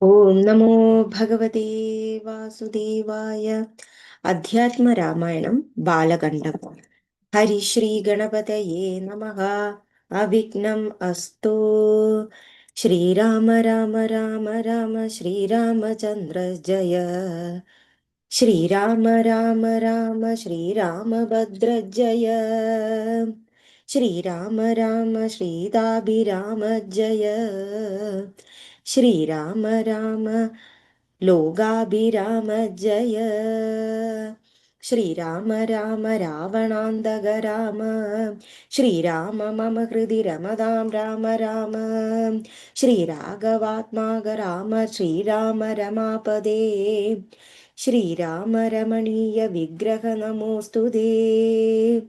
ഓം നമോ ഭഗവതേ വാസുദേവായ. അധ്യാത്മരാമായണം ബാലകണ്ഠം. ഹരിശ്രീ ഗണപതയേ നമഃ. അവിഘ്നം അസ്തു. ശ്രീരാമ രാമ രാമ രാമ ശ്രീരാമചന്ദ്ര ജയ. ശ്രീരാമ രാമ രാമ ശ്രീരാമഭദ്ര ജയ. ശ്രീരാമ രാമ ശ്രീതാഭിരാമ ജയ. ശ്രീരാമ രാമ ലോകാഭിരാമ ജയ. ശ്രീരാമ രാമ രാവണാന്തക രാമ. ശ്രീരാമ മമ ഹൃദി രമതാം രാമ രാമ. ശ്രീരാഘവാത്മാക രാമ ശ്രീരാമ രമാപദേ. ശ്രീരാമ രമണീയ വിഗ്രഹ നമോസ്തുതേ.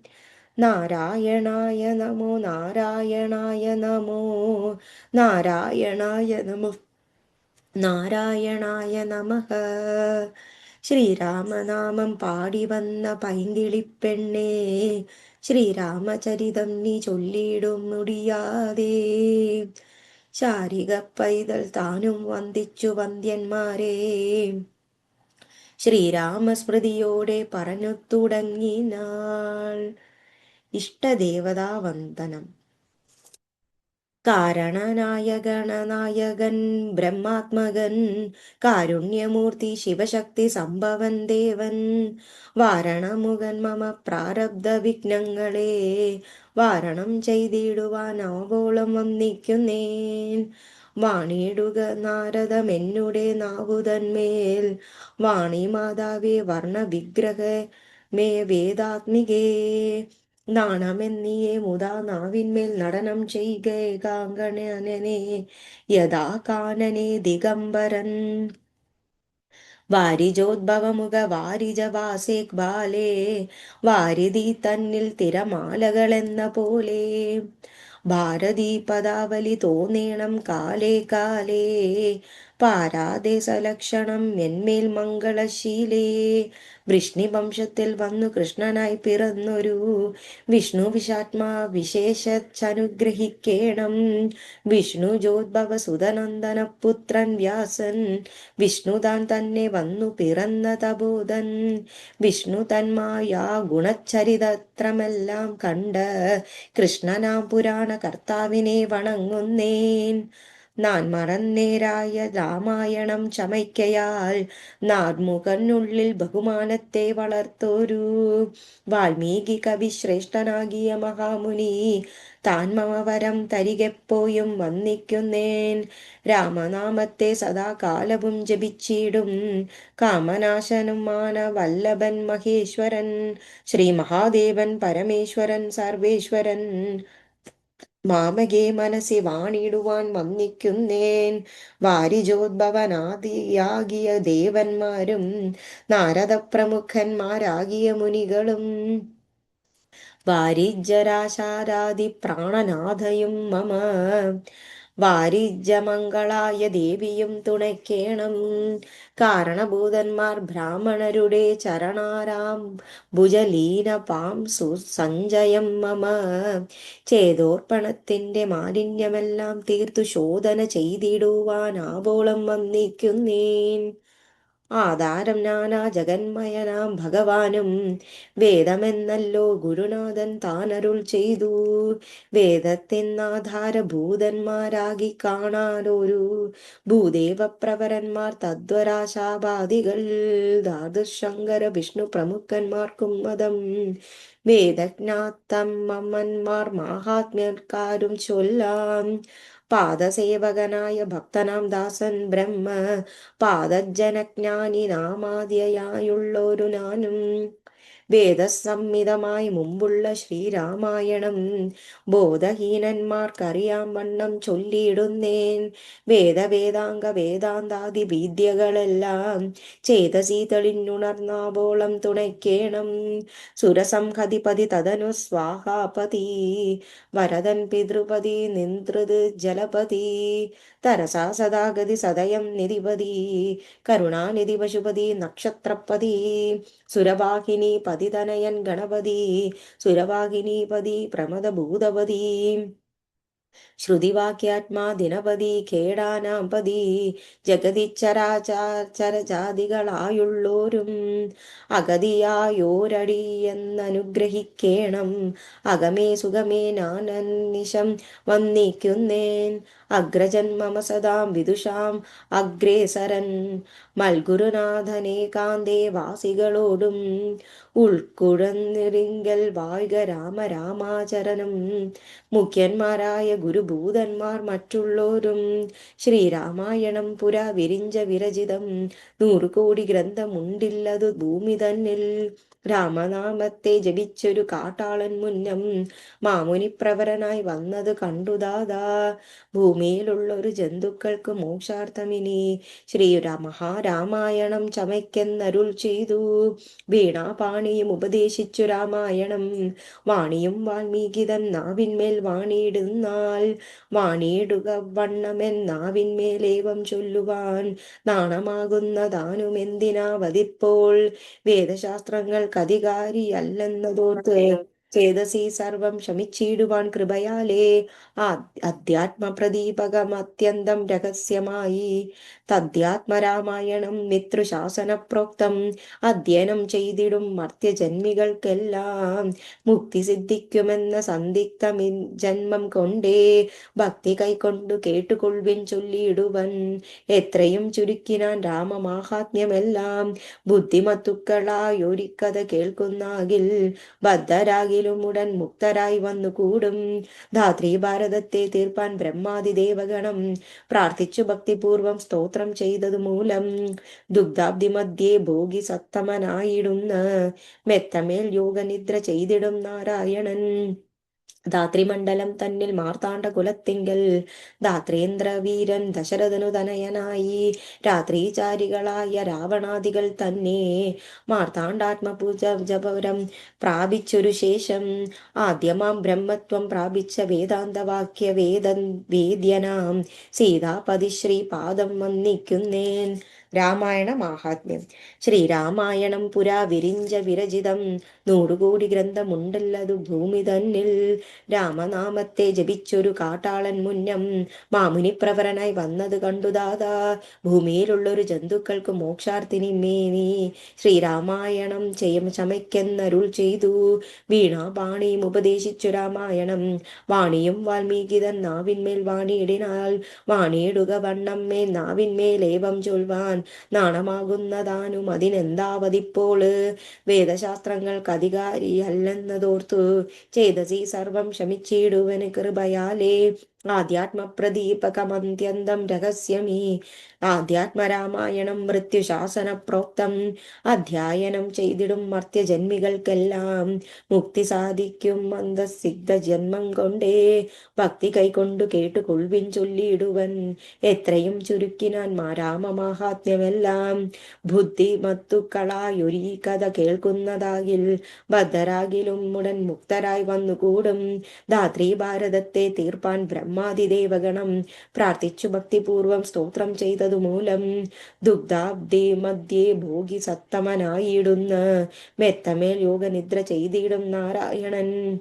നാരായണായ നമോ നാരായണായ നമോ നാരായണായ നമോ നാരായണായ നമഃ. ശ്രീരാമനാമം പാടി വന്ന പൈങ്കിളിപ്പെണ്ണേ, ശ്രീരാമചരിതം നീ ചൊല്ലിയിടും മുടിയാതെ. ശാരിക പൈതൽ താനും വന്ദിച്ചു വന്ദ്യന്മാരെ, ശ്രീരാമസ്മൃതിയോടെ പറഞ്ഞു തുടങ്ങിനാൾ. ഇഷ്ടദേവതാ വന്ദനം. കാരണനായ ഗണനായകൻ ബ്രഹ്മാത്മകൻ, കാരുണ്യമൂർത്തി ശിവശക്തി സംഭവൻ ദേവൻ, വാരണമുഖൻ മമ പ്രാരബ്ധ വിഘ്നങ്ങളെ വാരണം ചെയ്തിടുവാൻ ആവോളം വന്നിക്കുന്നേൻ. വാണിയിടുക നാരദമെന്നുടെ നാവുതന്മേൽ, വാണി മാതാവേ വർണ്ണ വിഗ്രഹ മേ വേദാത്മികേ. നാണമെന്നിയെ മുതാ നാവിന്മേൽ നടനം ചെയ്യുകേകാങ്കണനെ, യഥാ കാനനെ ദിഗംബരൻ. വാരിജോദ്ഭവമുഖ വാരിജവാസേക് ബാലേ, വാരിധി തന്നിൽ തിരമാലകളെന്ന പോലെ. ഭാരതീ പദാവലി തോന്നേണം കാലേ കാലേ, പാരാദേശലക്ഷണം എന്മേൽ മംഗളശീലേ. വൃഷ്ണിവംശത്തിൽ വന്നു കൃഷ്ണനായി പിറന്നൊരു വിഷ്ണു വിഷാത്മാ വിശേഷനുഗ്രഹിക്കേണം. വിഷ്ണു ജോദ്ഭവ സുതനന്ദന പുത്രൻ വ്യാസൻ, വിഷ്ണുതാൻ തന്നെ വന്നു പിറന്ന തബോധൻ. വിഷ്ണു തന്മായ ഗുണചരിതത്രമെല്ലാം കണ്ട് കൃഷ്ണനാം പുരാണ കർത്താവിനെ വണങ്ങുന്നേൻ. നാൻ മറന്നേരായ രാമായണം ചമയ്ക്കയാൽ, നാർമുഖനുള്ളിൽ ബഹുമാനത്തെ വളർത്തോരു വാൽമീകി കവി ശ്രേഷ്ഠനാകിയ മഹാമുനി, താൻ മമ വരം തരികെപ്പോയും വന്ദിക്കുന്നേൻ. രാമനാമത്തെ സദാ കാലവും ജപിച്ചിടും കാമനാശനും മാനവല്ലഭൻ മഹേശ്വരൻ, ശ്രീ മഹാദേവൻ പരമേശ്വരൻ സർവേശ്വരൻ. മാമകേ മനസ്സി വാണിടുവാൻ വന്നിക്കുന്നേൻ. വാരിജോദ്ഭവനാദിയാകിയ ദേവന്മാരും നാരദ പ്രമുഖന്മാരാകിയ മുനികളും, വാരിജരാശാരാദി പ്രാണനാഥയും മമ. വാരിജമംഗളായ ദേവിയും തുണയ്ക്കേണം. കാരണഭൂതന്മാർ ബ്രാഹ്മണരുടെ ചരണാരാം ഭുജലീന പാം സഞ്ജയം മമ. ചേതോർപ്പണത്തിന്റെ മാലിന്യമെല്ലാം തീർത്തു ശോധന ചെയ്തിടുവാനാവോളം വന്നിക്കുന്നേൻ. ആധാരം നാനാ ജഗന്മയനാം ഭഗവാനും, വേദമെന്നല്ലോ ഗുരുനാഥൻ താനരുൾ ചെയ്തു. വേദത്തിനാധാരഭൂതന്മാരാകി കാണാനൊരു ഭൂദേവപ്രവരന്മാർ തദ്വരാശാപാദികൾ, ധാതുശങ്കര വിഷ്ണു പ്രമുഖന്മാർക്കും മതം. വേദജ്ഞാത്തമ്മന്മാർ മാഹാത്മ്യക്കാരും ചൊല്ലാം. പാദസേവകനായ ഭക്തനാം ദാസൻ ബ്രഹ്മ പാദജനജ്ഞാനി നാമാദ്യയായുള്ളൊരു നാനും. വേദസംഹിതമായി മുമ്പുള്ള ശ്രീരാമായണം ബോധഹീനന്മാർക്കറിയാം വണ്ണം ചൊല്ലിയിടുന്നേൻ. വേദവേദാംഗ വേദാന്താദി വിദ്യകളെല്ലാം ചേതസി തെളിഞ്ഞുണർന്നാവോളം തുണയ്ക്കേണം. സുരസംഹതിപതി തദനു സ്വാഹാപതി, വരദൻ പിതൃപതി നിന്ത്രത് ജലപതി. തരസാ സദാഗതി സദയം നിധിപതി, കരുണാനിധി പശുപതി നക്ഷത്രപതി. സുരവാഹിനി പതിതനയൻ ഗണപതി, സുരവാഹിനി പതി പ്രമദ ഭൂതപതി. ശ്രുതിവാക്യാത്മാ ദിനപതി ഖേടാനാം പതി ജഗതിച്ചരാചാരജാതികളായുള്ളോരും അഗതിയായോരടി എന്നനുഗ്രഹിക്കേണം. അകമേ സുഖമേ നാനന്നിശം വന്നിക്കുന്നേൻ അഗ്രജൻ മമ സദാം വിദുഷാം അഗ്രേസരൻ മൽഗുരുനാഥനേകാന്തേ വാസികളോടും ഉൾക്കുഴന്നിരിങ്കൽ വാഴ്ക രാമ രാമാചരണം. മുഖ്യന്മാരായ ഗുരുഭൂതന്മാർ മറ്റുള്ളോരും ശ്രീരാമായണം പുര വിരിഞ്ച വിരചിതം 100 കോടി ഗ്രന്ഥമുണ്ടില്ലതു ഭൂമി തന്നിൽ. രാമനാമത്തെ ജപിച്ചൊരു കാട്ടാളൻ മുന്നം മാമുനിപ്രവരനായി വന്നത് കണ്ടുദാദാ. ഭൂമിയിലുള്ളൊരു ജന്തുക്കൾക്ക് മോക്ഷാർത്ഥമിനി മഹാരാമായണം ചമയ്ക്കെന്നരുൾ ചെയ്തു. വീണാപാണിയും ഉപദേശിച്ചു രാമായണം. വാണിയും വാൽമീകിതൻ നാവിന്മേൽ വാണിയിടുന്നാൽ വാണിയിടുക വണ്ണമെന്നാവിന്മേലേവം ചൊല്ലുവാൻ നാണമാകുന്നതാനുമെന്തിനാവതിപ്പോൾ. വേദശാസ്ത്രങ്ങൾക്കധികാരിയല്ലെന്നതോർത്ത് ചേതസി സർവം ശമിച്ചിടുവാൻ കൃപയാലേ. അധ്യാത്മപ്രദീപകമത്യന്തം രഹസ്യമായി തദ്യാത്മരാമായണം മിതൃശാസന പ്രോക്തം അധ്യയനം ചെയ്തിടും മർത്യജന്മികൾക്കെല്ലാം മുക്തി സിദ്ധിക്കുമെന്ന സന്ദിഗ്ധ ജന്മം കൊണ്ടേ ഭക്തി കൈക്കൊണ്ടു കേട്ടുകൊള്ളുവിൻ ചൊല്ലിയിടുവൻ. എത്രയും ചുരുക്കിനാൻ രാമമാഹാത്മ്യമെല്ലാം ബുദ്ധിമത്തുക്കളായൊരിക്കഥ കേൾക്കുന്നാകിൽ ബദ്ധരാകിലും ഉടൻ മുക്തരായി വന്നു കൂടും. ധാത്രി ഭാരതത്തെ തീർപ്പാൻ ബ്രഹ്മാതി ദേവഗണം പ്രാർത്ഥിച്ചു ഭക്തിപൂർവം സ്തോത്രം ചെയ്തതു മൂലം ദുഗ്ധാബ്ദി മധ്യേ ഭോഗി സത്തമനായിടുന്ന മെത്തമേൽ യോഗനിദ്ര ചെയ്തിടും നാരായണൻ. ധാത്രിമണ്ഡലം തന്നിൽ മാർത്താണ്ഡ കുലത്തിങ്കൽ ധാത്രീന്ദ്രവീരൻ ദശരഥനു തനയനായി രാത്രിചാരികളായ രാവണാദികൾ തന്നെ മാർത്താണ്ഡാത്മപൂജ ജപരം പ്രാപിച്ചൊരു ശേഷം ആദ്യമാം ബ്രഹ്മത്വം പ്രാപിച്ച വേദാന്തവാക്യ വേദ്യനാം സീതാപതി ശ്രീപാദം വന്ദിക്കുന്നേൻ. രാമായണ മാഹാത്മ്യം. ശ്രീരാമായണം പുരാ വിരിഞ്ച വിരചിതം 100 കോടി ഗ്രന്ഥമുണ്ടല്ലതു ഭൂമി തന്നിൽ. രാമനാമത്തെ ജപിച്ചൊരു കാട്ടാളൻ മുന്നം മാമുനിപ്രവരനായി വന്നത് കണ്ടുദാദാ. ഭൂമിയിലുള്ളൊരു ജന്തുക്കൾക്ക് മോക്ഷാർത്ഥിനി മേനി ശ്രീരാമായണം ചമയ്ക്കെന്നരുൾ ചെയ്തു. വീണാപാണിയും ഉപദേശിച്ചു രാമായണം. വാണിയും വാൽമീകിതൻ നാവിന്മേൽ വാണിയിടിനാൽ വാണിയിടുക വണ്ണമ്മേ നാവിന്മേലേവം ചൊൽവാൻ നാണമാകുന്നതാനും അതിനെന്താവതിപ്പോള്. വേദശാസ്ത്രങ്ങൾക്കധികാരിയല്ലെന്നതോർത്തു ചേതസി സർവം ശമിച്ചിടുവന് കൃപയാലേ. ആധ്യാത്മപ്രദീപകമന്ത്യന്തം രഹസ്യമീ ആധ്യാത്മരാമായണം മൃത്യുശാസന പ്രോക്തം അധ്യയനം ചെയ്തിടും മർത്യജന്മികൾക്കെല്ലാം മുക്തി സാധിക്കും മന്ദസിഗ്ധ ജന്മം കൊണ്ടേ ഭക്തി കൈകൊണ്ടു കേട്ടുകൊള്ളുവിൻ ചൊല്ലിയിടുവൻ. എത്രയും ചുരുക്കിനാൻ രാമമാഹാത്മ്യമെല്ലാം ബുദ്ധിമത്തുക്കളായൊരീ കഥ കേൾക്കുന്നതാകിൽ ബദ്ധരാകിലും ഉടൻ മുക്തരായി വന്നുകൂടും. ധാത്രി ഭാരതത്തെ തീർപ്പാൻ ബ്രഹ്മാതിദേവഗണം പ്രാർത്ഥിച്ചു ഭക്തിപൂർവം സ്തോത്രം ചെയ്തതു മൂലം ദുഗ്ധാബ്ദി മധ്യേ ഭോഗി സത്തമനായിടുന്ന മെത്തമേൽ യോഗനിദ്ര ചെയ്തിടും നാരായണൻ.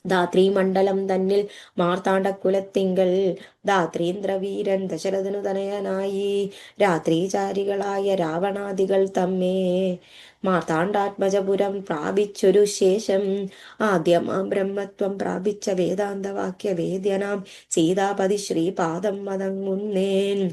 ധാത്രീമണ്ഡലം തന്നിൽ മാർത്താണ്ഡക്കുലത്തിങ്കൽ ധാത്രീന്ദ്രവീരൻ ദശരഥനു തനയനായി രാത്രിചാരികളായ രാവണാദികൾ തമ്മേ മാർത്താണ്ഡാത്മജപുരം പ്രാപിച്ചൊരു ശേഷം ആദ്യമാം ബ്രഹ്മത്വം പ്രാപിച്ച വേദാന്തവാക്യ വേദ്യനാം സീതാപതി ശ്രീപാദം വദങ്ങുന്നേൻ.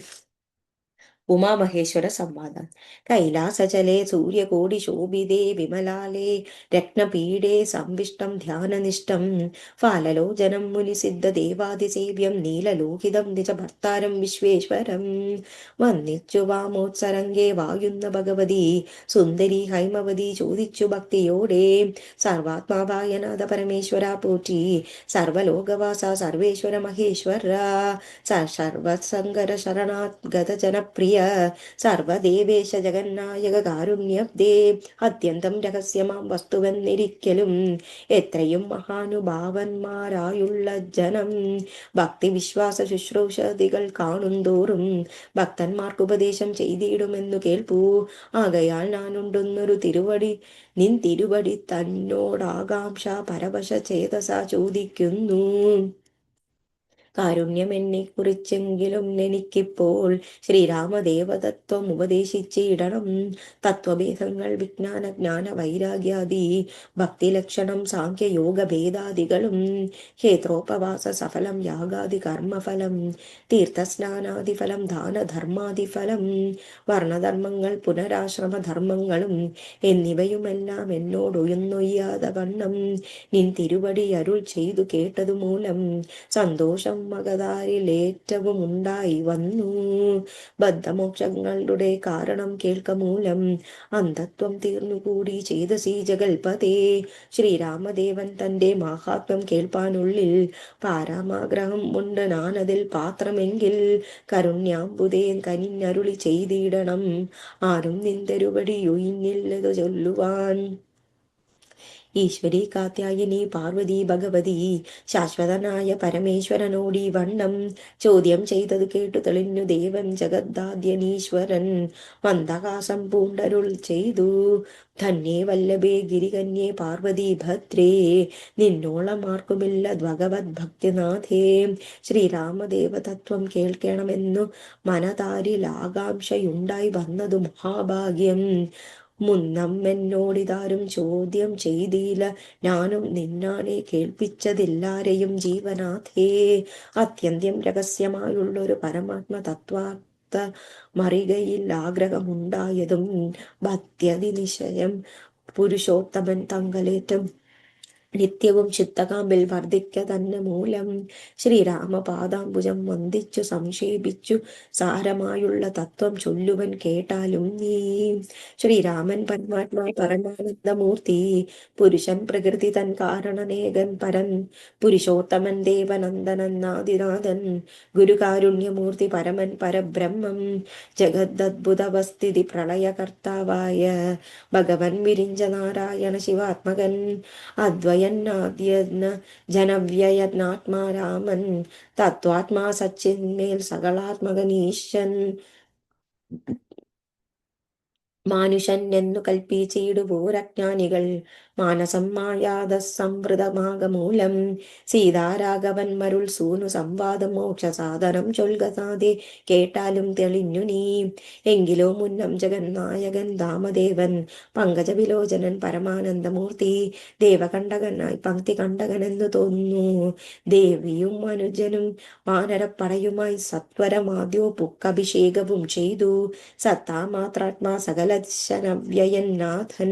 ഉമാമഹേശ്വര സംവാദം. കൈലാസചലേ സൂര്യകോടി ശോഭിതേ വിമലാലേ രത്നപീഠേ സംവിഷ്ടം ധ്യാനനിഷ്ഠം ഫാലലോചനം മുനിസിദ്ധ ദേവാദിസേവ്യം നീലലോഹിതം നിജഭർത്താരം വിശ്വേശ്വരം വന്ദിച്ചു വാമോത്സരംഗേ വായുന്ന ഭഗവതി സുന്ദരി ഹൈമവതി ചോദിച്ചു ഭക്തിയോടെ സർവാത്മാവായ നാഥ പരമേശ്വര പോറ്റി സർവലോകവാസ സർവേശ്വര മഹേശ്വര സർവസങ്കര ശരണാഗത ജനപ്രിയ സർവദേവേശ ജഗന്നായക കാരുണ്യബ്ദേ അത്യന്തം രഹസ്യമാം വസ്തുവെന്നിരിക്കലും എത്രയും മഹാനുഭാവന്മാരായുള്ള ജനം ഭക്തി വിശ്വാസ ശുശ്രൂഷതികൾ കാണുന്തോറും ഭക്തന്മാർക്ക് ഉപദേശം ചെയ്തിടുമെന്നു കേൾപ്പൂ. ആകയാൽ ഞാനുണ്ടെന്നൊരു നിൻ തിരുവടി തന്നോടാകാംക്ഷ പരവശ ചേതസ ചോദിക്കുന്നു. കാരുണ്യമെന്നെ കുറിച്ചെങ്കിലും എനിക്കിപ്പോൾ ശ്രീരാമദേവതത്വം ഉപദേശിച്ചിടണം. തത്വഭേദങ്ങൾ വിജ്ഞാന ജ്ഞാന വൈരാഗ്യാദി ഭക്തിലക്ഷണം സാഖ്യയോഗ ഭേദാദികളും ക്ഷേത്രോപവാസ സഫലം യാഗാദി കർമ്മഫലം തീർത്ഥസ്നാനാദിഫലം ദാനധർമാദിഫലം വർണ്ണധർമ്മങ്ങൾ പുനരാശ്രമധർമ്മങ്ങളും എന്നിവയുമെല്ലാം എന്നോടൊയൊന്നൊയ്യാതെ വണ്ണം നിൻ തിരുവടി അരുൾ ചെയ്തു കേട്ടതു മൂലം സന്തോഷം മകതാരിൽ ഏറ്റവും ഉണ്ടായി വന്നു. ബദ്ധമോക്ഷങ്ങളുടെ കാരണം കേൾക്ക മൂലം അന്ധത്വം തീർന്നുകൂടി ചെയ്തസീ ജഗൽപതേ. ശ്രീരാമദേവൻ തന്റെ മാഹാത്മ്യം കേൾപ്പാനുള്ളിൽ പാരാമാഗ്രഹം ഉണ്ട് നാനതിൽ പാത്രമെങ്കിൽ കരുണ്യാംബുതേൻ കനിഞ്ഞരുളി ചെയ്തിടണം. ആരും നിന്തെരുപടിയൊയിഞ്ഞില്ലതു ചൊല്ലുവാൻ. ഈശ്വരി കാത്യായനി പാർവതി ഭഗവതി ശാശ്വതനായ പരമേശ്വരനോടി വണ്ണം ചോദ്യം ചെയ്തത് കേട്ടു തെളിഞ്ഞു ദേവൻ ജഗദ്ദാദ്യനീശ്വരൻ മന്ദഹാസം പൂണ്ടരുൾ ചെയ്തു. ധന്യേ വല്ലഭേ ഗിരികന്യേ പാർവതി ഭദ്രേ നിന്നോളം ആർക്കുമില്ല ഭഗവത് ഭക്തിനാഥേ. ശ്രീരാമദേവതത്വം കേൾക്കണമെന്നു മനതാരിൽ ആകാംക്ഷയുണ്ടായി വന്നതു മഹാഭാഗ്യം. മുന്നം എന്നോടിതാരും ചോദ്യം ചെയ്തില്ല, ഞാനും നിന്നാനെ കേൾപ്പിച്ചതില്ലാരെയും ജീവനാഥേ. അത്യന്ത്യം രഹസ്യമായുള്ളൊരു പരമാത്മ തത്വാർത്ഥ മറികയിൽ ആഗ്രഹമുണ്ടായതും ഭക്ത്യതിനിശയം പുരുഷോത്തമൻ തങ്കലേറ്റം നിത്യവും ചിത്തകാമ്പിൽ വർദ്ധിക്ക തന്നെ മൂലം ശ്രീരാമപാദാംബുജം വന്ദിച്ചു സംക്ഷേപിച്ചു സാരമായുള്ള തത്വം ചൊല്ലുവൻ കേട്ടാലും നീ. ശ്രീരാമൻ പരമാത്മാ പരമാനന്ദമൂർത്തി പുരുഷൻ പ്രകൃതി തൻ കാരണനേകൻ പരൻ പുരുഷോത്തമൻ ദേവനന്ദനൻ നാദിനാഥൻ ഗുരുകാരുണ്യമൂർത്തി പരമൻ പരബ്രഹ്മം ജഗദദ്ഭുതവസ്ഥിതി പ്രളയകർത്താവായ ഭഗവൻ വിരിഞ്ച നാരായണ ശിവാത്മകൻ അദ്വയന്നാദ്യന ജനവ്യയനാത്മാ രാമൻ തത്വാത്മാ സച്ചിന്മേൽ സകളാത്മകനീശൻ മാനുഷൻ എന്നു കൽപ്പിച്ചിടുവോരജ്ഞാനികൾ മാനസം മായാത സംവൃതമാകമൂലം സീതാരാഘവൻ മരുൾ സൂനു സംവാദം മോക്ഷ സാധനം ചൊൽകസാതെ കേട്ടാലും തെളിഞ്ഞു നീ. എങ്കിലോ മുന്നം ജഗന്നായകൻ ദാമദേവൻ പങ്കജവിലോചനൻ പരമാനന്ദമൂർത്തി ദേവകണ്ഠകനായി പങ്ക്തി കണ്ഠകനെന്നു തോന്നുന്നു. ദേവിയും അനുജനും വാനരപ്പടയുമായി സത്വരമാദ്യോ പുക്കഭിഷേകവും ചെയ്തു. സത്താമാത്രാത്മാ സകല ശനവ്യയനാഥൻ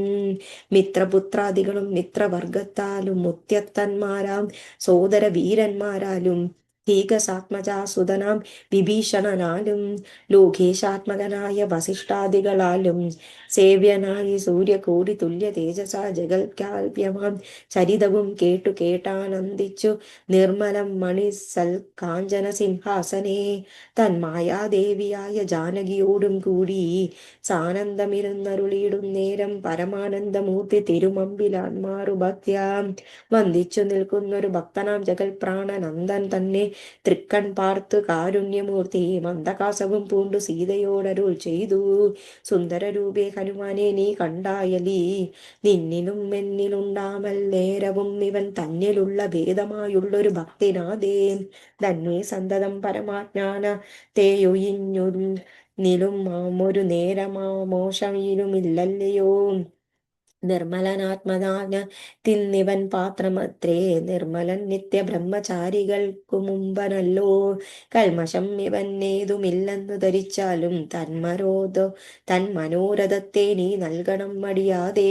മിത്രപുത്രാദികളും മിത്രവർഗത്താലും മുത്യത്തന്മാരാം സോദര വീരന്മാരാലും ദീഘസാത്മജാസുതനാം വിഭീഷണനാലും ലോകേശാത്മകനായ വസിഷ്ഠാദികളാലും സേവ്യനായി സൂര്യകോടി തുല്യ തേജസ ജഗൽക്കാവ്യമാം ചരിതവും കേട്ടു കേട്ടാനന്ദിച്ചു നിർമ്മലം മണി സൽ കാഞ്ചന സിംഹാസനെ തന്മായാദേവിയായ ജാനകിയോടും കൂടി സാനന്ദമിരുന്നരുളിയിടും നേരം പരമാനന്ദമൂർത്തി തിരുമമ്പിലാന്മാറു ഭക്ത്യാ വന്ദിച്ചു നിൽക്കുന്നൊരു ഭക്തനാം ജഗൽപ്രാണനന്ദൻ തന്നെ തൃക്കൺ പാർത്തു കാരുണ്യമൂർത്തി മന്ദകാസവും പൂണ്ടു സീതയോടരുൾ ചെയ്തു. സുന്ദരരൂപേ ഹനുമാനെ നീ കണ്ടായലി നിന്നിലും എന്നിലുണ്ടാമൽ നേരവും ഇവൻ തന്നിലുള്ള ഭേദമായുള്ളൊരു ഭക്തിനാഥേ. തന്നെ സന്തതം പരമാജ്ഞാന തേയൊയിഞ്ഞു നിലും ഒരു നേരമാമോശയിലുമില്ലല്ലയോ. നിർമ്മലനാത്മദാന തിന്നിവൻ പാത്രമത്രേ നിർമ്മലൻ നിത്യ ബ്രഹ്മചാരികൾക്കു മുമ്പനല്ലോ. കൽമഷം ഇവൻ ഏതുമില്ലെന്നു ധരിച്ചാലും തൻ മനോരഥത്തെ നീ നൽകണം മടിയാതെ.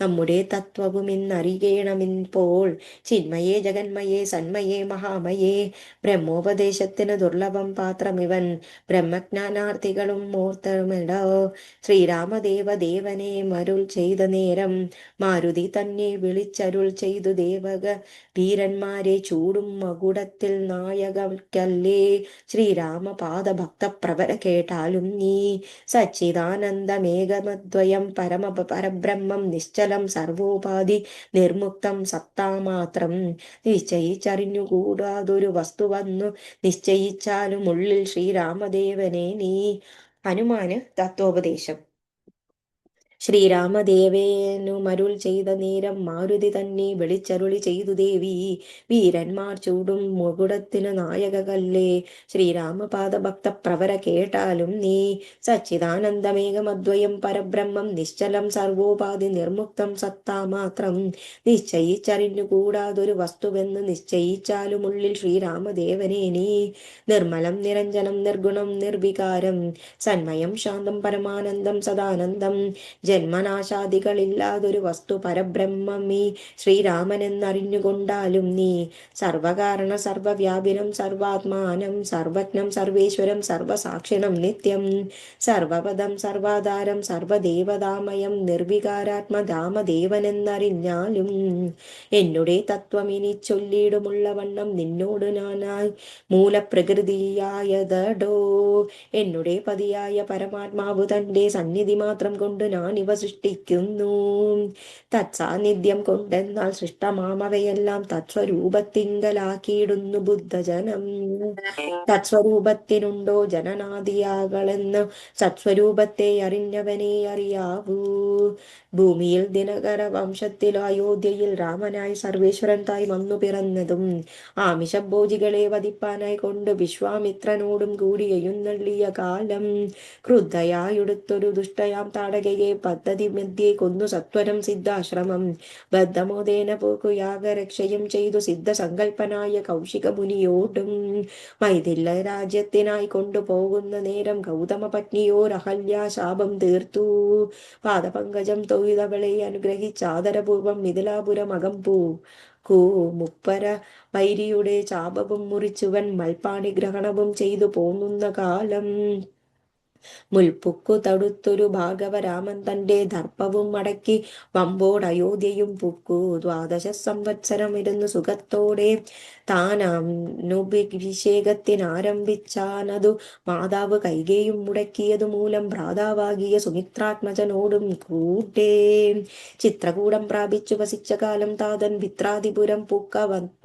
നമ്മുടെ തത്വവും ഇന്നറിയണമിപ്പോൾ ചിന്മയേ ജഗന്മയേ സന്മയേ മഹാമയേ. ബ്രഹ്മോപദേശത്തിന് ദുർലഭം പാത്രമിവൻ ബ്രഹ്മജ്ഞാനാർത്ഥികളും ഓർത്തമിടോ. ശ്രീരാമദേവ ദേവനെ മരുൾ ചെയ്ത നേരം മാരുതി തന്നെ വിളിച്ചരുൾ ചെയ്തു ദേവക വീരന്മാരെ ചൂടും മകുടത്തിൽ നായകർക്കല്ലേ ശ്രീരാമപാദ ഭക്തപ്രവര കേട്ടാലും നീ. സച്ചിദാനന്ദമേകമദ്വയം പരബ്രഹ്മം നിശ്ചലം സർവോപാധി നിർമുക്തം സത്താമാത്രം നിശ്ചയിച്ചറിഞ്ഞുകൂടാതൊരു വസ്തു വന്നു നിശ്ചയിച്ചാലും ഉള്ളിൽ ശ്രീരാമദേവനെ നീ. ഹനുമാന് തത്വോപദേശം. ശ്രീരാമദേവേനു മരുൾ ചെയ്ത നേരം മാരുതി തന്നെ വിളിച്ചരുളി ചെയ്തു ദേവി, വീരന്മാർ ചൂടും മുകുടത്തിനു നായകകല്ലേ. ശ്രീരാമപാദഭക്ത പ്രവര കേട്ടാലും നീ, സച്ചിദാനന്ദമേകമദ്വയം പരബ്രഹ്മം നിശ്ചലം സർവോപാധി നിർമുക്തം സത്താമാത്രം. നിശ്ചയിച്ചറിഞ്ഞുകൂടാതൊരു വസ്തുവെന്ന് നിശ്ചയിച്ചാലുമുള്ളിൽ ശ്രീരാമദേവനെ നീ, നിർമ്മലം നിരഞ്ജനം നിർഗുണം നിർവികാരം സന്മയം ശാന്തം പരമാനന്ദം സദാനന്ദം, ജന്മനാശാദികളില്ലാതൊരു വസ്തു പരബ്രഹ്മമീ ശ്രീരാമനെന്നറിഞ്ഞുകൊണ്ടാലും നീ, സർവകാരണ സർവവ്യാപിനം സർവാത്മാനം സർവജ്ഞം സർവേശ്വരം സർവസാക്ഷിണം നിത്യം, സർവപദം സർവാധാരം സർവദേവതാമയം നിർവികാരാത്മധാമദേവനെന്നറിഞ്ഞാലും, എന്നുടെ തത്വമിനി ചൊല്ലിടുമുള്ള വണ്ണം നിന്നോട് ഞാനായി മൂലപ്രകൃതിയായതടോ. എന്നുടെ പതിയായ പരമാത്മാവ് തന്റെ സന്നിധി മാത്രം കൊണ്ട് ഞാൻ ഇവ സൃഷ്ടിക്കുന്നു. തത്സാന്നിധ്യം കൊണ്ടെന്നാൽ സൃഷ്ടമാമവയെല്ലാം തത്സ്വരൂപത്തിങ്കലാക്കിയിടുന്നു ബുദ്ധജനം. തത്സ്വരൂപത്തിനുണ്ടോ ജനനാദിയാകളെന്ന് സത്സ്വരൂപത്തെ അറിഞ്ഞവനെ അറിയാവൂ. ഭൂമിയിൽ ദിനകര വംശത്തിൽ അയോധ്യയിൽ രാമനായി സർവേശ്വരൻ തായി വന്നു പിറന്നതും, ആമിഷഭോജികളെ വധിപ്പാനായി കൊണ്ട് വിശ്വാമിത്രനോടും കൂടി എഴുന്നള്ളിയ കാലം, ക്രുദ്ധയായുടുത്തൊരു ദുഷ്ടയാം താടകയെ പദ്ധതി മധ്യേ കൊന്നു സത്വരം സിദ്ധാശ്രമം ബദ്ധമോദേന പോക്കു യാഗരക്ഷയും ചെയ്തു സിദ്ധസങ്കൽപ്പനായ കൗശിക മുനിയോടും, മൈഥില രാജ്യത്തിനായി കൊണ്ടുപോകുന്ന നേരം ഗൗതമ പത്നിയോർ അഹല്യ ശാപം തീർത്തു. പാദപങ്കജം തൊഴുതവളെ അനുഗ്രഹിച്ചാദരപൂർവം മിഥിലാപുരം അകമ്പൂ മുപ്പര വൈരിയുടെ ചാപവും മുറിച്ചുവൻ മൽപ്പാണി ഗ്രഹണവും ചെയ്തു പോന്നുന്ന കാലം, മുൽപ്പുക്കു തടുത്തൊരു ഭാഗവരാമൻ തന്റെ ദർപ്പവും അടക്കി വമ്പോട് അയോധ്യയും പുക്കു. 12 സംവത്സരം ഇരുന്നു സുഖത്തോടെ താനാഭിഷേകത്തിനാരംഭിച്ചാനതു മാതാവ് കൈകേയും മുടക്കിയതു മൂലം ഭ്രാതാവാകിയ സുമിത്രാത്മജനോടും കൂട്ടേ ചിത്രകൂടം പ്രാപിച്ചു വസിച്ച കാലം താതൻ വിത്രാതിപുരം പൂക്ക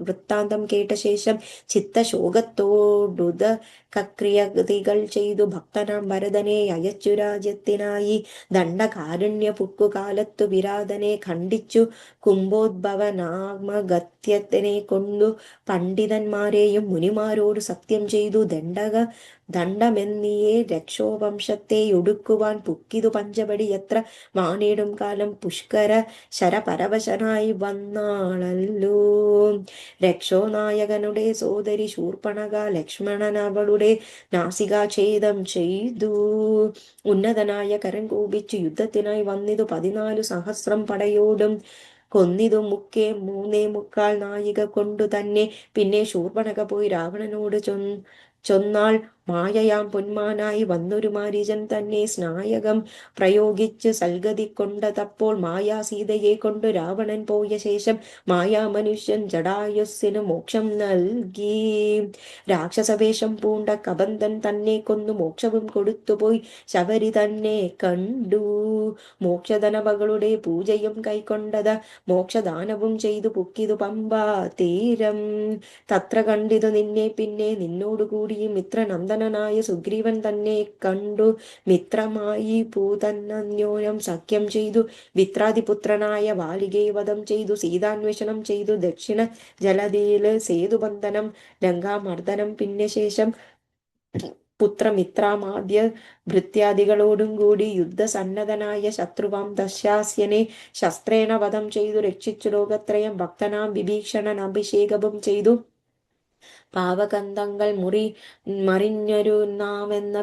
വൃത്താന്തം കേട്ട ശേഷം ചിത്തശോകത്തോടുത ക്രിയകൾ ചെയ്തു ഭക്തനാം ഭരതനെ അയച്ചു രാജ്യത്തിനായി ദണ്ഡകാരുണ്യ പുക്കുകാലത്തു വിരാതനെ ഖണ്ഡിച്ചു കുംഭോദ്ഭവനാമഗത്യത്തിനെ കൊണ്ടു പണ്ഡിതന്മാരെയും മുനിമാരോട് സത്യം ചെയ്തു ദണ്ഡമെന്നിയെ രക്ഷോവംശത്തെ ഒടുക്കുവാൻ പുക്കിതു പഞ്ചപടി എത്ര വാണിടും കാലം പുഷ്കര ശരപരവശനായി വന്നാളല്ലോ. രക്ഷോ നായകനുടെ സോദരി ശൂർപ്പണക ലക്ഷ്മണൻ അവളുടെ നാസികാഛേദം ചെയ്തു. ഉന്നതനായ കരൻ കോപിച്ചു യുദ്ധത്തിനായി വന്നിതു 14 സഹസ്രം പടയോടും കൊന്നിതു 3.25 നായിക കൊണ്ടു തന്നെ. പിന്നെ ശൂർപ്പണക പോയി രാവണനോട് ചൊന്നാൾ, മായയാം പൊന്മാനായി വന്നൊരു മാരീചൻ തന്നെ സ്നായകം പ്രയോഗിച്ച് സൽഗതി കൊണ്ടതപ്പോൾ മായാ സീതയെ കൊണ്ടു രാവണൻ പോയ ശേഷം മായാ മനുഷ്യൻ ജടായുസ്സിന് മോക്ഷം നൽകി. രാക്ഷസവേഷം പൂണ്ട കബന്ധൻ തന്നെ കൊന്നു മോക്ഷവും കൊടുത്തുപോയി ശബരി തന്നെ കണ്ടു. മോക്ഷധനവകളുടെ പൂജയും കൈക്കൊണ്ടത് മോക്ഷദാനവും ചെയ്തു പുക്കിതു പമ്പാ തീരം. തത്ര കണ്ടിതു നിന്നെ പിന്നെ നിന്നോടുകൂടി മിത്രനന്ദനായ സുഗ്രീവൻ തന്നെ കണ്ടു. മിത്രമായി പൂതന്നന്യോന്യം സഖ്യം ചെയ്തു വിത്രാതിപുത്രനായ വാലികയെ വധം ചെയ്തു സീതാന്വേഷണം ചെയ്തു ദക്ഷിണ ജലധിയില് സേതുബന്ധനം ലങ്കാമർദ്ദനം പിന്നെ ശേഷം പുത്രമിത്രാമാദ്യ ഭൃത്യാദികളോടും കൂടി യുദ്ധസന്നദ്ധനായ ശത്രുവാം ദശാസ്യനെ ശസ്ത്രേണ വധം ചെയ്തു രക്ഷിച്ചു ലോകത്രയം. ഭക്തനാം വിഭീഷണൻ അഭിഷേകവും ചെയ്തു പാവകന്തങ്ങൾ മറിഞ്ഞൊരു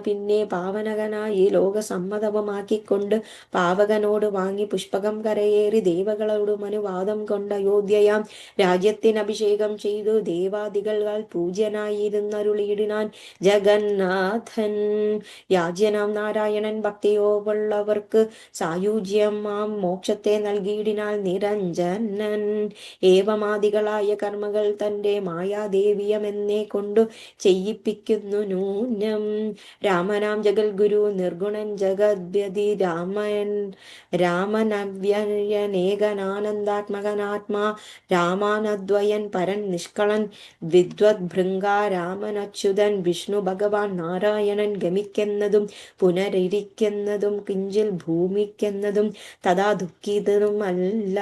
പിന്നെ പാവനകനായി ലോകസമ്മതവുമാക്കിക്കൊണ്ട് പാവകനോട് വാങ്ങി പുഷ്പകം കരയേറി ദേവകളോടും അനുവാദം കൊണ്ട് അയോധ്യയാം രാജ്യത്തിനഭിഷേകം ചെയ്തു ദേവാദികൾ പൂജ്യനായിരുന്നരുളിയിടിനാൻ ജഗന്നാഥൻ. യാജ്യനാം നാരായണൻ ഭക്തിയോവുള്ളവർക്ക് സായുജ്യമാം മോക്ഷത്തെ നൽകിയിടിനാൽ നിരഞ്ജനൻ. ഏവമാദികളായ കർമ്മകൾ തന്റെ മായാദേവിയമെന്ന് എന്നെ കൊണ്ടു ചെയ്യിപ്പിക്കുന്നു നൂനം. രാമനാം ജഗൽഗുരു നിർഗുണൻ ജഗദ്വ്യതി രാമനവ്യയനേകനാനന്ദാത്മകനാത്മാ രാമാനദ്വയൻ പരൻ നിഷ്കളൻ വിദ്വദ്ഭൃംഗ രാമനച്യുതൻ വിഷ്ണു ഭഗവാൻ നാരായണൻ ഗമിക്കുന്നതും പുനരിരിക്കുന്നതും കിഞ്ചിൽ ഭൂമിക്കുന്നതും തഥാ ദുഃഖിതരുമല്ല.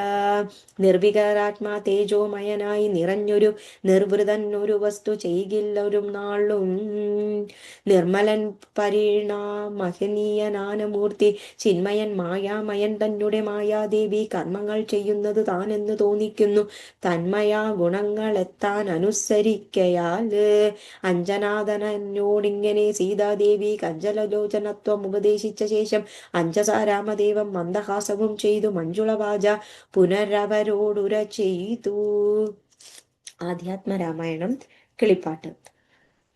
നിർവികാരാത്മാ തേജോമയനായി നിറഞ്ഞൊരു നിർവൃതൻ ഒരു വസ്തു ചെയ്കില്ലൊരു നാളും. നിർമ്മലൻ പരിണാമഹനീയനാനമൂർത്തി ചിന്മയൻ മായാമയൻ തന്നെ മായാദേവി കർമ്മങ്ങൾ ചെയ്യുന്നത് താനെന്ന് തോന്നിക്കുന്നു. തന്മയാ ഗുണങ്ങളെത്താൻ അനുസരിക്കയാൽ അഞ്ജനാഥനോടിങ്ങനെ സീതാദേവി കഞ്ചലലോചനത്വം ഉപദേശിച്ച ശേഷം അഞ്ജസാ രാമദേവം മന്ദഹാസവും ചെയ്തു മഞ്ജുളവാച പുനരവരോടുര ചെയ്തു. ആധ്യാത്മരാമായണം കിളിപ്പാട്ട്.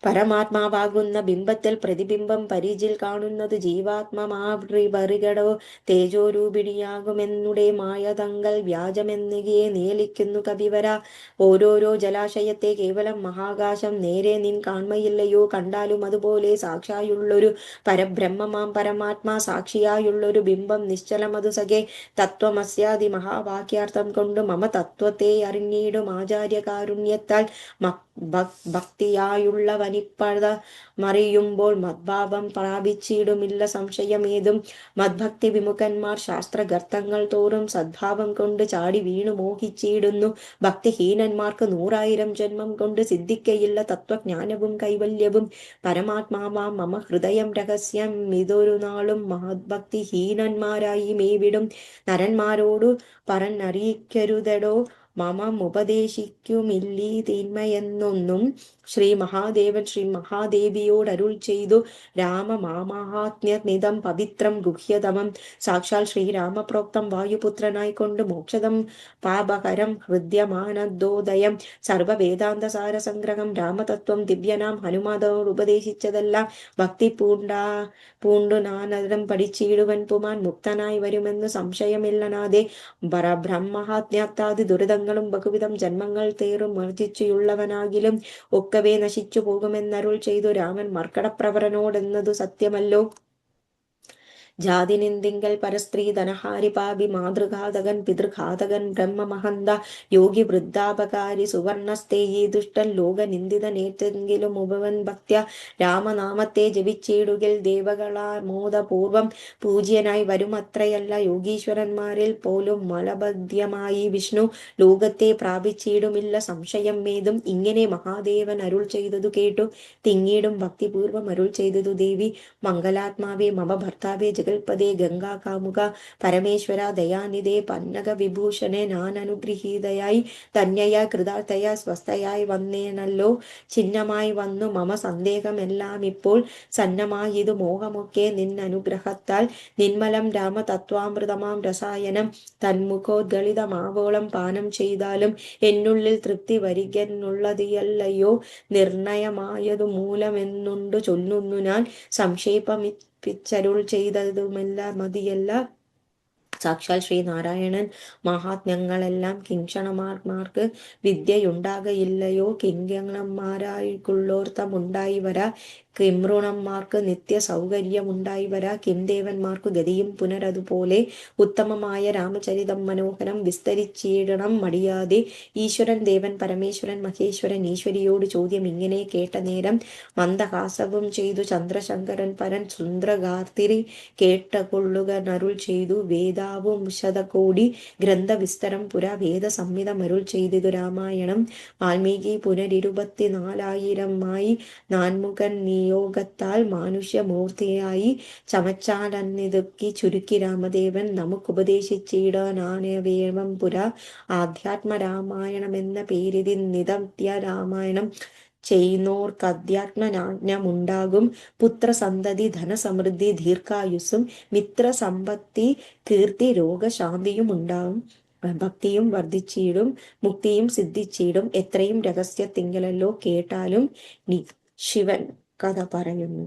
പരമാത്മാവാകുന്ന ബിംബത്തിൽ പ്രതിബിംബം പരിചിൽ കാണുന്നത് ജീവാത്മമാവൃപറികടോ തേജോരൂപിണിയാകുമെന്നുടെ മായതങ്കൽ വ്യാജമെന്നുകയെ നിയലിക്കുന്നു കവിവര. ഓരോരോ ജലാശയത്തെ കേവലം മഹാകാശം നേരെ നിൻ കാൺമയില്ലയോ. കണ്ടാലും അതുപോലെ സാക്ഷിയായുള്ളൊരു പരബ്രഹ്മമാം പരമാത്മാ സാക്ഷിയായുള്ളൊരു ബിംബം നിശ്ചലമതു സഖേ. തത്വമസ്യാദി മഹാവാക്യാർത്ഥം കൊണ്ട് മമ തത്വത്തെ അറിഞ്ഞിടും ആചാര്യകാരുണ്യത്താൽ ഭക്തിയായുള്ളവനിപ്പഴ മറിയുമ്പോൾ മദ്ഭാവം പ്രാപിച്ചിടുമില്ല സംശയമേതും. മദ്ഭക്തി വിമുഖന്മാർ ശാസ്ത്രഗർത്തങ്ങൾ തോറും സദ്ഭാവം കൊണ്ട് ചാടി വീണു മോഹിച്ചിടുന്നു. ഭക്തിഹീനന്മാർക്ക് 100,000 ജന്മം കൊണ്ട് സിദ്ധിക്കയില്ല തത്വജ്ഞാനവും കൈവല്യവും. പരമാത്മാവാം മമ ഹൃദയം രഹസ്യം ഇതൊരു നാളും മഹദ്ഭക്തിഹീനന്മാരായി മേവിടും നരന്മാരോടു പറഞ്ഞറിയിക്കരുതെടോ മമമുപദേശിക്കുമില്ലീ തിന്മയെന്നൊന്നും. ശ്രീ മഹാദേവൻ ശ്രീ മഹാദേവിയോട് അരുൾ ചെയ്തു. രാമമാഹാത്മ്യനിതം പവിത്രം ഗുഹ്യതമം സാക്ഷാൽ ശ്രീരാമപ്രോക്തം വായുപുത്രനായിക്കൊണ്ട് മോക്ഷദം പാപകരം ഹൃദ്യമാനന്ദോദയം സർവവേദാന്തസാര സംഗ്രഹം രാമതത്വം ദിവ്യനാം ഹനുമാനോട് ഉപദേശിച്ചതെല്ലാം ഭക്തി പൂണ്ടു നാനരം പഠിച്ചിടുവൻ പുമാൻ മുക്തനായി വരുമെന്ന് സംശയമില്ലനാതെ. പരബ്രഹ്മഹാത്മ്യാത്താതി ദുരിതങ്ങളും ബഹുവിധം ജന്മങ്ങൾ തേറും മർജിച്ചുള്ളവനാകിലും ഒക്കവേ നശിച്ചു പോകുമെന്നരുൾ ചെയ്തു രാമൻ മർക്കടപ്രവരനോടെന്നതു സത്യമല്ലോ. ജാതിനിന്ദിങ്കൽ പരസ്ത്രീ ധനഹാരി പാപി മാതൃഘാതകൻ പിതൃഘാതകൻ ബ്രഹ്മമഹന്ത യോഗി വൃദ്ധാപകാരി സുവർണസ്തേയി ദുഷ്ടൻ ലോകനിന്ദിതനേറ്റെങ്കിലും ഉപവൻ ഭക്ത്യ രാമനാമത്തെ ജപിച്ചിടുകിൽ ദേവകളാമോദപൂർവം പൂജ്യനായി വരുമത്രയല്ല യോഗീശ്വരന്മാരിൽ പോലും മലബദ്ധ്യമായി വിഷ്ണു ലോകത്തെ പ്രാപിച്ചിടുമില്ല സംശയം ഏതും. ഇങ്ങനെ മഹാദേവൻ അരുൾ ചെയ്തതു കേട്ടു തിങ്ങിടും ഭക്തിപൂർവം അരുൾ ചെയ്തതു ദേവി. മംഗലാത്മാവേ മമ ഭർത്താവേ ജഗൽപദേ ഗംഗാ കാമുക പരമേശ്വര ദയാനിധേ പന്നക വിഭൂഷണെ ഞാൻ അനുഗ്രഹീതയായി ധന്യയായി കൃതാർത്ഥയായി സ്വസ്ഥയായി വന്നേനല്ലോ. ചിഹ്നമായി വന്നു മമ സന്ദേഹമെല്ലാം ഇപ്പോൾ സന്നമായിതു മോഹമൊക്കെ നിന്നനുഗ്രഹത്താൽ. നിന്മലം രാമതത്വാമൃതമാം രസായനം തന്മുഖോദ്ഗളിതമാവോളം പാനം ചെയ്താലും എന്നുള്ളിൽ തൃപ്തി വരികെന്നുള്ളതിയല്ലയോ നിർണയമായതു മൂലമെന്നുണ്ടു ചൊല്ലുന്നു ഞാൻ. സംക്ഷേപമിപ്പിച്ചരുൾ ചെയ്തതുമല്ല മതിയല്ല സാക്ഷാൽ ശ്രീനാരായണൻ മഹാത്മ്യങ്ങളെല്ലാം കിംക്ഷണമാർക്ക് വിദ്യയുണ്ടാകയില്ലയോ. കിങ്കണന്മാരായിക്കുള്ളോർത്തമുണ്ടായി വരാ കിംഋണന്മാർക്ക് നിത്യ സൗകര്യമുണ്ടായി വരാ. കിംദേവന്മാർക്കു ഗതിയും പുനരതുപോലെ. ഉത്തമമായ രാമചരിതം മനോഹരം വിസ്തരിച്ചിടണം മടിയാതെ. ഈശ്വരൻ ദേവൻ പരമേശ്വരൻ മഹേശ്വരൻ ഈശ്വരിയോട് ചോദ്യം ഇങ്ങനെ കേട്ട നേരം മന്ദഹാസവും ചെയ്തു ചന്ദ്രശങ്കരൻ പരൻ സുന്ദ്രഗാർത്തിരി കേട്ടകൊള്ളുക നരുൾ ചെയ്തു. വേദാവും ശതകോടി ഗ്രന്ഥവിസ്തരം പുരാ വേദ സംഹിതമരുൾ ചെയ്തിതു രാമായണം. വാൽമീകി പുനരിരുപത്തിനാലായിരമായി നാൻമുഖൻ നിയോഗത്താൽ മാനുഷ്യമൂർത്തിയായി ചമച്ചാലന്നിതുക്കി ചുരുക്കി രാമദേവൻ നമുക്കുപദേശിച്ചിടാനാണവേവം പുരാ. ആധ്യാത്മരാമായണമെന്ന പേരിതി നിതത്യ രാമായണം ചെയ്യുന്നോർക്കധ്യാത്മജ്ഞാനമുണ്ടാകും. പുത്രസന്തതി ധനസമൃദ്ധി ദീർഘായുസ്സും മിത്രസമ്പത്തി കീർത്തി രോഗശാന്തിയും ഉണ്ടാവും. ഭക്തിയും വർദ്ധിച്ചിടും മുക്തിയും സിദ്ധിച്ചിടും. എത്രയും രഹസ്യത്തിങ്കലല്ലോ കേട്ടാലും ശിവൻ കഥ പറയുന്നു.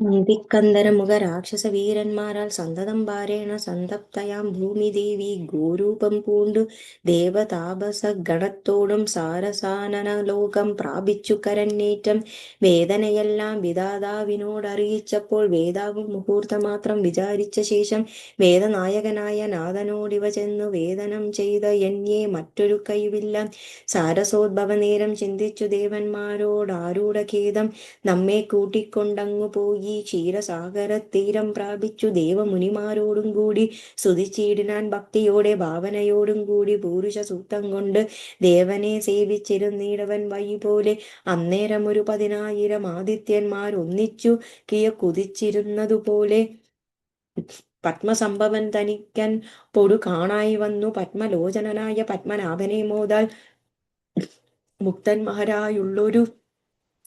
നിധിക്കന്ദരമുഖ രാക്ഷസ വീരന്മാരാൽ സന്തതം ഭാരേണ സന്തപ്തയാം ഭൂമിദേവി ഗോരൂപം പൂണ്ടു ദേവതാപസ ഗണത്തോടും സാരസാനനലോകം പ്രാപിച്ചു കരന്നേറ്റം വേദനയെല്ലാം വിധാതാവിനോടറിയിച്ചപ്പോൾ വേദാവും മുഹൂർത്തമാത്രം വിചാരിച്ച ശേഷം വേദനായകനായ നാഥനോടിവ ചെന്നു വേദനം ചെയ്ത എന്നെ മറ്റൊരു കഴിവില്ല. സാരസോദ്ഭവ നേരം ചിന്തിച്ചു ദേവന്മാരോടാരൂഢ ഖേദം നമ്മെ കൂട്ടിക്കൊണ്ടങ്ങു പോയി ക്ഷീരസാഗരതീരം പ്രാപിച്ചു ദേവമുനിമാരോടും കൂടി സ്തുതിച്ചിടിനാൻ ഭക്തിയോടെ ഭാവനയോടും കൂടി പൂരുഷ സൂക്തം കൊണ്ട് ദേവനെ സേവിച്ചിരുന്നിടവൻ വഴി പോലെ അന്നേരം ഒരു 10,000 ആദിത്യന്മാർ ഒന്നിച്ചു കിയ കുതിച്ചിരുന്നതുപോലെ പത്മസംഭവൻ തനിക്കൻ പൊടു കാണായി വന്നു പത്മലോചനായ പത്മനാഭനെ മോദാൽ മുക്തന്മാരായുള്ളൊരു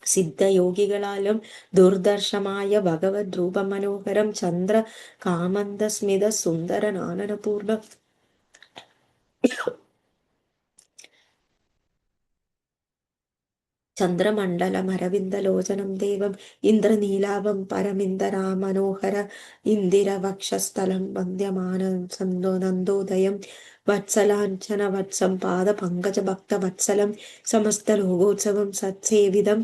സിദ്ധയോഗികളാലും ദുർദർശമായ ഭഗവത് രൂപ മനോഹരം ചന്ദ്ര കാമന്ദസ്മിത സുന്ദര നാനനപൂർണ ചന്ദ്രമണ്ഡലമരവിന്ദലോചനം ദേവം ഇന്ദ്രനീലാഭം പരമിന്ദരാമനോഹര ഇന്ദിരവക്ഷസ്ഥലം വന്ദ്യമാനം നന്ദോദയം വത്സലാഞ്ചന വത്സം പാദ പങ്കജ ഭക്ത വത്സലം സമസ്ത ലോകോത്സവം സത്സേവിതം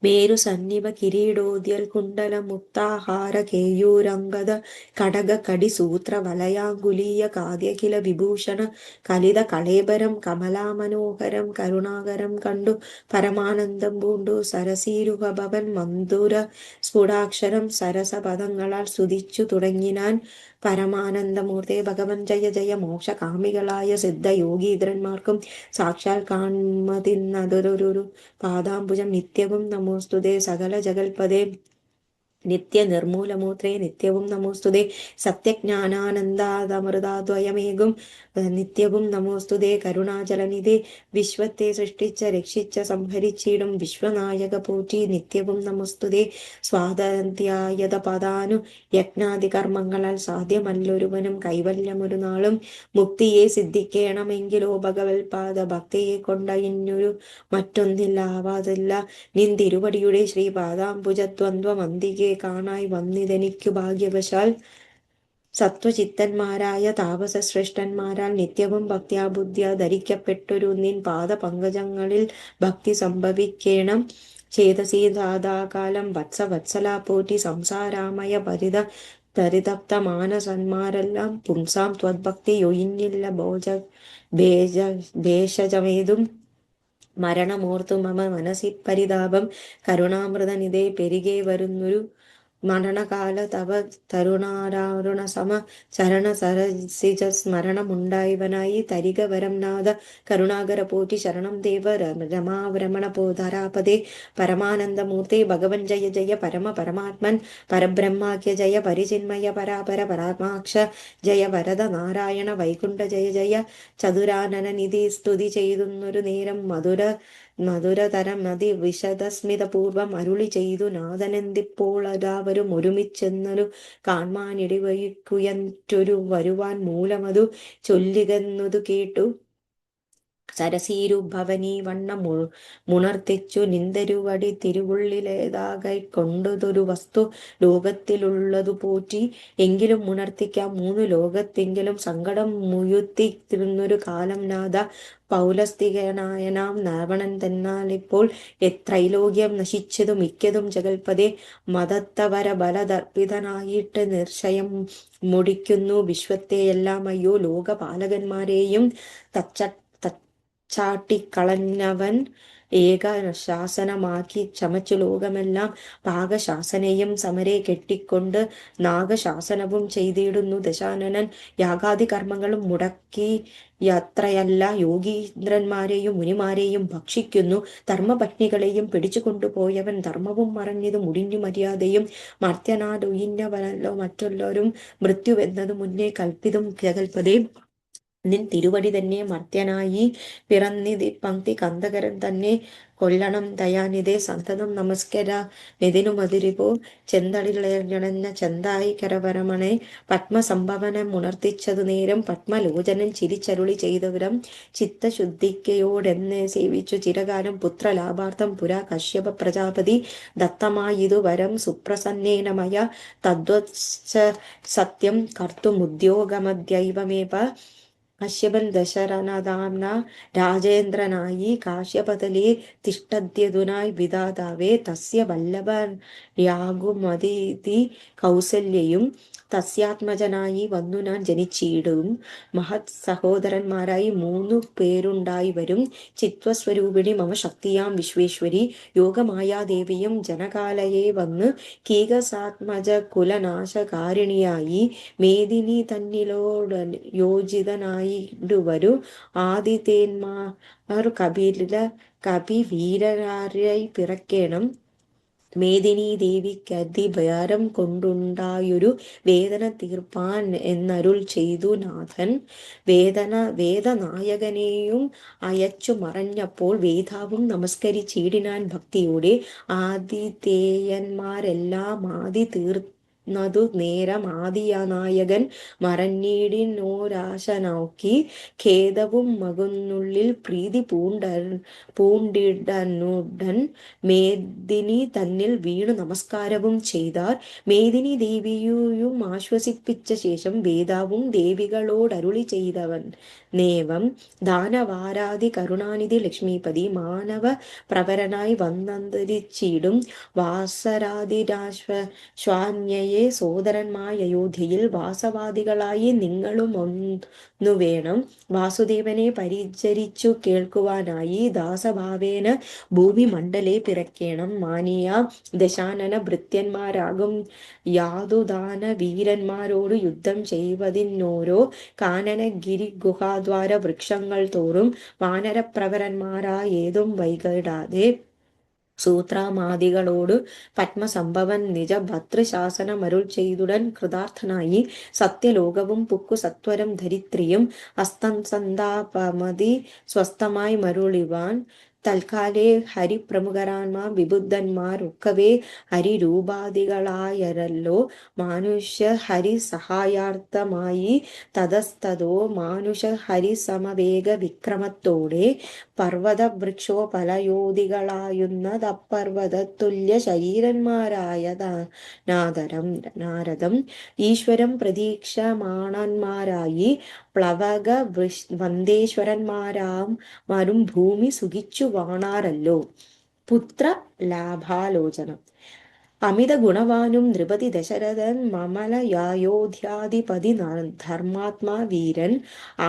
മേരു സന്നിഭ കിരീടോദ്യൽ കുണ്ടല മുക്താഹാര കേയൂരംഗത കടക കടി സൂത്ര വലയാങ്കുലീയ കാദ്യഖില വിഭൂഷണ കലിത കളേബരം കമലാമനോഹരം കരുണാകരം കണ്ടു പരമാനന്ദം പൂണ്ടു സരസീരുഹ ഭവൻ മന്ദുര സ്ഫുടാക്ഷരം സരസപദങ്ങളാൽ സ്തുതിച്ചു തുടങ്ങിനാൻ. പരമാനന്ദമൂർത്തെ ഭഗവൻ ജയ ജയ മോക്ഷകാമികളായ സിദ്ധയോഗീന്ദ്രന്മാർക്കും സാക്ഷാൽ കാൺമതിന്നതൊരു പാദാംബുജം നിത്യവും നമോസ്തുതേ സകല ജഗൽപദേ നിത്യ നിർമൂലമൂത്രേ നിത്യവും നമോസ്തുതേ സത്യജ്ഞാനാനന്ദാതമൃതാദ്വയമേകും നിത്യവും നമോസ്തുതേ കരുണാചലനിധി വിശ്വത്തെ സൃഷ്ടിച്ച രക്ഷിച്ച സംഹരിച്ചിടും വിശ്വനായക പോറ്റി നിത്യവും നമോസ്തുതേ സ്വാതന്ത്യായത പദാനു യജ്ഞാതി കർമ്മങ്ങളാൽ സാധ്യമല്ലൊരുവനും കൈവല്യമൊരു നാളും മുക്തിയെ സിദ്ധിക്കണമെങ്കിലോ ഭഗവത്പാദ ഭക്തിയെ കൊണ്ടയിഞ്ഞൊരു മറ്റൊന്നില്ലാവാതില്ല നിന്തിരുവടിയുടെ ശ്രീപാദാംബുജദ്വന്ദ്വമന്തികെ കാണായി വന്നിതെനിക്കു ഭാഗ്യവശാൽ സത്വചിത്തന്മാരായ താപസശ്രേഷ്ഠന്മാരാൽ നിത്യവും ഭക്ത്യാബുദ്ധ്യ ധരിക്കപ്പെട്ടൊരു നിൻ പാദപങ്കജങ്ങളിൽ ഭക്തി സംഭവിക്കേണം ചേതസീതാകാലം വത്സവത്സല പോറ്റി സംസാരാമയ പരിതപ്ത മാനസന്മാരെല്ലാം പുംസാം ത്വദ്ഭക്തി ഒഴിഞ്ഞില്ല ഭേഷജമേതും മരണമോർത്തു മമ മനസി പരിതാപം കരുണാമൃതനിതേ പെരികെ വരുന്നൊരു മരണകാല തവ തരുണാരാരുണ സമ ചരണ സരസിജ സ്മരണമുണ്ടായവനായി തരിക വരം നാഥ കരുണാകര പോറ്റി ശരണം ദേവ രമാവരമണ പോധരാപദേ പരമാനന്ദമൂർത്തി ഭഗവൻ ജയ ജയ പരമ പരമാത്മൻ പരബ്രഹ്മാഖ്യ ജയ പരിചിന്മയ പരാപര പരമാക്ഷ ജയ വരദ നാരായണ വൈകുണ്ഠ ജയ ജയ ചതുരാനന നിധി സ്തുതി ചെയ്തുന്നൊരു നേരം മധുരതരം നദി വിശദസ്മിതപൂർവം അരുളി ചെയ്തു നാഥനെന്തിപ്പോൾ എല്ലാവരും ഒരുമിച്ചെന്നൊരു കാൺമാനിടിവയ്ക്കുയറ്റൊരു വരുവാൻ മൂലമതു ചൊല്ലുകെന്നതു കേട്ടു സരസീരു ഭവനീ വണ്ണം മുണർത്തിച്ചു നിന്ദരുവടി തിരുവുള്ളിലേതാകെ കൊണ്ടതൊരു വസ്തു ലോകത്തിലുള്ളതു പോറ്റി എങ്കിലും ഉണർത്തിക്കാം 3 ലോകത്തെങ്കിലും സങ്കടം മുയുത്തിരുന്നൊരു കാലം നാഥ പൗലസ്തികനായനാം രാവണൻ തന്നാലിപ്പോൾ ത്രൈലോക്യം നശിച്ചതും മിക്കതും ജഗൽപദേ മതത്തവര ബലദർപ്പിതനായിട്ട് നിർഷയം മുടിക്കുന്നു വിശ്വത്തെയെല്ലാം അയ്യോ ലോകപാലകന്മാരെയും ചാട്ടിക്കളഞ്ഞവൻ ഏക ശാസനമാക്കി ചമച്ചു ലോകമെല്ലാം പാകശാസനയും സമരെ കെട്ടിക്കൊണ്ട് നാഗശാസനവും ചെയ്തിടുന്നു ദശാനനൻ യാഗാദി കർമ്മങ്ങളും മുടക്കി യാത്രയല്ല യോഗീന്ദ്രന്മാരെയും മുനിമാരെയും ഭക്ഷിക്കുന്നു ധർമ്മപത്നികളെയും പിടിച്ചു കൊണ്ടുപോയവൻ ധർമ്മവും മറഞ്ഞത് മുടിഞ്ഞു മര്യാദയും മർത്യനാടൊഴിഞ്ഞവനല്ലോ മറ്റുള്ളവരും മൃത്യുവെന്നത് മുന്നേ കൽപ്പിതും ജഗൽപതേ നിൻ തിരുവടി തന്നെ മർത്യനായി പിറന്നിതി പങ്ക്തി കന്ധകരൻ തന്നെ കൊല്ലണം ദയാനിധേ സന്തതം നമസ്കര നിതിനു മതിരിപോ ചെന്തളിളഞ്ഞ ചെന്തായി കരവരമണെ പത്മസംഭവനം ഉണർത്തിച്ചതു നേരം പത്മലോചനൻ ചിരിച്ചരുളി ചെയ്തവരം ചിത്തശുദ്ധിക്കയോടെന്നെ സേവിച്ചു ചിരകാലം പുത്രലാഭാർത്ഥം പുരാ കശ്യപ പ്രജാപതി ദത്തമായിതു വരം സുപ്രസന്നേനമയ തദ്വത് സത്യം കർത്തുമുദ്യോഗമദ്യൈവമേവ കശ്യപൻ ദശരഥനാംന രാജേന്ദ്രനായി കാശ്യപതലേ തിഷ്ടദ്യതുനായി വിധാതാവേ തസ്യ വല്ലഭയാകുമതിഥി കൗസല്യയും തസ്യാത്മജനായി വന്നു ഞാൻ ജനിച്ചിടും. മഹത് സഹോദരന്മാരായി 3 പേരുണ്ടായി വരും. ചിത്വസ്വരൂപിണി മമ ശക്തിയാം വിശ്വേശ്വരി യോഗമായാദേവിയും ജനകാലയെ വന്ന് കീകസാത്മജ കുലനാശകാരിണിയായി മേദിനി തന്നിലോട് യോജിതനായിടുവരു ആദിതേന്മാർ കപി വീരരായി പിറക്കേണം. മേദിനി ദേവിക്കതിഭാരം കൊണ്ടുണ്ടായൊരു വേദന തീർപ്പാൻ എന്നരുൾ ചെയ്തു നാഥൻ. വേദനായകനെയും അയച്ചു മറഞ്ഞപ്പോൾ വേദാവും നമസ്കരിച്ചിടിനാൻ ഭക്തിയോടെ. ആതിഥേയന്മാരെല്ലാം ആദി തീർന്നതു നേരം ആദിനായകൻ മറഞ്ഞിടിനോരാശ നോക്കി ഖേദവും മകുന്നുള്ളിൽ പ്രീതി പൂണ്ടിടനുടൻ മേദിനി തന്നിൽ വീണു നമസ്കാരവും ചെയ്താർ. മേദിനി ദേവിയെയും ആശ്വസിപ്പിച്ച ശേഷം വേദാവും ദേവികളോടരുളി ചെയ്തവൻ നേവം ദാനവാരാധി കരുണാനിധി ലക്ഷ്മീപതി മാനവ പ്രവരനായി വന്നന്തരിച്ചിടും വാസരാധിരാശ്വാന്യയെ സോദരന്മായ അയോധ്യയിൽ വാസവാദികളായി നിങ്ങളും ഒന്നു വേണം. വാസുദേവനെ പരിചരിച്ചു കേൾക്കുവാനായി ദാസഭാവേന ഭൂമിമണ്ഡലെ പിറക്കേണം. മാനിയ ദശാനന ഭൃത്യന്മാരാകും യാതുദാന വീരന്മാരോട് യുദ്ധം ചെയ്വതിനോരോ കാനനഗിരി ഗുഹാദ്വാര വൃക്ഷങ്ങൾ തോറും വാനരപ്രവരന്മാരായേതും വൈകിടാതെ സൂത്രാമാദികളോട് പത്മസംഭവൻ നിജ ഭർതൃശാസനമരുൾ ചെയ്തുടൻ കൃതാർത്ഥനായി സത്യലോകവും പുക്കു സത്വരം ധരിത്രിയും അസ്തസന്താപമതി സ്വസ്ഥമായി മരുളിവാൻ. തൽക്കാലേ ഹരിപ്രമുഖരാൻമാർ വിബുദ്ധന്മാർ ഒക്കവേ ഹരിരൂപാദികളായരല്ലോ. മാനുഷ്യ ഹരി സഹായാർത്ഥമായി തതസ്തതോ മാനുഷ ഹരി സമവേഗ വിക്രമത്തോടെ പർവ്വത വൃക്ഷോപലയോധികളായുന്നതപ്പർവ്വത തുല്യ ശരീരന്മാരായ നാരദം ഈശ്വരം പ്രതീക്ഷമാണന്മാരായി പ്ലവക വന്ദേശ്വരന്മാരും ഭൂമി സുഖിച്ചു വാണാറല്ലോ. പുത്ര ലാഭാലോചനം. അമിത ഗുണവാനും നൃപതി ദശരഥൻ മമലയായോധ്യാധിപതി ധർമാത്മാ വീരൻ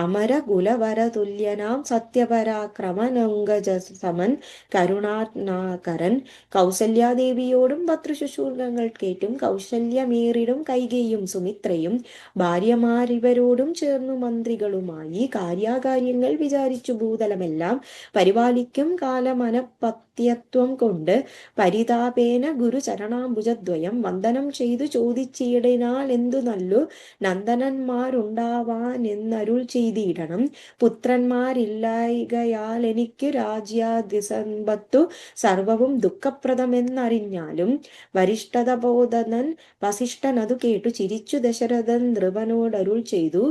അമര കുലവരതുല്യനാം സത്യപരാക്രമനംഗജസമൻ കരുണാകരൻ കൗസല്യാദേവിയോടും ഭർതൃശുശ്രൂഷകൾ കേട്ടും കൗശല്യമേറിടും കൈകേയും സുമിത്രയും ഭാര്യമാരിവരോടും ചേർന്നു മന്ത്രികളുമായി കാര്യാകാര്യങ്ങൾ വിചാരിച്ചു ഭൂതലമെല്ലാം പരിപാലിക്കും കാലമനപത്യത്വം കൊണ്ട് പരിതാപേന ഗുരുചരണാംബുജദ്വയം വന്ദനം ചെയ്തു ചോദിച്ചിടിനാൽ എന്തു നല്ലു നന്ദനന്മാരുണ്ടാവാൻ എന്നരുൾ ചെയ്തിടണം. പുത്രന്മാരില്ലായകയാൽ എനിക്ക് രാജ്യാദിസമ്പത്തു സർവവും ദുഃഖപ്രദമെന്നറിഞ്ഞാലും വരിഷ്ഠതബോധനൻ വസിഷ്ഠൻ അതു കേട്ടു ചിരിച്ചു ദശരഥൻ നൃപനോടരുൾ ചെയ്തു.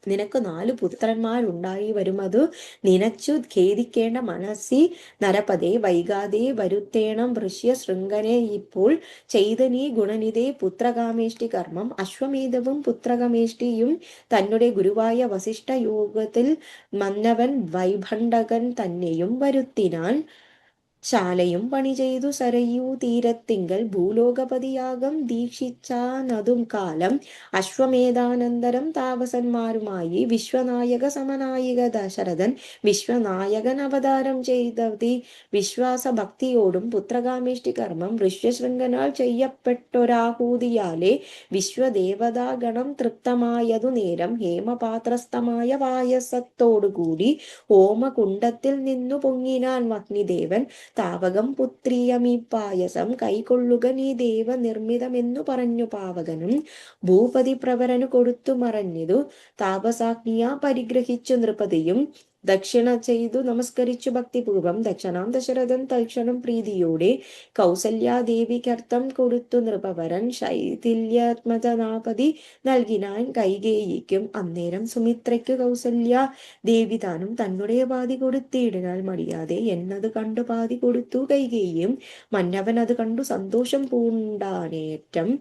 നിനക്ക് 4 പുത്രന്മാരുണ്ടായി വരുമതു നിനച്ചു ഖേദിക്കേണ്ട മനസ്സി നരപദേ വൈകാതെ വരുത്തേണം ഋഷ്യ ശൃംഗനെ ഇപ്പോൾ ചെയ്ത നീ ഗുണനിധേ പുത്രകാമേഷ്ടി കർമ്മം. അശ്വമേധവും പുത്രകാമേഷ്ടിയും തന്നെ ഗുരുവായ വസിഷ്ഠ യോഗത്തിൽ മന്നവൻ വൈഭണ്ഡകൻ തന്നെയും വരുത്തിനാൻ. ശാലയും പണി ചെയ്തു സരയൂ തീരത്തിങ്കൽ ഭൂലോകപതിയാകം ദീക്ഷിച്ചാനതും കാലം. അശ്വമേധാനന്തരം താപസന്മാരുമായി വിശ്വനായക സമനായിക ദശരഥൻ വിശ്വനായകൻ അവതാരം ചെയ്തതി വിശ്വാസഭക്തിയോടും പുത്രകാമേഷ്ടി കർമ്മം ഋഷ്യശൃംഗനാൽ ചെയ്യപ്പെട്ടൊരാഹൂതിയാലെ വിശ്വദേവതാഗണം തൃപ്തമായതു നേരം ഹേമപാത്രസ്ഥമായ പായസത്തോടുകൂടി ഹോമകുണ്ടത്തിൽ നിന്നു പൊങ്ങിനാൻ അഗ്നിദേവൻ. താവകം പുത്രിയമീ പായസം കൈക്കൊള്ളുക നീ ദേവ നിർമ്മിതമെന്നു പറഞ്ഞു പാവകനും ഭൂപതി പ്രവരനു കൊടുത്തു മറഞ്ഞിതു. താപസാഗ്നിയാ പരിഗ്രഹിച്ചു നൃപതിയും ദക്ഷിണ ചെയ്തു നമസ്കരിച്ചു ഭക്തിപൂർവം. ദക്ഷണാം ദശരഥൻ തൽക്ഷണം പ്രീതിയോടെ കൗസല്യാദേവിക്കർത്ഥം കൊടുത്തു നൃപവരൻ. ശൈഥില്യാത്മജനാപതി നൽകിനാൻ കൈകേയിക്കും. അന്നേരം സുമിത്രയ്ക്കു കൗസല്യ ദേവി താനും തന്നുடைய പാതി കൊടുത്തിടിനാൽ മടിയാതെ എന്നത് കണ്ടു പാതി കൊടുത്തു കൈകേയും. മന്നവൻ അത് കണ്ടു സന്തോഷം പൂണ്ടാനേറ്റം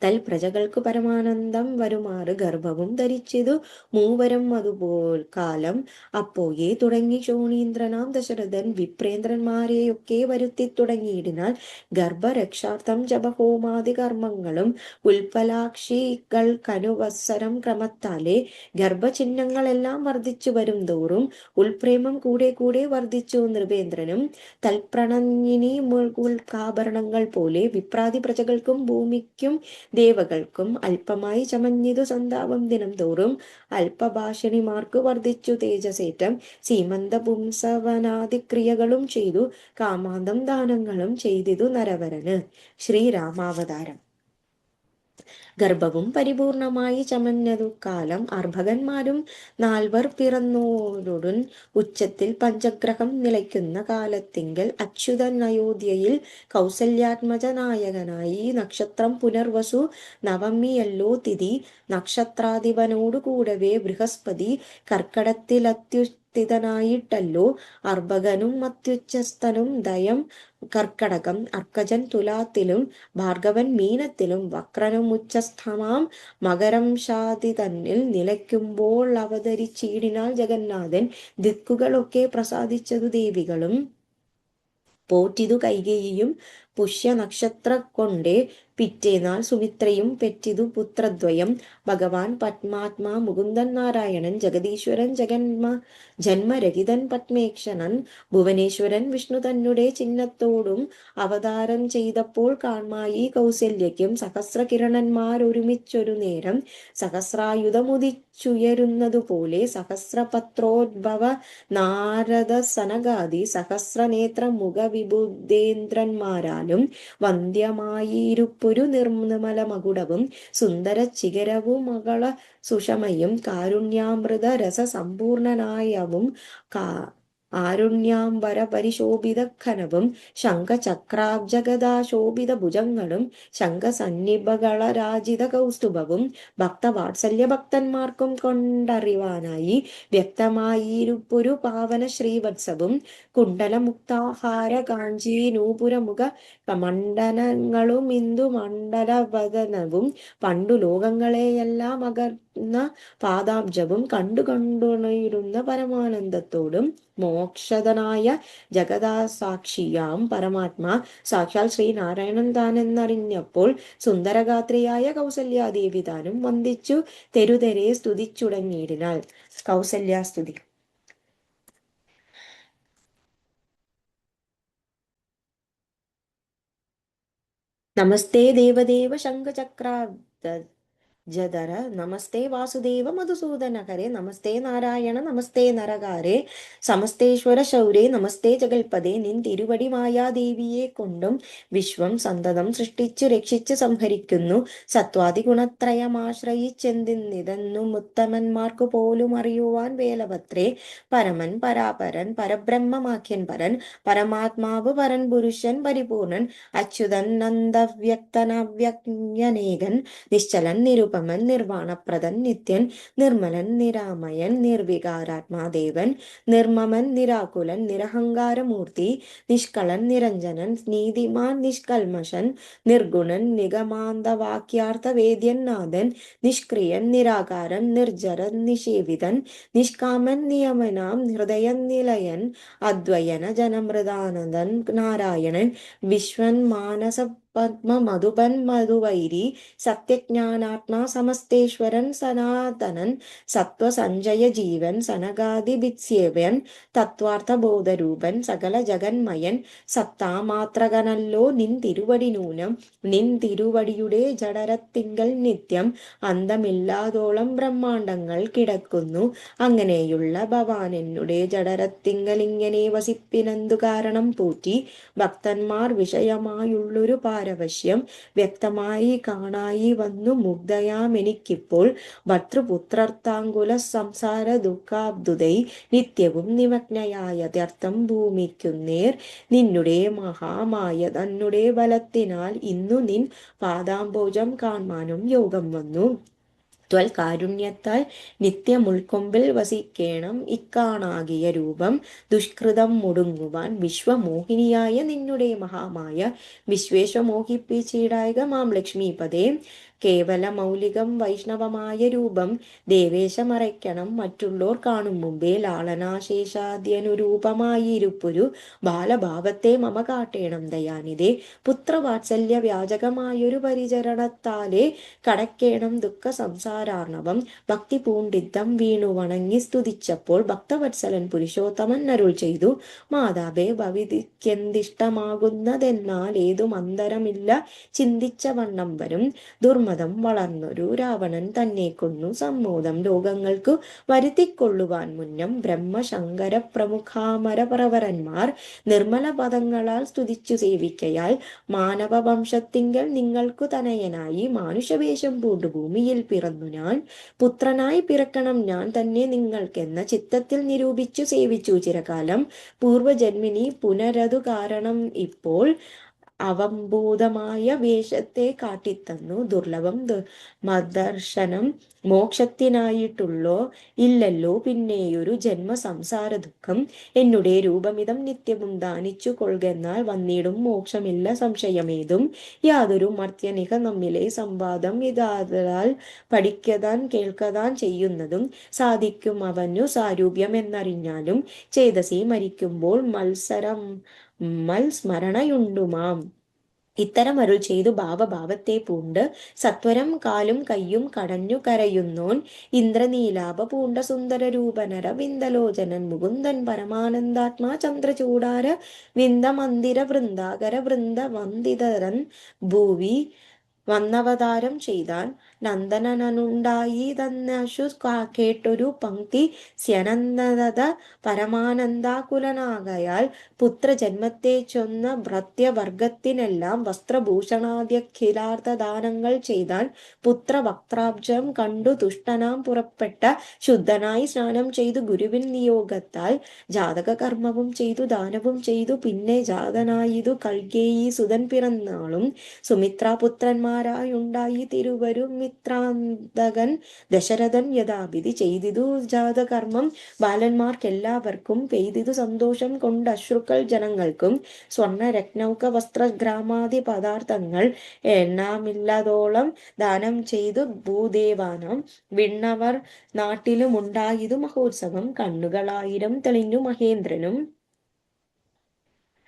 തൽ പ്രജകൾക്കു പരമാനന്ദം വരുമാറ് ഗർഭവും ധരിച്ചിതു മൂവരും അതുപോൽ കാലം. അപ്പോയേ തുടങ്ങി ശോണീന്ദ്രനാം ദശരഥൻ വിപ്രേന്ദ്രന്മാരെയൊക്കെ വരുത്തി തുടങ്ങിയിടിനാൽ ഗർഭരക്ഷാർത്ഥം ജപഹോമാദി കർമ്മങ്ങളും ഉൽപ്പലാക്ഷികൾക്കനുവത്സരം ക്രമത്താലെ ഗർഭചിഹ്നങ്ങളെല്ലാം വർദ്ധിച്ചു വരും തോറും ഉൾപ്രേമം കൂടെ കൂടെ വർദ്ധിച്ചു നൃപേന്ദ്രനും. തൽപ്രണഞ്ഞിനി മുൾക്കാഭരണങ്ങൾ പോലെ വിപ്രാതി പ്രജകൾക്കും ഭൂമിക്കും ദേവകൾക്കും അല്പമായി ചമഞ്ഞിതു സന്താപം ദിനം തോറും. അല്പഭാഷണിമാർക്കു വർദ്ധിച്ചു തേജസേറ്റം. സീമന്ത പുംസവനാദിക്രിയകളും ചെയ്തു കാമാന്തം ദാനങ്ങളും ചെയ്തിതു നരവരന്. ശ്രീരാമാവതാരം. ഗർഭവും പരിപൂർണമായി ചമഞ്ഞതു കാലം. അർഭകന്മാരും നാൽവർ പിറന്നോരുടൻ ഉച്ചത്തിൽ പഞ്ചഗ്രഹം നിലയ്ക്കുന്ന കാലത്തിങ്കൽ അച്യുതൻ അയോധ്യയിൽ കൗസല്യാത്മജനായകനായി. നക്ഷത്രം പുനർവസു നവമിയല്ലോ തിഥി. നക്ഷത്രാധിപനോടു കൂടവേ ബൃഹസ്പതി കർക്കടത്തിലത്യുസ്ഥിതനായിട്ടല്ലോ. അർഭകനും അത്യുച്ചസ്ഥനും ദയം കർക്കടകം. അർക്കജൻ തുലാത്തിലും ഭാർഗവൻ മീനത്തിലും വക്രനും ഉച്ചസ്ഥമാം മകരം ഷാദി തന്നിൽ നിലയ്ക്കുമ്പോൾ അവതരിച്ചീടിനാൽ ജഗന്നാഥൻ. ദിക്കുകളൊക്കെ പ്രസാദിച്ചതു ദേവികളും പോറ്റിതു കൈകേയിയും. പുഷ്യ നക്ഷത്ര കൊണ്ടേ പിറ്റേനാൾ സുമിത്രയും പെറ്റിതു പുത്രദ്വയം. ഭഗവാൻ പത്മാത്മാ മുകുന്ദൻ നാരായണൻ ജഗദീശ്വരൻ ജന്മരഹിതൻ പത്മേക്ഷണൻ ഭുവനേശ്വരൻ വിഷ്ണു തന്നെ ചിഹ്നത്തോടും അവതാരം ചെയ്തപ്പോൾ കാൺമായി കൗസല്യയ്ക്കും. സഹസ്രകിരണന്മാരൊരുമിച്ചൊരു നേരം സഹസ്രായുധമുദിച്ചുയരുന്നതുപോലെ സഹസ്രപത്രോദ്ഭവ നാരദ സനകാദി സഹസ്രനേത്ര മുഖ വിബുദ്ധേന്ദ്രന്മാരാലും വന്ധ്യമായിരുപ്പൊരു നിർമ്മല മകുടവും സുന്ദര ചിഗരവും മകള സുഷമയും കാരുണ്യാമൃത രസ സമ്പൂർണനായവും ആരുണ്യാംബര പരിശോഭിത ഖനവും ശംഖചക്രാബ്ജഗദാശോഭിത ഭുജങ്ങളും ശംഖസന്നിഭകളരാജിത കൗസ്തുഭവും ഭക്തവാത്സല്യ ഭക്തന്മാർക്കും കൊണ്ടറിവാനായി വ്യക്തമായിരുപ്പൊരു പാവന ശ്രീവത്സവും കുണ്ടലമുക്താഹാര കാഞ്ചി നൂപുരമുഖ മണ്ഡലങ്ങളും ഇന്ദു മണ്ഡലവദനവും പണ്ടു ലോകങ്ങളെയെല്ലാം അകർന്ന പാദാബ്ജവും കണ്ടുകൊണ്ടുണരുന്ന പരമാനന്ദത്തോടും മോക്ഷദനായ ജഗദാസാക്ഷിയാം പരമാത്മാ സാക്ഷാൽ ശ്രീനാരായണൻ താനെന്നറിഞ്ഞപ്പോൾ സുന്ദരഗാത്രിയായ കൗസല്യാദേവി താനും വന്ദിച്ചു തെരുതെരെ സ്തുതിച്ചുടങ്ങിയിടിനാൾ. കൗസല്യാസ്തുതി. നമസ്തേ ദേവദേവ ശംഖചക്രാബ്ജധര നമസ്തേ വാസുദേവ മധുസൂദനകരെ നമസ്തേ നാരായണ നമസ്തേ നരകാരെ സമസ്തേശ്വര ശൗരേ നമസ്തേ ജഗൽപദേ. നിൻ തിരുവടി മായാദേവിയെ കൊണ്ടും വിശ്വം സന്തതം സൃഷ്ടിച്ചു രക്ഷിച്ചു സംഹരിക്കുന്നു. സത്വാദി ഗുണത്രയമാശ്രയിച്ചെന്തിന്നിതെന്നു മുത്തമന്മാർക്കു പോലും അറിയുവാൻ വേലഭദ്രേ. പരമൻ പരാപരൻ പരബ്രഹ്മമാഖ്യൻ പരൻ പരമാത്മാവ് പരൻ പുരുഷൻ പരിപൂർണൻ അച്യുതൻ നന്ദവ്യക്തനവ്യജ്ഞനേകൻ നിശ്ചലൻ നിരുപമൻ നിർവാണപ്രദൻ നിത്യൻ നിർമ്മലൻ നിരാമയൻ നിർവികാരാത്മാദേവൻ നിർമ്മമൻ നിരാകുലൻ നിരഹങ്കാരമൂർത്തി നിഷ്കളൻ നിരഞ്ജനൻ നീതിമാൻ നിഷ്കൽമഷൻ നിർഗുണൻ നിഗമാന്തവാക്യാർത്ഥ വേദ്യൻ നാഥൻ നിഷ്ക്രിയൻ നിരാകാരൻ നിർജരൻ നിഷേവിതൻ നിഷ്കാമൻ നിയമനാം ഹൃദയൻ നിലയൻ അദ്വയന ജനമൃതാനന്ദൻ നാരായണൻ വിശ്വൻ മാനസ പത്മ മധുപൻ മധുവൈരി സത്യജ്ഞാനാത്മാ സമസ്തേശ്വരൻ സനാതനൻ സത്വസഞ്ജയ ജീവൻ സനകാദിഭിത്സ്യവൻ തത്വാർത്ഥബോധരൂപൻ സകല ജഗന്മയൻ സത്താമാത്രകനല്ലോ നിൻ തിരുവടി നൂനം നിൻ തിരുവടിയുടെ ജഡരത്തിങ്കൽ നിത്യം അന്തമില്ലാതോളം ബ്രഹ്മാണ്ടങ്ങൾ കിടക്കുന്നു. അങ്ങനെയുള്ള ഭവാൻ എന്നുടെ ജഡരത്തിങ്കൽ ഇങ്ങനെ വസിപ്പിനെന്തു കാരണം പോറ്റി? ഭക്തന്മാർ വിഷയമായുള്ളൊരു പാരവശ്യം വ്യക്തമായി കാണായി വന്നു മുഗ്ധയാം എനിക്കിപ്പോൾ. ഭർത്തൃപുത്രർത്ഥാങ്കുല സംസാര ദുഃഖാബ്ദുതൈ നിത്യവും നിമഗ്നയായത്യർത്ഥം ഭൂമിക്കുന്നേർ നിന്നുടെ മഹാമായ തന്നുടെ ബലത്തിനാൽ ഇന്നു നിൻ പാദാംബോജം കാൺമാനും യോഗം വന്നു. ത്വൽകാരുണ്യത്താൽ നിത്യമുൾക്കൊമ്പിൽ വസിക്കേണം ഇക്കാണാകിയ രൂപം ദുഷ്കൃതം മുടുങ്ങുവാൻ വിശ്വമോഹിനിയായ നിന്നുടെ മഹാമായ വിശ്വേശ്വമോഹിപ്പിച്ചിടായക മാം ലക്ഷ്മീപദേ. കേവല മൗലികം വൈഷ്ണവമായ രൂപം ദേവേശമറയ്ക്കണം മറ്റുള്ളോർ കാണും മുമ്പേ. ലാളനാശേഷാദ്യനുരൂപമായിരുപ്പൊരു ബാലഭാവത്തെ മമ കാട്ടേണം ദയാനിധേ. പുത്രവാത്സല്യ വ്യാജകമായൊരു പരിചരണത്താലേ കടക്കേണം ദുഃഖ സംസാരാർണവം. ഭക്തി പൂണ്ടിത്തം വീണു വണങ്ങി സ്തുതിച്ചപ്പോൾ ഭക്തവത്സലൻ പുരുഷോത്തമൻ അരുൾ ചെയ്തു, മാതാവേ ഭവിതിക്കെന്തിഷ്ടമാകുന്നതെന്നാൽ ഏതും അന്തരമില്ല ചിന്തിച്ച വണ്ണം വരും. ദുർമതം വളർന്നൊരു രാവണൻ തന്നെ കൊന്നു സമ്മോദം ലോകങ്ങൾക്കു വരുത്തിക്കൊള്ളുവാൻ മുന്നം ബ്രഹ്മശങ്കര പ്രമുഖാമര പ്രവരന്മാർ നിർമ്മല പദങ്ങളാൽ സ്തുതിച്ചു സേവിക്കയാൽ മാനവ വംശത്തിങ്കൽ നിങ്ങൾക്കു തനയനായി മാനുഷവേഷം പൂണ്ടു ഭൂമിയിൽ പിറന്നു ഞാൻ. പുത്രനായി പിറക്കണം ഞാൻ തന്നെ നിങ്ങൾക്കെന്ന ചിത്തത്തിൽ നിരൂപിച്ചു സേവിച്ചു ചിരകാലം. പൂർവജന്മിനി പുനരതു കാരണം ഇപ്പോൾ അവംഭൂതമായ വേഷത്തെ കാട്ടിത്തന്നു. ദുർലഭം മദർശനം മോക്ഷത്തിനായിട്ടുള്ളോ ഇല്ലല്ലോ പിന്നെയൊരു ജന്മ സംസാര ദുഃഖം. എന്നുടെ രൂപമിതം നിത്യവും ദാനിച്ചു കൊള്ളുകെന്നാൽ വന്നിടും മോക്ഷമില്ല സംശയമേതും. യാതൊരു മർത്യനിക നമ്മിലെ സംവാദം ഇതാതാൽ പഠിക്കതാൻ കേൾക്കതാൻ ചെയ്യുന്നതും സാധിക്കും അവനു സാരൂപ്യം എന്നറിഞ്ഞാലും ചേതസി മരിക്കുമ്പോൾ മൽസ്മരണയുണ്ടുമാം. ഇത്തരം അരുൾ ചെയ്തു ഭാവഭാവത്തെ പൂണ്ട് സത്വരം കാലും കയ്യും കടഞ്ഞു കരയുന്നോൻ ഇന്ദ്രനീലാഭ പൂണ്ട സുന്ദര രൂപനര വിന്ദലോചനൻ മുകുന്ദൻ പരമാനന്ദാത്മാ ചന്ദ്രചൂടാര വിന്ദമന്ദിര വൃന്ദാകര വൃന്ദ വന്ദിതരൻ ഭൂവി വന്നവതാരം ചെയ്താൻ. നന്ദനനുണ്ടായി തന്നശു കേട്ടൊരു പങ്ക്തി സ്യനന്ദത പരമാനന്ദാകുലനാകയാൽ പുത്രജന്മത്തെ ചൊന്ന ഭൃത്യവർഗത്തിനെല്ലാം വസ്ത്രഭൂഷണാദ്യഖിലാർത്ഥ ദാനങ്ങൾ ചെയ്താൻ. പുത്രവക്ത്രാബ്ജം കണ്ടു തുഷ്ടനാം പുറപ്പെട്ട ശുദ്ധനായി സ്നാനം ചെയ്തു ഗുരുവിൻ നിയോഗത്താൽ ജാതക കർമ്മവും ചെയ്തു ദാനവും ചെയ്തു പിന്നെ ജാതനായിതു കൽകേയി സുതൻ പിറന്നാളും. സുമിത്രാപുത്രന്മാരായുണ്ടായി തിരുവരും മിത്രാന്തകൻ ദശരഥൻ യഥാവിധി ചെയ്തിതു ജാതകർമ്മം. ബാലന്മാർക്കെല്ലാവർക്കും പെയ്തിതു സന്തോഷം കൊണ്ട് അശ്രുക്കൾ ജനങ്ങൾക്കും. സ്വർണ്ണ രത്നൗക വസ്ത്ര ഗ്രാമാദി പദാർത്ഥങ്ങൾ എണ്ണാമില്ലതോളം ദാനം ചെയ്തു ഭൂദേവാനം. വിണ്ണവർ നാട്ടിലുമുണ്ടായതു മഹോത്സവം. കണ്ണുകളായിരം തെളിഞ്ഞു മഹേന്ദ്രനും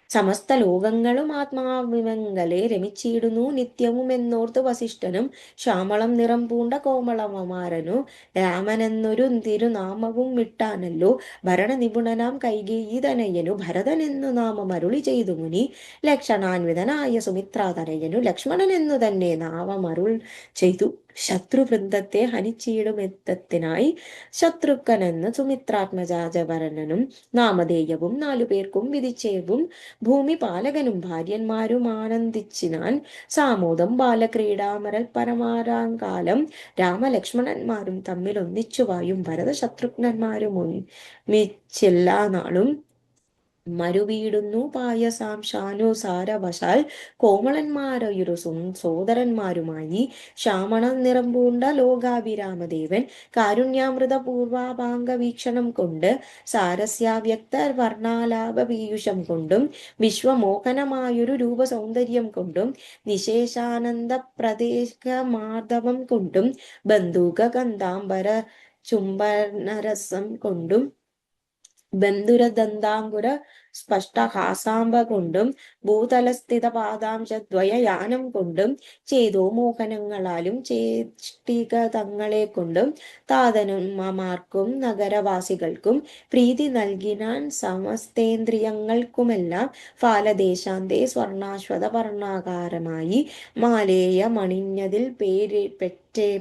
സമസ്ത ലോകങ്ങളും ആത്മാവിമംഗലെ രമിച്ചിടുന്നു നിത്യവും എന്നോർത്ത് വസിഷ്ഠനും. ശ്യാമളം നിറം പൂണ്ട കോമളമാരനു രാമനെന്നൊരു തിരുനാമവും വിട്ടാനല്ലോ. ഭരണ നിപുണനാം കൈകേയി തനയനു ഭരതൻ എന്നു നാമം അരുളി ചെയ്തു മുനി. ലക്ഷണാൻവിതനായ സുമിത്രാതനയനു ലക്ഷ്മണൻ എന്നു തന്നെ നാമമരുൾ ചെയ്തു. ശത്രുവൃന്ദത്തെ ഹനിച്ചിടുമെത്തത്തിനായി ശത്രുഘ്നെന്ന സുമിത്രാത്മജാജവരനും നാമധേയവും 4 പേർക്കും വിധിച്ചേവും. ഭൂമി പാലകനും ഭാര്യന്മാരും ആനന്ദിച്ചിനാൻ സാമോദം ബാലക്രീഡാമരൽ പരമാരാങ്കാലം. രാമലക്ഷ്മണന്മാരും തമ്മിൽ ഒന്നിച്ചുവായും ഭരത ശത്രുഘ്നന്മാരും ഒന്നിച്ചെല്ലാ നാളും മരുവീടുന്നു പായസാംശാനുസാരവശാൽ കോമളന്മാരൊരു സോദരന്മാരുമായി. ശ്യാമണം നിറം പൂണ്ട ലോകാഭിരാമദേവൻ കാരുണ്യാമൃത പൂർവാഭാംഗ വീക്ഷണം കൊണ്ട് സാരസ്യാവ്യക്ത വർണ്ണാലാപ പീയൂഷം കൊണ്ടും വിശ്വമോഹനമായൊരു രൂപസൗന്ദര്യം കൊണ്ടും നിശേഷാനന്ദ പ്രദേശമാർദ്ദവം കൊണ്ടും ബന്ധൂക ഗന്ധാംബര ചുംബനരസം കൊണ്ടും ബന്ധുരദന്താങ്കുര സ്പഷ്ടഹാസാംബ കൊണ്ടും ഭൂതലസ്ഥിത പാദാംശദ്വയ യാനം കൊണ്ടും ചേതോ മോഹനങ്ങളാലും ചേഷ്ടികതങ്ങളെ കൊണ്ടും താതനുമാർക്കും നഗരവാസികൾക്കും പ്രീതി നൽകിനാൻ സമസ്തേന്ദ്രിയങ്ങൾക്കുമെല്ലാം ഫാലദേശാന്തേ സ്വർണാശ്വത വർണ്ണാകാരമായി മാലേയമണിഞ്ഞതിൽ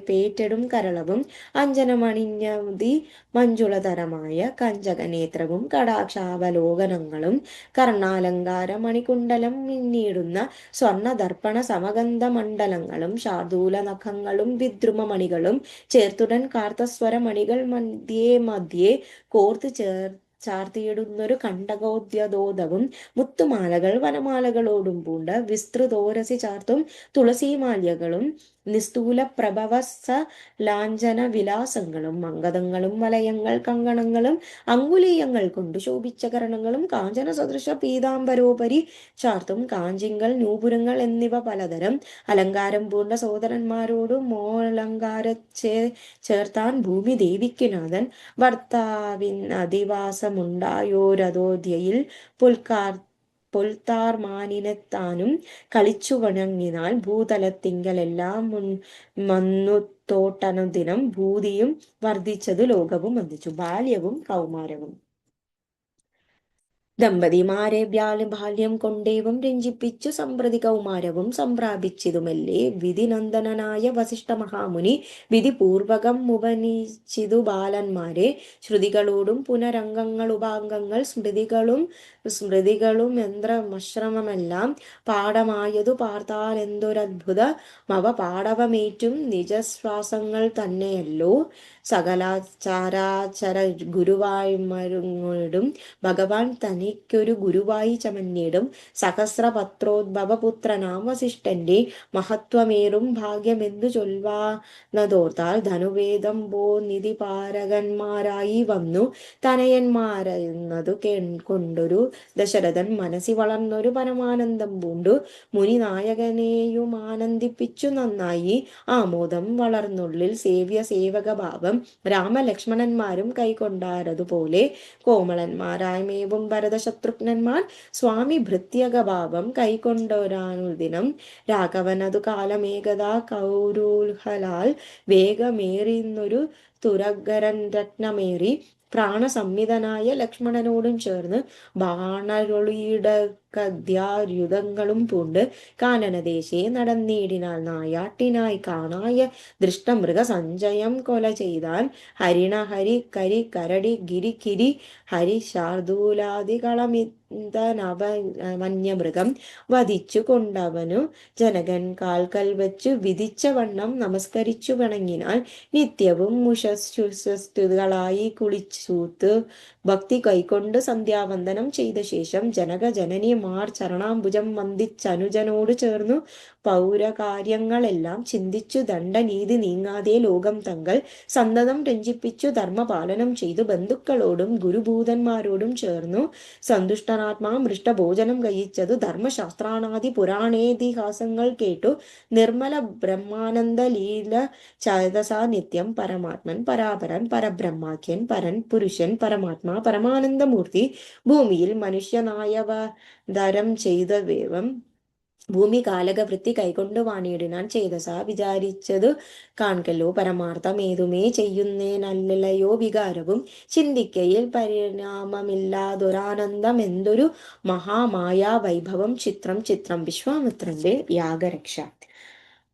പേറ്റെടും കരളവും അഞ്ജനമണിഞ്ഞതി മഞ്ജുളതരമായ കഞ്ചകനേത്രവും കടാക്ഷാവലോകനങ്ങളും കർണാലങ്കാര മണികുണ്ടലം മിന്നിടുന്ന സ്വർണദർപ്പണ സമഗന്ധ മണ്ഡലങ്ങളും ശാർദൂല നഖങ്ങളും വിദ്രുമമണികളും ചേർത്തുടൻ കാർത്തസ്വര മണികൾ മധ്യേ മധ്യേ കോർത്ത് ചാർത്തിയിടുന്നൊരു കണ്ടകോദ്യതോദവും മുത്തുമാലകൾ വനമാലകളോടും പൂണ്ട വിസ്തൃതോരസി ചാർത്തും തുളസീമാല്യകളും നിസ്തൂല പ്രഭവസ ലാഞ്ചന വിലാസങ്ങളും മംഗതങ്ങളും വലയങ്ങൾ കങ്കണങ്ങളും അങ്കുലീയങ്ങൾ കൊണ്ട് ശോഭിച്ച കരണങ്ങളും കാഞ്ചന സദൃശ പീതാംബരോപരി ചാർത്തും കാഞ്ചിങ്ങൾ നൂപുരങ്ങൾ എന്നിവ പലതരം അലങ്കാരം പൂണ്ട സോദരന്മാരോടും മോലങ്കാര ചേർത്താൻ ഭൂമി ദേവിക്കുനാഥൻ ഭർത്താവിൻ അധിവാസമുണ്ടായോരതോധ്യയിൽ പൊൽത്താർമാനിനെത്താനും കളിച്ചു വണങ്ങിനാൽ ഭൂതലത്തിങ്കലെല്ലാം മന്നുത്തോട്ടനുദിനം ഭൂതിയും വർദ്ധിച്ചതു ലോകവും വന്ദിച്ചു. ബാല്യവും കൗമാരവും. ദമ്പതിമാരെ ബാല്യം കൊണ്ടേവം രഞ്ജിപ്പിച്ചു സമ്പ്രതി കൗമാരവും സംപ്രാപിച്ചിതുമല്ലേ വിധിനന്ദനായ വസിഷ്ഠ മഹാമുനി വിധിപൂർവകം ഉപനിച്ചിതു ബാലന്മാരെ ശ്രുതികളോടും പുനരംഗങ്ങൾ ഉപാംഗങ്ങൾ സ്മൃതികളും യന്ത്രമശ്രമമെല്ലാം പാഠമായതു പാർത്താൽ എന്തൊരത്ഭുത മവ പാടവമേറ്റും നിജശ്വാസങ്ങൾ തന്നെയല്ലോ സകലാചാരാചര ഗുരുവായൂരും ഭഗവാൻ തനിക്കൊരു ഗുരുവായി ചമഞ്ഞിടും സഹസ്രപത്രോദ്ഭവപുത്രനാം വസിഷ്ഠന്റെ മഹത്വമേറും ഭാഗ്യമെന്തു ചൊൽവാനതോർത്താൽ ധനുവേദംബോ നിധിപാരകന്മാരായി വന്നു തനയന്മാരെന്നതു കൊണ്ടൊരു ദശരഥൻ മനസ്സി വളർന്നൊരു പരമാനന്ദം പൂണ്ടു മുനിനായകനെയും ആനന്ദിപ്പിച്ചു നന്നായി ആമോദം വളർന്നുള്ളിൽ സേവകഭാവം രാമലക്ഷ്മണന്മാരും കൈക്കൊണ്ടാരതുപോലെ കോമളന്മാരായ മേവും ഭരതശത്രുഘ്നന്മാർ സ്വാമി ഭൃത്യകഭാവം കൈക്കൊണ്ടൊരാനുദിനം രാഘവനതു കാലമേകതാ കൗരൂഹലാൽ വേഗമേറിന്നൊരു തുരഗരൻ രത്നമേറി പ്രാണസംമിതനായ ലക്ഷ്മണനോടും ചേർന്ന് ബാണരൊളിയിടകദ്യായുധങ്ങളും പൂണ്ട് കാനനദേശേ നടന്നേടിനാൽ നായാട്ടിനായി കാണായ ദൃഷ്ടമൃഗ സഞ്ചയം കൊല ചെയ്താൽ ഹരിണ ഹരി കരി കരടി ഗിരി കിരി ഹരി ശാർദൂലാദികളമിതനവന്യമൃഗം വധിച്ചു കൊണ്ടവനു ജനകൻ കാൽക്കൽ വച്ചു വിധിച്ച വണ്ണം നമസ്കരിച്ചു വണങ്ങിനാൽ നിത്യവും മുഷസ്തുതികളായി കുളിച്ചൂത്ത് ഭക്തി കൈക്കൊണ്ട് സന്ധ്യാവന്ദനം ചെയ്ത ശേഷം ജനക ജനനിമാർ ചരണാംബുജം വന്ദിച്ചനുജനോട് ചേർന്നു പൗരകാര്യങ്ങളെല്ലാം ചിന്തിച്ചു ദണ്ഡനീതി നീങ്ങാതെ ലോകം തങ്ങൾ സന്തതം രഞ്ജിപ്പിച്ചു ധർമ്മപാലനം ചെയ്തു ബന്ധുക്കളോടും ഗുരുഭൂതന്മാരോടും ചേർന്നു സന്തുഷ്ടനാത്മാ മൃഷ്ടഭോജനം കഴിച്ചതു ധർമ്മശാസ്ത്രാണാദി പുരാണേതിഹാസങ്ങൾ കേട്ടു നിർമ്മല ബ്രഹ്മാനന്ദ ലീല ചേതസാ നിത്യം പരമാത്മൻ പരാപരൻ പരബ്രഹ്മാഖ്യൻ പരൻ പുരുഷൻ പരമാത്മാ പരമാനന്ദമൂർത്തി ഭൂമിയിൽ മനുഷ്യനായവതരം ചെയ്തവേവം ഭൂമി കാലകവൃത്തി കൈകൊണ്ടു വാണിയിടിനാൻ ചേതസാ വിചാരിച്ചതു കാൺകല്ലോ പരമാർത്ഥം ഏതുമേ ചെയ്യുന്നേനല്ലയോ വികാരവും ചിന്തിക്കയിൽ പരിണാമമില്ലാതൊരാനന്ദം എന്തൊരു മഹാമായാ വൈഭവം ചിത്രം ചിത്രം. വിശ്വാമിത്രന്റെ യാഗരക്ഷ.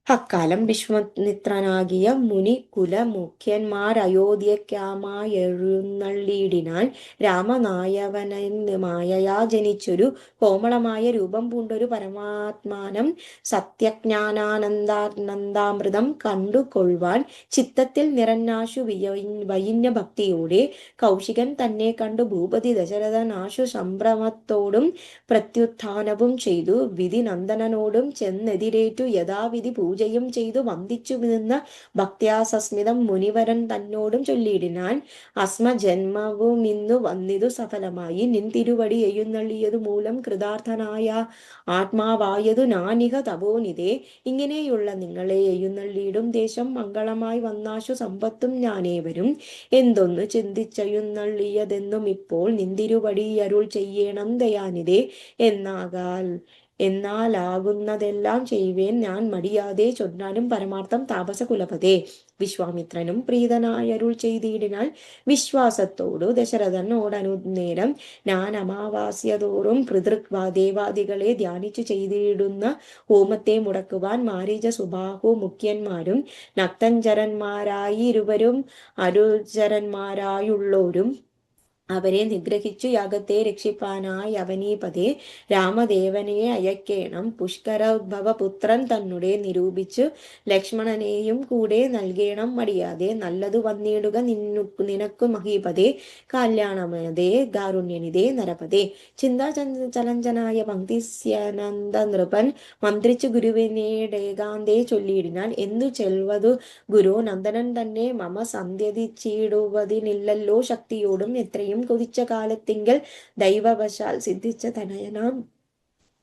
അക്കാലം വിശ്വാമിത്രനാകിയ മുനി കുലമുഖ്യന്മാർ അയോധ്യക്കാമായെഴുന്നള്ളിയിടിനാൽ രാമനായവനമായയാ ജനിച്ചൊരു കോമളമായ രൂപം പൂണ്ടൊരു പരമാത്മാനം സത്യജ്ഞാനാനന്ദാനന്ദാമൃതം കണ്ടുകൊള്ളുവാൻ ചിത്തത്തിൽ നിറഞ്ഞാശു വൈന്യ ഭക്തിയോടെ കൗശികൻ തന്നെ കണ്ടു ഭൂപതി ദശരഥൻ ആശു സംഭ്രമത്തോടും പ്രത്യുത്ഥാനവും ചെയ്തു വിധി നന്ദനോടും ചെന്നെതിരേറ്റു യഥാവിധി പൂജ പൂജയും ചെയ്തു വന്ദിച്ചു നിന്ന് ഭക്ത്യാ സസ്മിതം മുനിവരൻ തന്നോടും ചൊല്ലിയിടിനാൻ, അസ്മജന്മവും ഇന്നു വന്നിതു സഫലമായി, നിൻ തിരുവടി എഴുന്നള്ളിയതു മൂലം കൃതാർത്ഥനായ ആത്മാവായതു നാനിക തപോനിതേ. ഇങ്ങനെയുള്ള നിങ്ങളെ എഴുന്നള്ളിയിടും ദേശം മംഗളമായി വന്നാശു സമ്പത്തും ഞാനേവരും എന്തൊന്നു ചിന്തിച്ചെഴുന്നള്ളിയതെന്നും ഇപ്പോൾ നിന്തിരുവടി അരുൾ ചെയ്യണം ദയാനിതേ. എന്നാലാകുന്നതെല്ലാം ചെയ്യുവേൻ ഞാൻ മടിയാതെ ചൊന്നാനും പരമാർത്ഥം താപസകുലപതേ. വിശ്വാമിത്രനും പ്രീതനായരുൾ ചെയ്തിടിനാൽ വിശ്വാസത്തോടു ദശരഥനോടനുനേരം, ഞാൻ അമാവാസ്യ തോറും പിതൃക് ദേവാദികളെ ധ്യാനിച്ചു ചെയ്തിടുന്ന ഹോമത്തെ മുടക്കുവാൻ മാരീച സുബാഹു മുഖ്യന്മാരും നക്തഞ്ചരന്മാരായി ഇരുവരും അനുചരന്മാരായുള്ളോരും അവരെ നിഗ്രഹിച്ചു യാഗത്തെ രക്ഷിപ്പാനായി അവനീപതേ രാമദേവനെ അയക്കേണം. പുഷ്കരോദ്ഭവ പുത്രൻ തന്നെ നിരൂപിച്ചു ലക്ഷ്മണനെയും കൂടെ നൽകേണം മടിയാതെ. നല്ലതു വന്നിടുക നിനക്കു മഹീപതേ കല്യാണമതേ കാരുണ്യനിതേ നരപതേ. ചിന്താചലഞ്ചനായ പങ്ക്തിസ്യനന്ദ നൃപൻ മന്ത്രിച്ചു ഗുരുവിനേടേകാന്തേ ചൊല്ലിയിടിനാൽ, എന്തു ചെൽവതു ഗുരു നന്ദനൻ തന്നെ മമ സന്ധ്യതിച്ചിടുവതിനില്ലല്ലോ ശക്തിയോടും എത്രയും കൊതിച്ച കാലത്തിങ്കൽ ദൈവവശാൽ സിദ്ധിച്ച തനയനാം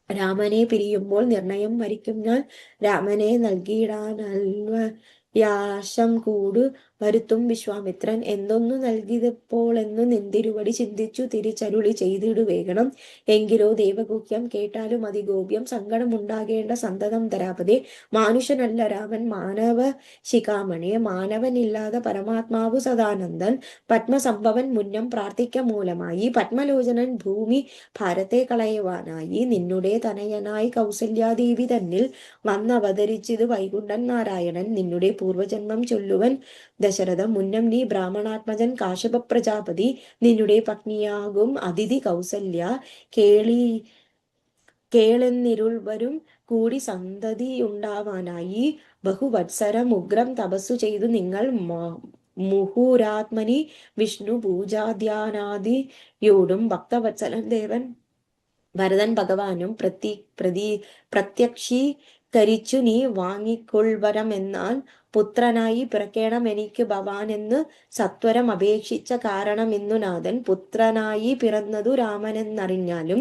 രാമനെ പിരിയുമ്പോൾ നിർണയം വരിക്കും ഞാൻ. രാമനെ നൽകിയിടാനൽവയാശം കൂടു വരുത്തും വിശ്വാമിത്രൻ, എന്തൊന്നു നൽകിയപ്പോൾ എന്നു നിന്തിരുവടി ചിന്തിച്ചു തിരിച്ചരുളി ചെയ്തിടുവേഗണം. എങ്കിലോ ദേവഗുഹ്യം കേട്ടാലും അതിഗോപ്യം സങ്കടമുണ്ടാകേണ്ട സന്തതം ധരാപതേ. മാനുഷനല്ല രാമൻ മാനവ ശിഖാമണി, മാനവനില്ലാതെ പരമാത്മാവു സദാനന്ദൻ പത്മസംഭവൻ മുന്നം പ്രാർത്ഥിക്ക മൂലമായി, പത്മലോചനൻ ഭൂമി ഭാരത്തെ കളയുവാനായി നിന്നുടെ തനയനായി കൗസല്യാദേവി തന്നിൽ വന്നവതരിച്ചിത് വൈകുണ്ഠൻ നാരായണൻ. നിന്നുടെ പൂർവജന്മം ചൊല്ലുവൻ ദശരഥ മുന്നം നീ ബ്രാഹ്മണാത്മജൻ കാശ്യപ പ്രജാപതി, നിന്നുടെ പത്നിയാകും അതിഥി കൗസല്യ കേളെന്നിരുൾവരും കൂടി സന്തതിയുണ്ടാവാനായി ബഹുവത്സരം ഉഗ്രം തപസ്സു ചെയ്തു നിങ്ങൾ മുഹുരാത്മനി വിഷ്ണു പൂജാധ്യാനാദിയോടും ഭക്തവത്സലൻ ദേവൻ ഭരതൻ ഭഗവാനും പ്രത്യക്ഷീകരിച്ചു നീ വാങ്ങിക്കൊൾവരമെന്നാൽ, പുത്രനായി പിറക്കേണം എനിക്ക് ഭവാനെന്ന് സത്വരം അപേക്ഷിച്ച കാരണമിന്നു നാഥൻ. പുത്രനായി പിറന്നതു രാമനെന്നറിഞ്ഞാലും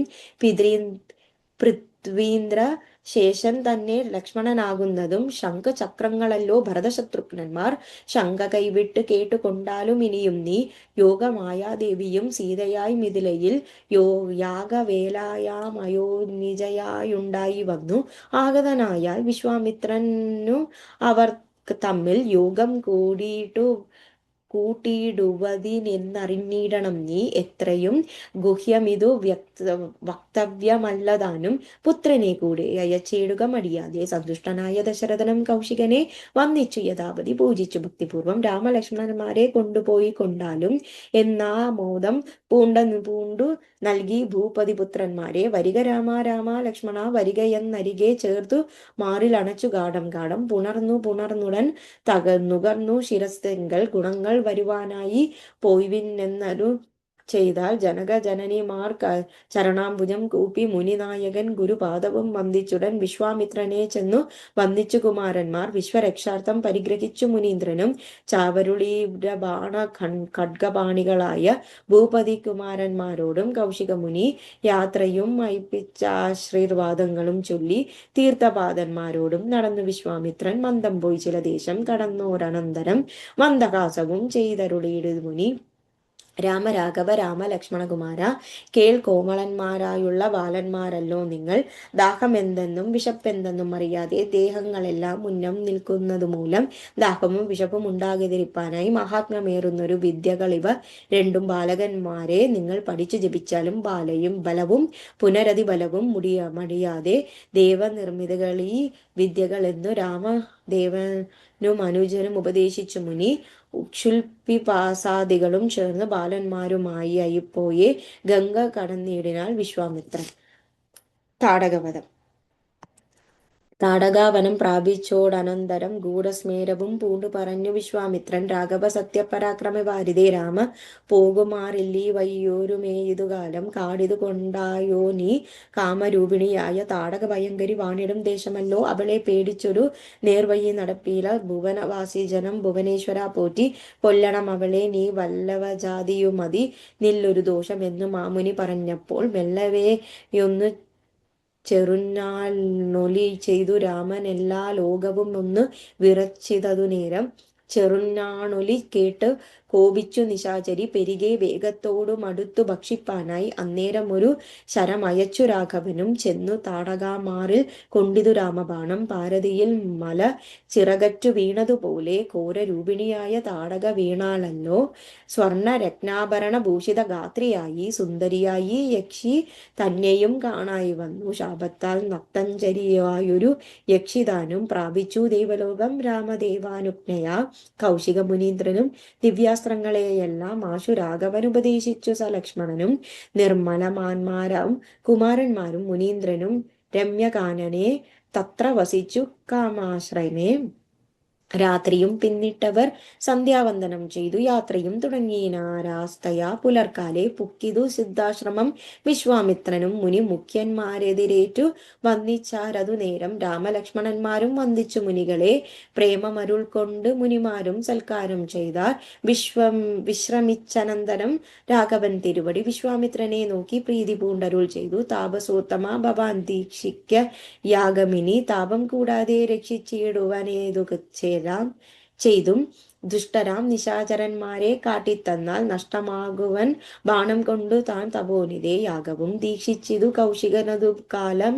പൃഥ്വീന്ദ്ര ശേഷൻ തന്നെ ലക്ഷ്മണനാകുന്നതും ശംഖചക്രങ്ങളല്ലോ ഭരതശത്രുഘ്നന്മാർ. ശങ്ക കൈവിട്ട് കേട്ടുകൊണ്ടാലും ഇനിയും നീ യോഗമായാദേവിയും സീതയായി മിഥിലയിൽ യാഗവേലായാമയോനിജയായുണ്ടായി വന്നു. ആഗതനായാൽ വിശ്വാമിത്രനു അവർ തമ്മിൽ യോഗം കൂട്ടിയിടുവതിനെന്നറിഞ്ഞിടണം നീ. എത്രയും ഗുഹ്യമിതു വക്തവ്യമല്ലതാനും പുത്രനെ കൂടെ അയച്ചിടുക മടിയാതെ. സന്തുഷ്ടനായ ദശരഥനം കൗശികനെ വന്നിച്ചു യഥാപതി പൂജിച്ചു ഭക്തിപൂർവം രാമലക്ഷ്മണന്മാരെ കൊണ്ടുപോയി കൊണ്ടാലും എന്നാ മോദം പൂണ്ടു നൽകി ഭൂപതി പുത്രന്മാരെ. വരിക രാമ രാമ ലക്ഷ്മണ വരികയെന്നരികെ ചേർത്തു മാറിലണച്ചു ഗാഠം ഗാഠം പുണർന്നുടൻ നുകർന്നു ശിരസ്തെങ്കൽ ഗുണങ്ങൾ വരുവാനായി പോയിവിന്നെന്നരു ചെയ്താൽ ജനക ജനനിമാർ ചരണാംബുജം കൂപ്പി മുനിനായകൻ ഗുരുപാദവും വന്ദിച്ചുടൻ വിശ്വാമിത്രനെ ചെന്നു വന്ദിച്ചു കുമാരന്മാർ. വിശ്വരക്ഷാർത്ഥം പരിഗ്രഹിച്ചു മുനീന്ദ്രനും ചാവരുളീര ബാണ ഖഡ്ഗപാണികളായ ഭൂപതി കുമാരന്മാരോടും കൗശികമുനി യാത്രയും അയപ്പിച്ചാശ്രീർവാദങ്ങളും ചൊല്ലി തീർത്ഥപാദന്മാരോടും നടന്നു വിശ്വാമിത്രൻ മന്ദം പോയി ചില ദേശം കടന്നോരനന്തരം മന്ദഹാസവും ചെയ്തരുളിയിടു മുനി. രാമരാഘവ രാമ ലക്ഷ്മണകുമാര, കേൾ കോമളന്മാരായുള്ള ബാലന്മാരല്ലോ നിങ്ങൾ. ദാഹമെന്തെന്നും വിശപ്പെന്തെന്നും അറിയാതെ ദേഹങ്ങളെല്ലാം മുന്നം നിൽക്കുന്നതു മൂലം ദാഹവും വിശപ്പും ഉണ്ടാകാതിരിപ്പാനായി മഹാത്മ്യമേറുന്നൊരു വിദ്യകളിവ രണ്ടും ബാലകന്മാരെ നിങ്ങൾ പഠിച്ചു ജപിച്ചാലും ബലവും പുനരധി ബലവും മടിയാതെ ദേവനിർമ്മിതകളീ വിദ്യകളെന്നു രാമദേവനും അനുജനും ഉപദേശിച്ചു മുനി. ഉക്ഷുൽപിപാസാദികളും ചേർന്ന് ബാലന്മാരുമായി അയിപ്പോയെ ഗംഗ കടന്നിടിനാൽ വിശ്വാമിത്രൻ. താടകവധം. താടകാവനം പ്രാപിച്ചോടനന്തരം ഗൂഢസ്മേരവും പൂണ്ടു പറഞ്ഞു വിശ്വാമിത്രൻ, രാഘവ സത്യപരാക്രമ വാരിതേ രാമ, പോകുമാറില്ലീ വയ്യോരുമേയിതുകാലം, കാടിതു കൊണ്ടായോ നീ കാമരൂപിണിയായ താടക ഭയങ്കരി വാണിടും ദേശമല്ലോ, അവളെ പേടിച്ചൊരു നേർവഴി നടപ്പീല, ഭുവനവാസി ജനം ഭുവനേശ്വര പോറ്റി, കൊല്ലണം അവളെ നീ വല്ലവജാതിയുമതി, നില്ലൊരു ദോഷം എന്നു മാമുനി പറഞ്ഞപ്പോൾ, മെല്ലവെയൊന്നു ചെറുഞ്ഞാനൊലി ചെയ്തു രാമൻ, എല്ലാ ലോകവും ഒന്ന് വിറച്ചിതതു നേരം, ചെറുഞ്ഞാണൊലി കേട്ട് കോപിച്ചു നിശാചരി, പെരികെ വേഗത്തോടു മടുത്തു ഭക്ഷിപ്പാനായി, അന്നേരം ഒരു ശരമയച്ചു രാഘവനും, ചെന്നു താടകാമാറിൽ കൊണ്ടിതു രാമബാണം, പാരതിയിൽ മല ചിറകറ്റു വീണതുപോലെ, ഘോരരൂപിണിയായ താടക വീണാളല്ലോ, സ്വർണ രത്നാഭരണ ഭൂഷിത ഗാത്രിയായി, സുന്ദരിയായി യക്ഷി തന്നെയും കാണായി വന്നു, ശാപത്താൽ നക്തഞ്ചരിയായൊരു യക്ഷിതാനും പ്രാപിച്ചു ദേവലോകം, രാമദേവാനുജ്ഞയാ കൗശിക മുനീന്ദ്രനും ദിവ്യാസ്ത്രങ്ങളെയെല്ലാം ആശു രാഘവൻ ഉപദേശിച്ചു, സലക്ഷ്മണനും നിർമ്മലമാന്മാരും കുമാരന്മാരും മുനീന്ദ്രനും രമ്യകാനനെ തത്ര വസിച്ചു കാമാശ്രമേ. രാത്രിയും പിന്നിട്ടവർ സന്ധ്യാവന്ദനം ചെയ്തു യാത്രയും തുടങ്ങിനാരാസ്തയാ, പുലർക്കാലെ പുക്കിതു സിദ്ധാശ്രമം, വിശ്വാമിത്രനും മുനി മുഖ്യന്മാരെതിരേറ്റു വന്ദിച്ചാരതു നേരം, രാമലക്ഷ്മണന്മാരും വന്ദിച്ചു മുനികളെ, പ്രേമമരുൾ കൊണ്ട് മുനിമാരും സൽക്കാരം ചെയ്താർ. വിശ്രമിച്ചനന്തരം രാഘവൻ തിരുവടി വിശ്വാമിത്രനെ നോക്കി പ്രീതി പൂണ്ടരുൾ ചെയ്തു, താപസോത്തമ ഭവാൻ ദീക്ഷിക്ക യാഗമിനി, താപം കൂടാതെ രക്ഷിച്ചിടുവാനേതു ചെയ്തും ദുഷ്ടരാം നിശാചരന്മാരെ കാട്ടിത്തന്നാൽ നഷ്ടമാകുവൻ ബാണം കൊണ്ടു താൻ തപോനിതേ, യാഗവും ദീക്ഷിച്ചിതു കൗശികനതു കാലം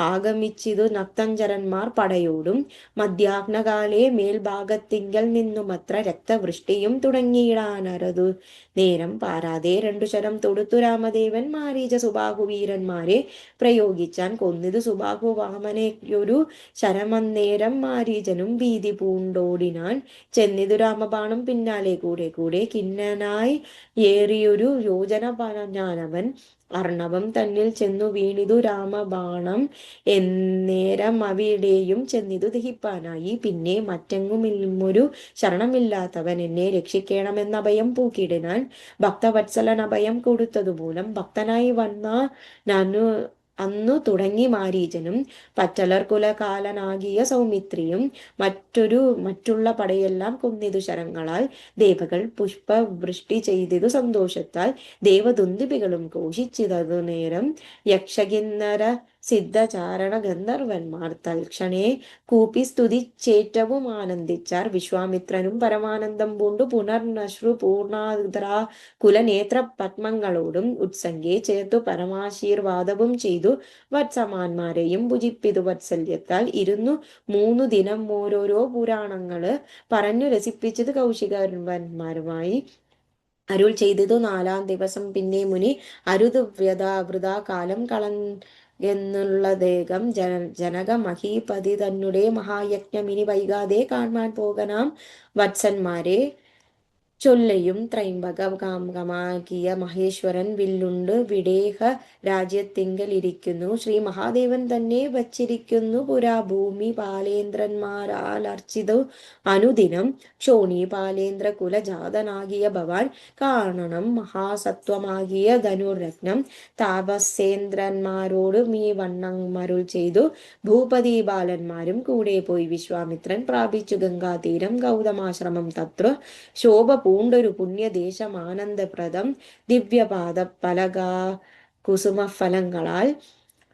ആഗമിച്ചിതു നക്തഞ്ചരന്മാർ പടയോടും, മധ്യാഹ്നകാലെ മേൽഭാഗത്തിങ്കൽ നിന്നുമത്ര രക്തവൃഷ്ടിയും തുടങ്ങിയിടാനരതു നേരം, പാരാതെ രണ്ടു ശരം തൊടുത്തു രാമദേവൻ മാരീച സുബാഹു വീരന്മാരെ പ്രയോഗിച്ചാൻ, കൊന്നിതു സുബാഹു വാമനയൊരു ശരമന്നേരം, മാരീചനും ഭീതി പൂണ്ടോടിനാൻ, ചെന്നിതു രാമബാണം പിന്നാലെ കൂടെ കൂടെ, കിന്നനായി ഏറിയൊരു യോജന പറഞ്ഞാനവൻ, അർണവം തന്നിൽ ചെന്നു വീണിതു രാമബാണം, എന്നേരം അവിടെയും ചെന്നിതു ദഹിപ്പാനായി, പിന്നെ മറ്റെങ്ങുമില്ലൊരു ശരണമില്ലാത്തവൻ എന്നെ രക്ഷിക്കണമെന്ന അഭയം പൂക്കിടിനാൻ, ഭക്തവത്സലൻ അഭയം കൊടുത്തതുമൂലം ഭക്തനായി വന്ന നനു അന്നു തുടങ്ങി മാരീചനും, പറ്റലർ കുലകാലനാകിയ സൗമിത്രിയും മറ്റുള്ള പടയെല്ലാം കൊന്നിതു ശരങ്ങളാൽ, ദേവകൾ പുഷ്പവൃഷ്ടി ചെയ്തിതു സന്തോഷത്താൽ, ദേവദുന്ദുഭികളും ഘോഷിച്ചിതതു നേരം, യക്ഷകിന്നര സിദ്ധചാരണ ഗന്ധർവന്മാർ തൽക്ഷണേ കൂപ്പി സ്തുതിച്ചേറ്റവും ആനന്ദിച്ചാർ, വിശ്വാമിത്രനും പരമാനന്ദം പൂണ്ടു പുനർനശ്രു പൂർണാദ്രാ കുലനേത്ര പത്മങ്ങളോടും ഉത്സംഗെ ചേർത്തു പരമാശീർവാദവും ചെയ്തു, വത്സമാന്മാരെയും ഭുജിപ്പിതു വാത്സല്യത്താൽ, 3 ദിനം ഓരോരോ പുരാണങ്ങള് പറഞ്ഞു രസിപ്പിച്ചത് കൗശികന്മാരുമായി അരുൾ ചെയ്തതു. 4-ാം ദിവസം പിന്നെ മുനി അരുത് വൃഥാ കാലം എന്നുള്ളതേകം ജനക മഹീപതി തന്നെ മഹായജ്ഞം ഇനി വൈകാതെ കാണാൻ പോകനാം വത്സന്മാരെ ചൊല്ലയും, ത്രൈംബകമാകിയ മഹേശ്വരൻ വില്ലുണ്ട് വിടേഹ രാജ്യത്തിങ്കൽ ഇരിക്കുന്നു, ശ്രീ മഹാദേവൻ തന്നെ വച്ചിരിക്കുന്നു പുരാ ഭൂമി, പാലേന്ദ്രന്മാരാൽ അർച്ചിതു അനുദിനം, ക്ഷോണി പാലേന്ദ്ര കുലജാതനാകിയ ഭവാൻ കാണണം മഹാസത്വമാകിയ ധനുരത്നം, താപസേന്ദ്രന്മാരോട് ഈ വണ്ണം അരുൾ ചെയ്തു, ഭൂപതി ബാലന്മാരും കൂടെ പോയി, വിശ്വാമിത്രൻ പ്രാപിച്ചു ഗംഗാതീരം ഗൗതമാശ്രമം, തത്ര ശോഭ പൂണ്ടൊരു പുണ്യദേശം ആനന്ദപ്രദം, ദിവ്യപാദ പലകാ കുസുമഫലങ്ങളാൽ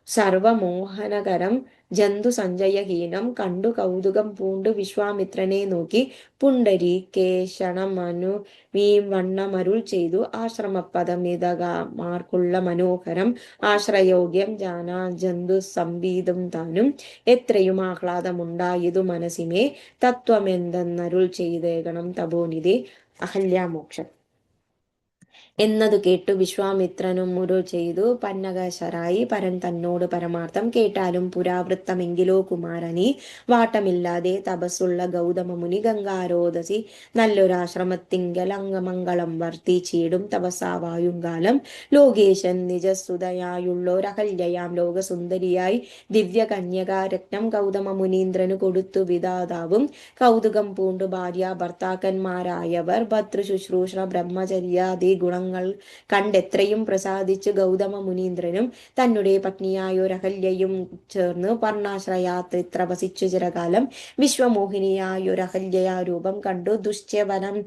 സർവമോഹനകരം, ജന്തു സഞ്ചയഹീനം കണ്ടു കൗതുകം പൂണ്ടു വിശ്വാമിത്രനെ നോക്കി, പുണ്ടരീകേശണമനു വണ്ണമരുൾ ചെയ്തു, ആശ്രമപദമിതമാർക്കുള്ള മനോഹരം, ആശ്രയോഗ്യം ജാനാ ജന്തു സംവീതം താനും, എത്രയും ആഹ്ലാദമുണ്ടായതു മനസ്സിനെ, തത്വമെന്തെന്നരുൾ ചെയ്തേകണം തപോനിധി. അഹല്യാമോക്ഷം. എന്നതു കേട്ടു വിശ്വാമിത്രനും മുരു ചെയ്തു പന്നകശരായി പരൻ തന്നോട് പരമാർത്ഥം കേട്ടാലും പുരാവൃത്തമെങ്കിലോ കുമാരനീ വാട്ടമില്ലാതെ തപസ്സുള്ള ഗൗതമ മുനി ഗംഗാരോദസി നല്ലൊരാശ്രമത്തിങ്കൽ അംഗമംഗളം വർത്തിച്ചിടും തപസ്സാവായുങ്കാലം ലോകേശൻ നിജസുതയായുള്ളൊരഹല്യയാം ലോകസുന്ദരിയായി ദിവ്യകന്യകാരത്നം ഗൗതമ മുനീന്ദ്രനു കൊടുത്തു വിധാതാവും കൗതുകം പൂണ്ടു ഭാര്യ ഭർത്താക്കന്മാരായവർ ഭർതൃശുശ്രൂഷ ബ്രഹ്മചര്യാദി ഗുണങ്ങൾ കണ്ടെത്രയും പ്രസാദിച്ചു ഗൗതമ മുനീന്ദ്രനും തന്നെ പത്നിയായൊരഹല്യയും ചേർന്ന് പർണാശ്രയാത്ര വസിച്ചു ചിരകാലം വിശ്വമോഹിനിയായൊരഹല്യയാ രൂപം കണ്ടു ദുശ്യവനം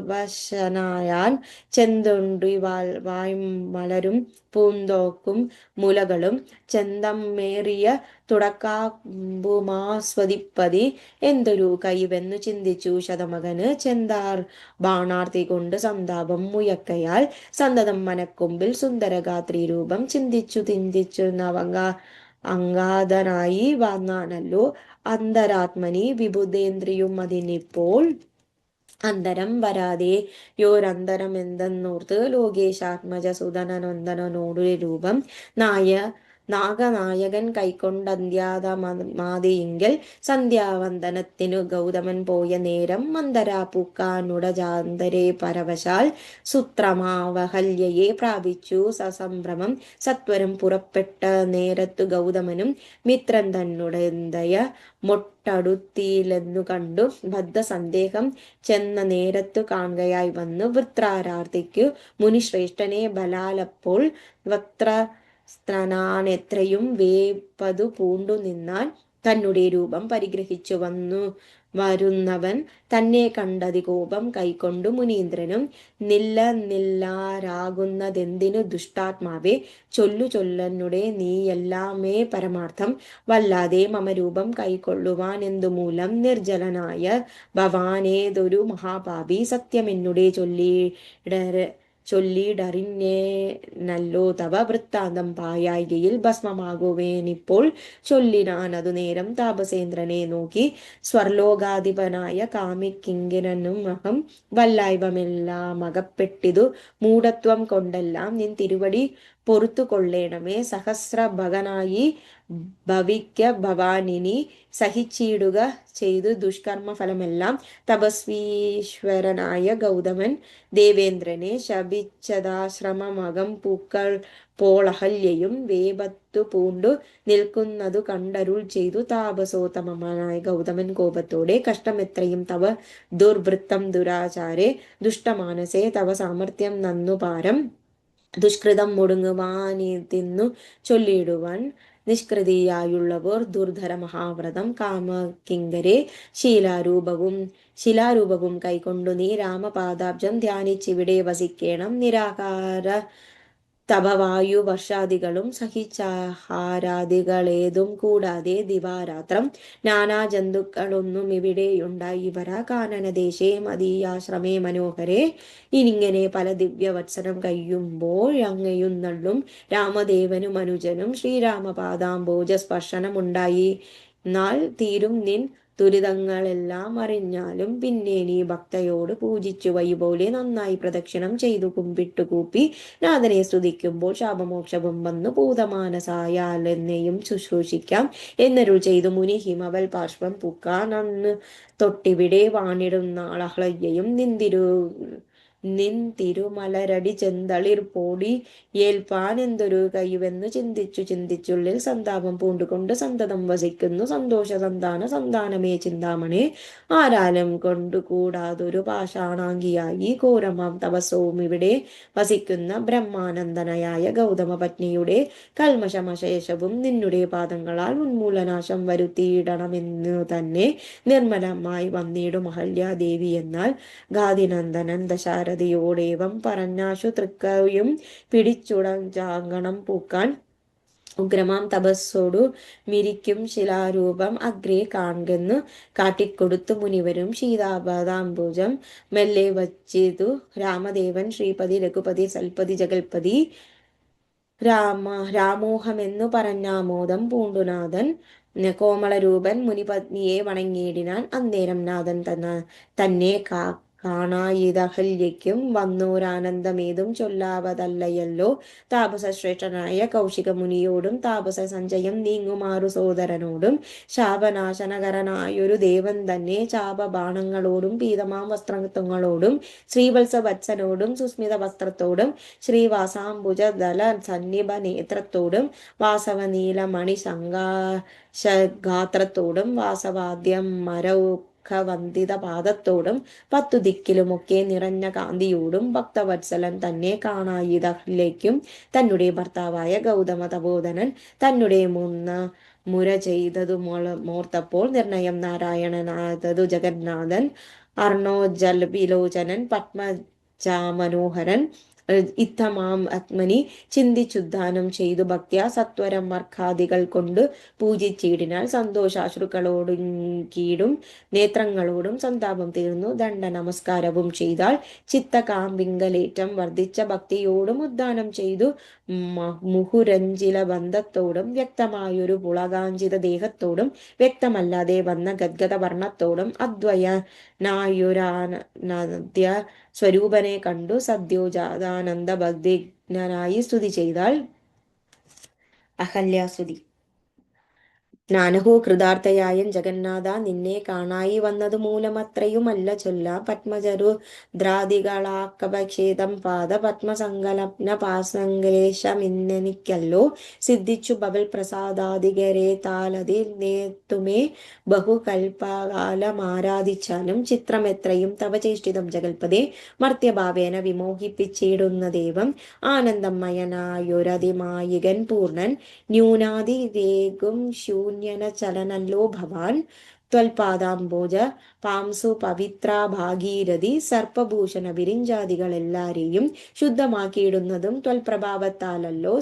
കുസുമായുധവശനായാൻ ചെന്തൊണ്ടി വായ്മലരും പൂന്തോക്കും മുലകളും ചെന്തമേറിയ തുടക്കാമ്പുമാസ്വദിപ്പതി എന്തൊരു കൈവെന്നു ചിന്തിച്ചു ശതമകന് ചെന്താർ ബാണാർത്തി കൊണ്ട് സന്താപം മുയക്കയാൽ സന്തതം മനക്കൊമ്പിൽ സുന്ദരഗാത്രി രൂപം ചിന്തിച്ചു നവങ്ക അങ്കാതനായി വന്നാനല്ലോ അന്തരാത്മനി വിബുധേന്ദ്രിയും അതിനിപ്പോൾ അന്തരം വരാതെ യോരന്തരം എന്തെന്നോർത്ത് ലോകേശാത്മജ സുതനനന്ദനോടു രൂപം നാഗനായകൻ കൈക്കൊണ്ടന്ത്യാതമാതിയിങ്കൽ സന്ധ്യാവന്ദനത്തിനു ഗൗതമൻ പോയ നേരം മന്ദരാ പൂക്കാനുടജാന്തരെ പരവശാൽ സുത്രമാവഹല്യയെ പ്രാപിച്ചു സസംഭ്രമം സത്വരം പുറപ്പെട്ട നേരത്തു ഗൗതമനും മിത്രൻ തന്നുടന്തയ മൊട്ടടുത്തിയിലെന്നു കണ്ടു ബദ്ധസന്ദേഹം ചെന്ന നേരത്തു കാണുകയായി വന്നു വൃത്രാരാർത്തിക്കു മുനിശ്രേഷ്ഠനെ ബലാലപ്പോൾ വക്ത്രസ്ത്രനാണെത്രയും വേപ്പതു പൂണ്ടു നിന്നാൻ തന്നെ രൂപം പരിഗ്രഹിച്ചു വരുന്നവൻ തന്നെ കണ്ടതി കോപം കൈക്കൊണ്ടു മുനീന്ദ്രനും നില്ലാരാകുന്നതെന്തിനു ദുഷ്ടാത്മാവേ ചൊല്ലുടെ നീയെല്ലാമേ പരമാർത്ഥം വല്ലാതെ മമ രൂപം കൈക്കൊള്ളുവാൻ എന്തുമൂലം നിർജ്ജലനായ ഭവാനേതൊരു മഹാപാപി സത്യമെന്നുടെ ചൊല്ലിടറിഞ്ഞേനല്ലോ തവ വൃത്താന്തം പായായികയിൽ ഭസ്മമാകുവേനിപ്പോൾ ചൊല്ലിനാനതു നേരം താപസേന്ദ്രനെ നോക്കി സ്വർലോകാധിപനായ കാമിക്കിങ്കരനും അഹം വല്ലായ്വമെല്ലാം അകപ്പെട്ടിതു മൂഢത്വം കൊണ്ടെല്ലാം നിൻ തിരുവടി പൊറുത്തു കൊള്ളേണമേ സഹസ്രഭകനായി ഭവിക്ക ഭവാനിനി സഹിച്ചിടുക ചെയ്തു ദുഷ്കർമ്മ ഫലമെല്ലാം തപസ്വീശ്വരനായ ഗൗതമൻ ദേവേന്ദ്രനെ ശപിച്ചതാശ്രമമകം പൂക്കൾ പോളഹല്യയും വേപത്തു പൂണ്ടു നിൽക്കുന്നതു കണ്ടരുൾ ചെയ്തു താപസോത്തമനായ ഗൗതമൻ കോപത്തോടെ കഷ്ടമെത്രയും തവ ദുർവൃത്തം ദുരാചാരേ ദുഷ്ടമാനസേ തവ സാമർത്ഥ്യം നന്നു പാരം ദുഷ്കൃതം മുടുങ്ങുവാനിതിന്നു ചൊല്ലിടുവാൻ നിഷ്കൃതിയായുള്ളവർ ദുർധര മഹാവ്രതം കാമകിങ്കരെ ശിലാരൂപവും കൈക്കൊണ്ടു നീ രാമപാദാബ്ജം ധ്യാനിച്ചിവിടെ വസിക്കേണം നിരാകാര തപവായു വർഷാദികളും സഹിച്ചാഹാരാദികളേതും കൂടാതെ ദിവാരാത്രം നാനാ ജന്തുക്കളൊന്നും ഇവിടെയുണ്ടായി വര കാനനദേശേ മദീയാശ്രമേ മനോഹരേ ഇനിങ്ങനെ പല ദിവ്യവത്സരം കഴിയുമ്പോൾ അങ്ങയുന്നള്ളും രാമദേവനും അനുജനും ശ്രീരാമപാദാംബോജ സ്പർശനമുണ്ടായി എന്നാൽ തീരും നിൻ ദുരിതങ്ങളെല്ലാം അറിഞ്ഞാലും പിന്നെ നീ ഭക്തയോട് പൂജിച്ചു വൈപോലെ നന്നായി പ്രദക്ഷിണം ചെയ്തു കുമ്പിട്ടു കൂപ്പി നാഥനെ സ്തുതിക്കുമ്പോൾ ശാപമോക്ഷവും വന്നു ഭൂതമാനസായാൽ എന്നെയും ശുശ്രൂഷിക്കാം എന്നരുൾ ചെയ്തു മുനി ഹിമവൽ പാർശ്വം പൂക്കാൻ അന്ന് തൊട്ടിവിടെ വാണിടുന്നാൾ അഹ്ലയ്യയും നിൻ തിരുമലരടി ചെന്തളിർ പോടി ഏൽപ്പാൻ എന്തൊരു കൈവെന്നു ചിന്തിച്ചുള്ളിൽ സന്താപം പൂണ്ടുകൊണ്ട് സന്തതം വസിക്കുന്നു സന്തോഷ സന്താനമേ ചിന്താമണേ ആരാലും കൊണ്ടുകൂടാതൊരു പാഷാണാങ്കിയായി ഘോരമാം തപസ്സവും ഇവിടെ വസിക്കുന്ന ബ്രഹ്മാനന്ദനയായ ഗൗതമ പത്നിയുടെ കൽമശമശേഷവും നിന്നുടെ പാദങ്ങളാൽ ഉന്മൂലനാശം വരുത്തിയിടണമെന്നു തന്നെ നിർമ്മലമായി വന്നിടും അഹല്യാദേവി എന്നാൽ ഗാദിനന്ദനൻ ദശാരഥിയോടേവം പറഞ്ഞാശു തൃക്കയും പിടിച്ചുടഞ്ചാങ്കണം പൂക്കാൻ ഉഗ്രമാം തപസ്സോടു മിരിക്കും ശിലാരൂപം അഗ്രേ കാൺകെന്നു കാട്ടിക്കൊടുത്തു മുനിവരും സീതാപദാംബുജം മെല്ലെ വച്ചിതു രാമദേവൻ ശ്രീപതി രഘുപതി സൽപതി ജഗൽപതി രാമോഹമെന്നു പറഞ്ഞാമോദം പൂണ്ടുനാഥൻ കോമളരൂപൻ മുനിപത്നിയെ വണങ്ങിയിടിനാൻ അന്നേരം നാഥൻ തന്നെ കാണായിതഹല്യയ്ക്കും വന്നോരാനന്ദമേതും ചൊല്ലാവതല്ലയല്ലോ. താപസശ്രേഷ്ഠനായ കൗശിക മുനിയോടും താപസ സഞ്ചയം നീങ്ങുമാറു സോദരനോടും ശാപനാശനകരനായൊരു ദേവൻ തന്നെ ചാപബാണങ്ങളോടും പീതമാം വസ്ത്രങ്ങളോടും ശ്രീവത്സവത്സനോടും സുസ്മിത വസ്ത്രത്തോടും ശ്രീവാസാംബുജദല സന്നിഭ നേത്രത്തോടും വാസവനീലമണി ശങ്കാശഗാത്രത്തോടും വാസവാദ്യം വന്ദിത പാദത്തോടും പത്തു ദിക്കിലുമൊക്കെ നിറഞ്ഞ കാന്തിയോടും ഭക്തവത്സലൻ തന്നെ കാണായിതഹ്ലേക്കും തന്നെ ഭർത്താവായ ഗൗതമ തപോധനൻ തന്നെ മുര ചെയ്തതു മോർത്തപ്പോൾ നിർണയം നാരായണനാഥതു ജഗന്നാഥൻ അർണോജൽ വിലോചനൻ പത്മജാമനോഹരൻ ഇത്തമാം ആത്മനി ചിന്തിച്ചുദ്ധാനം ചെയ്തു ഭക്ത്യ സത്വരം മർക്കാദികൾ കൊണ്ട് പൂജിച്ചിടിനാൽ സന്തോഷാശ്രുക്കളോടും കീടും നേത്രങ്ങളോടും സന്താപം തീർന്നു ദണ്ഡ നമസ്കാരവും ചെയ്താൽ ചിത്തകാമ്പിങ്കലേറ്റം വർദ്ധിച്ച ഭക്തിയോടും ഉദ്ധാനം ചെയ്തു മുഹുരഞ്ജില ബന്ധത്തോടും വ്യക്തമായൊരു പുളകാഞ്ചിത ദേഹത്തോടും വ്യക്തമല്ലാതെ വന്ന ഗദ്ഗത വർണ്ണത്തോടും അദ്വയനായൊരാനദ്യ സ്വരൂപനെ കണ്ടു സദ്യോജാതാനന്ദ ഭക്തിജ്ഞനായി സ്തുതി ചെയ്താൽ. അഹല്യാസ്തുതി. ജ്ഞാനഹോ കൃതാർത്ഥയായൻ ജഗന്നാഥ നിന്നെ കാണായി വന്നതു മൂലമത്രയുമല്ല ചൊല്ല പത്മജരുദ്രാദികളാക്കപക്ഷേതം പാദ പത്മസങ്കലപ്ന പാസംഗ്ലേശമിന്നെനിക്കല്ലോ സിദ്ധിച്ചു ബബൽ പ്രസാദാദികരെ താലതി നേത്തുമേ ബഹുകൽപകാലമാരാധിച്ചാലും ചിത്രമെത്രയും തവ ചേഷ്ടിതം ജഗൽപദേ മർത്യഭാവേന വിമോഹിപ്പിച്ചിടുന്ന ദേവം ആനന്ദമയനായൊരതിമായികൻ പൂർണ്ണൻ ന്യൂനാതിരേകും ശൂന്യന ചലനല്ലോ ഭവാൻ ത്വൽപാദാംബോജ പാംസു പവിത്ര ഭാഗീരഥി സർപ്പഭൂഷണ വിരിഞ്ചാദികളെല്ലാരെയും ശുദ്ധമാക്കിയിടുന്നതും ത്വൽപ്രഭാവത്താലല്ലോ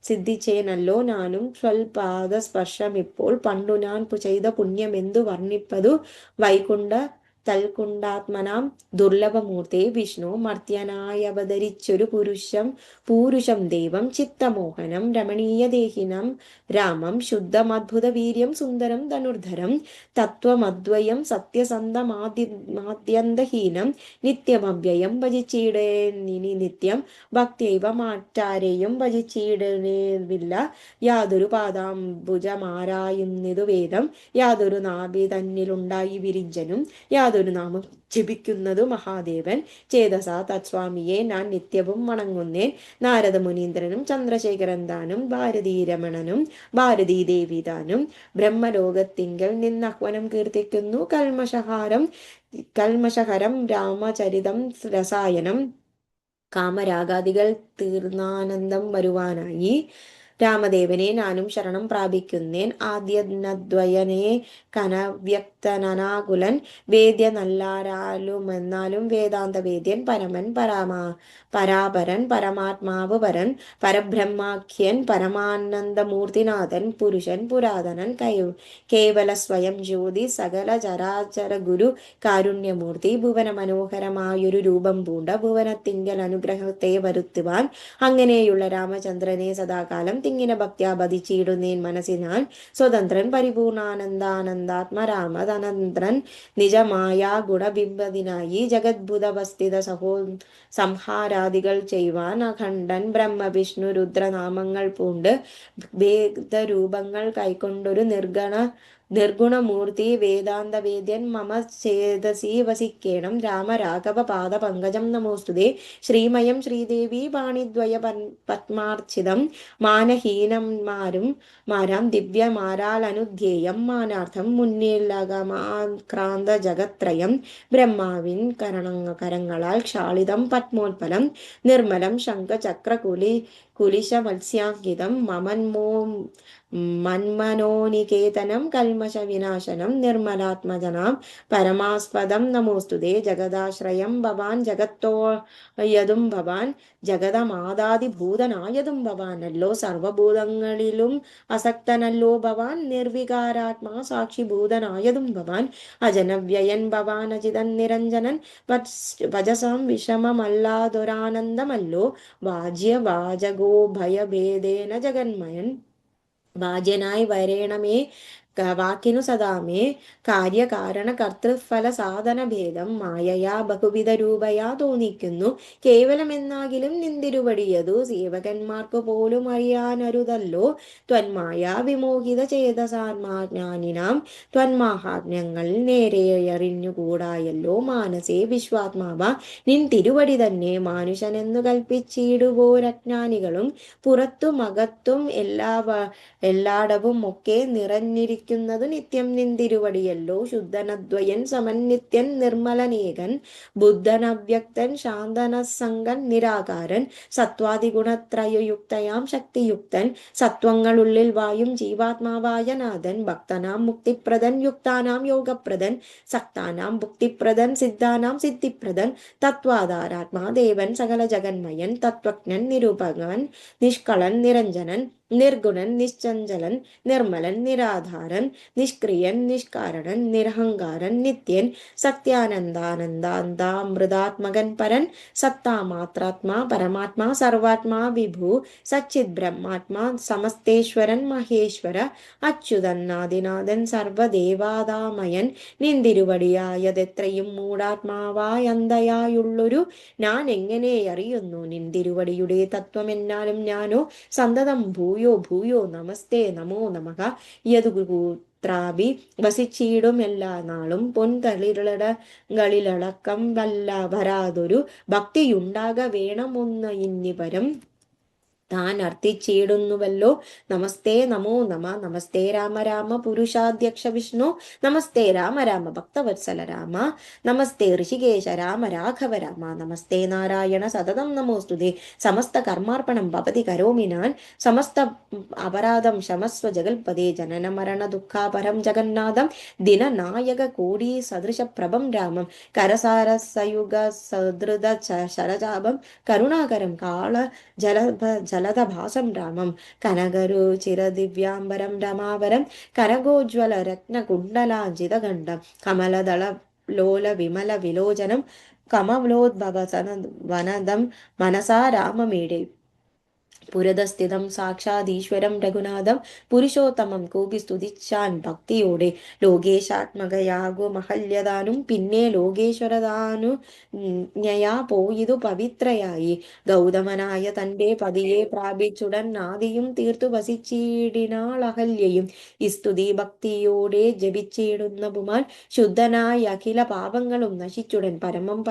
സിദ്ധിച്ചേനല്ലോ ഞാനും ത്വൽപാദ സ്പർശം ഇപ്പോൾ പണ്ടു ഞാൻ ചെയ്ത പുണ്യമെന്തു വർണ്ണിപ്പതു വൈകുണ്ഠ തൽകുണ്ടാത്മനാം ദുർലഭമൂർത്തെ വിഷ്ണു മർത്യനായവതരിച്ചൊരു പൂരുഷം ദേവം ചിത്തമോഹനം രമണീയദേഹിനം രാമം ശുദ്ധമദ്ഭുത വീര്യം സുന്ദരം ധനുർധരം തത്വമദ്വയം സത്യസന്ധമാദ്യന്തഹീനം നിത്യമവ്യയം ഭജിച്ചിടേനി നിത്യം ഭക്തിയൈവ മാറ്റാരെയും ഭജിച്ചിടേവില്ല യാതൊരു പാദാംബുജമാരായുന്നിതു വേദം യാതൊരു നാഭി തന്നിലുണ്ടായി വിരിഞ്ചനും യാതൊരു നാമം ജപിക്കുന്നതു മഹാദേവൻ ചേതസ തത്സ്വാമിയെ ഞാൻ നിത്യവും വണങ്ങുന്നേൻ നാരദ മുനീന്ദ്രനും ചന്ദ്രശേഖരൻ താനും ഭാരതീരമണനും ഭാരതീദേവി താനും ബ്രഹ്മലോകത്തിങ്കൽ നിന്നഹ്വനം കീർത്തിക്കുന്നു കൽമഷഹരം രാമചരിതം രസായനം കാമരാഗാദികൾ തീർന്നാനന്ദം വരുവാനായി രാമദേവനെ ഞാനും ശരണം പ്രാപിക്കുന്നേൻ ആദ്യദ്വയനെ കനവ്യക്തനാകുലൻ വേദ്യ നല്ലാരാലുമെന്നാലും വേദാന്ത വേദ്യൻ പരമൻ പരാപരൻ പരമാത്മാവ് പരൻ പരബ്രഹ്മാഖ്യൻ പരമാനന്ദമൂർത്തിനാഥൻ പുരുഷൻ പുരാതനൻ കേവല സ്വയം ജ്യോതി സകല ചരാചര ഗുരു കാരുണ്യമൂർത്തി ഭുവന മനോഹരമായൊരു രൂപം പൂണ്ട ഭുവനത്തിങ്കൽ അനുഗ്രഹത്തെ വരുത്തുവാൻ അങ്ങനെയുള്ള രാമചന്ദ്രനെ സദാകാലം തിങ്ങിന ഭക്ത്യാ ഭജിച്ചിടുന്നേൻ മനസ്സിനാൽ സ്വതന്ത്രൻ പരിപൂർണാനന്ദാനന്ദാത്മരാമതനന്ത്രൻ നിജമായ ഗുണബിംബതിനായി ജഗദ്ഭുതവസ്ഥിത സംഹാരാദികൾ ചെയ്യുവാൻ അഖണ്ഡൻ ബ്രഹ്മവിഷ്ണു രുദ്രനാമങ്ങൾ പൂണ്ട് ഭേദരൂപങ്ങൾ കൈക്കൊണ്ടൊരു നിർഗുണമൂർത്തി വേദാന്ത വേദ്യൻ മമ ചേതസി വസിക്കേണം രാമരാഘവ പാദ പങ്കജം നമോസ്തുതേ ശ്രീമയം ശ്രീദേവി പാണിദ്വയ പത്മാർച്ചിതം മാനഹീനന്മാരാം ദിവ്യമാരാലനുധ്യേയം മാനാർത്ഥം മുന്നിലകമാക്രാന്ത ജഗത്രയം ബ്രഹ്മാവിൻ കരങ്ങളാൽ ക്ഷാളിതം പത്മോൽപലം നിർമ്മലം കുലിശ മത്സ്യാങ്കിതം മന്മനോനികേതനം കൽമശ വിനാശനം നിർമ്മലാത്മജനാം പരമാസ്പദം നമോസ്തുതേ ജഗദാശ്രയം ഭവാൻ ജഗത്തോയതും ഭവാൻ ജഗതമാതാദിഭൂതനായതും ഭവാനല്ലോ സർവഭൂതങ്ങളിലും അസക്തനല്ലോ ഭവാൻ നിർവികാരാത്മാ സാക്ഷിഭൂതനായതും ഭവാൻ അജനവ്യയൻ ഭവാൻ അജിതൻ നിരഞ്ജനൻ വജസാം വിഷമമല്ലാതൊരാനന്ദമല്ലോ വാജകോ ഭയഭേദേന ജഗന്മയൻ ഭാജ്യനായി വരേണമേ വാക്കിനു സദാമേ കാര്യകാരണ കർത്തൃഫല സാധന ഭേദം മായയാ ബഹുവിധ രൂപയാ തോന്നിക്കുന്നു. കേവലമെന്നാകിലും നിന്തിരുവടിയതു സേവകന്മാർക്കു പോലും അറിയാനരുതല്ലോ. ത്വന്മായ വിമോഹിത ചേതസാത്മാജ്ഞാനിനാം ത്വന്മാഹാത്മ്യങ്ങൾ നേരെയറിഞ്ഞുകൂടായല്ലോ. മാനസേ വിശ്വാത്മാവ നിൻ തിരുവടി തന്നെ മാനുഷനെന്നു കൽപ്പിച്ചിടുവോരജ്ഞാനികളും പുറത്തുമകത്തും എല്ലാടവും ഒക്കെ നിറഞ്ഞിരിക്കുന്നതു നിത്യം നിന്തിരുവടിയല്ലോ. ശുദ്ധനദ്വയൻ സമൻ നിത്യൻ നിർമ്മലനേകൻ ബുദ്ധനവ്യക്തൻ ശാന്തനസംഗൻ നിരാകാരൻ സത്വാദിഗുണത്രയയുക്തയാം ശക്തിയുക്തൻ സത്വങ്ങളുള്ളിൽ വായും ജീവാത്മാവായ നാഥൻ ഭക്തനാം മുക്തിപ്രദൻ യുക്താനാം യോഗപ്രദൻ സക്താനാം ഭുക്തിപ്രദൻ സിദ്ധാനാം സിദ്ധിപ്രദൻ തത്വാധാരാത്മാദേവൻ സകല ജഗന്മയൻ തത്വജ്ഞൻ നിരൂപകൻ നിഷ്കളൻ നിരഞ്ജനൻ നിർഗുണൻ നിശ്ചഞ്ചലൻ നിർമ്മലൻ നിരാധാരൻ നിഷ്ക്രിയൻ നിഷ്കാരണൻ നിരഹങ്കാരൻ നിത്യൻ സത്യാനന്ദാനന്ദാമൃതാത്മകൻ പരൻ സത്താമാത്രാത്മാ പരമാത്മാ സർവാത്മാ വിഭു സച്ചിത് ബ്രഹ്മാത്മാ സമസ്തേശ്വരൻ മഹേശ്വര അച്യുതന്നാദിനാഥൻ സർവദേവാദാമയൻ നിന്തിരുവടിയായതെത്രയും മൂഢാത്മാവായന്തയായുള്ളൊരു ഞാൻ എങ്ങനെ അറിയുന്നു നിന്തിരുവടിയുടെ തത്വമെന്നാലും ഞാനോ സന്തതം ഭൂയോ ഭൂയോ നമസ്തേ നമോ നമഃ യദുഗുത്രാഭി വസിച്ചിടും എല്ലാ നാളും പൊൻതളിരടങ്ങളിലടക്കം വല്ല വരാതൊരു ഭക്തിയുണ്ടാക വേണമൊന്ന് ഇന്നിവരം താൻ അർത്ഥിച്ചിടുന്നുവല്ലോ. നമസ്തേ നമോ നമ നമസ്തേ രാമ രാമ പുരുഷാധ്യക്ഷ വിഷ്ണു നമസ്തേ രാമ രാമ ഭക്തവത്സല രാമ നമസ്തേ ഋഷികേശ രാമ രാഘവ രാമ നമസ്തേ നാരായണ സതതം നമോസ്തുതേ സമസ്ത കർമാർപ്പണം ഭവതി കരോമി ഞാൻ സമസ്ത അപരാധം ശമസ്വ ജഗൽപദേ ജനന മരണ ദുഃഖാപരം ജഗന്നാഥം ദിനനായക കോടി സദൃശ പ്രഭം രാമം കരസാരസയുഗ സദൃത ശരജാപം കരുണാകരം കാള ജലധഭാസം രാമം കനകരുചിരദിവ്യാംബരം രമാവരം കനകോജ്വല രത്നകുണ്ടലാഞ്ചിതഖണ്ഡം കമലദള ലോല വിമല വിലോചനം കമലോദ്ഭവ വനദം മനസാ രാമമീടെ പുരതസ്ഥിതം സാക്ഷാദീശ്വരം രഘുനാഥം പുരുഷോത്തമം കൂകി സ്തുതിച്ചാൻ ഭക്തിയോടെ ലോകേശാത്മകയാകു മഹല്യദാനും പിന്നെ ലോകേശ്വരദാനു ജ്ഞയാ പോയിതു പവിത്രയായി ഗൗതമനായ തന്റെ പതിയെ പ്രാപിച്ചുടൻ ആദിയും തീർത്തു വസിച്ചിടിനാൾ അഹല്യയും ഈ സ്തുതി ഭക്തിയോടെ ജപിച്ചിടുന്ന പുമാൻ ശുദ്ധനായി അഖില പാപങ്ങളും നശിച്ചുടൻ പരമം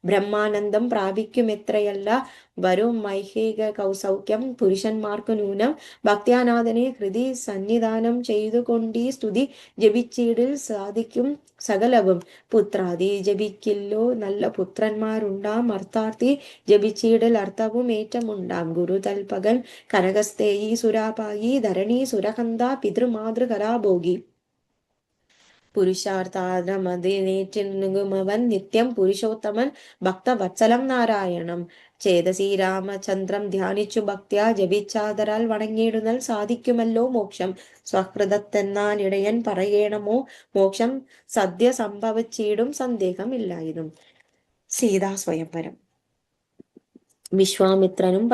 ബ്രഹ്മാനന്ദം പ്രാപിക്കുമെത്രയല്ല വരും മൈഹിക കൗസൗക്യം പുരുഷന്മാർക്കു നൂനം ഭക്ത്യാനാഥനെ ഹൃദി സന്നിധാനം ചെയ്തുകൊണ്ടീ സ്തുതി ജപിച്ചിടിൽ സാധിക്കും സകലവും പുത്രാദി ജപിക്കില്ലോ നല്ല പുത്രന്മാരുണ്ടാം അർത്ഥാർത്ഥി ജപിച്ചിടൽ അർത്ഥവും ഏറ്റമുണ്ടാം ഗുരുതൽപകൻ കനകസ്തേയി സുരാപായി ധരണി സുരഹന്ത പിതൃമാതൃകരാഭോഗി പുരുഷാർത്ഥാദ്രമതിനേറ്റുമവൻ നിത്യം പുരുഷോത്തമൻ ഭക്തവത്സലം നാരായണം ചേതസി രാമചന്ദ്രം ധ്യാനിച്ചു ഭക്ത്യാ ജപിച്ചാതരാൽ വണങ്ങിയിടുന്നൽ സാധിക്കുമല്ലോ മോക്ഷം സ്വഹൃദത്തെന്നാൻ ഇടയൻ പറയണമോ മോക്ഷം സദ്യ സംഭവിച്ചിടും സന്ദേഹമില്ലായതും. സീതാ സ്വയംവരം. വിശ്വാമിത്രനും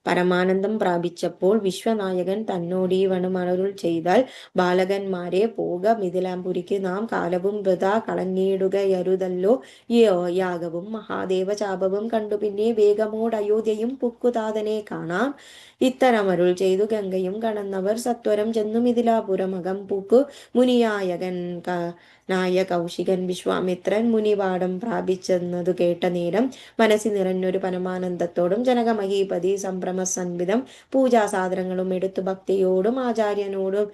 പരമാനന്ദം പ്രാപിച്ചപ്പോൾ വിശ്വനായകൻ തന്നോടീ വണമരുൾ ചെയ്താൽ ബാലകന്മാരെ പോക മിഥിലാംപുരിക്ക് നാം കാലവും വൃഥാ കളഞ്ഞിടുകയരുതല്ലോ. യാഗവും മഹാദേവ ചാപവും കണ്ടു പിന്നെ വേഗമോട് അയോധ്യയും പുക്കുതാതനെ കാണാം. ഇത്തരമരുൾ ചെയ്തു ഗംഗയും കടന്നവർ സത്വരം ചെന്നു മിഥിലാപുരമകം പൂക്കു മുനിയായകൻ കൗശികൻ വിശ്വാമിത്രൻ മുനിവാടം പ്രാപിച്ചെന്നതു കേട്ട നേരം മനസ്സിൽ നിറഞ്ഞൊരു പരമാനന്ദത്തോടും ജനകമഹീപതി സംഭ്രമസൻവിധം പൂജാസാധനങ്ങളും എടുത്തു ഭക്തിയോടും ആചാര്യനോടും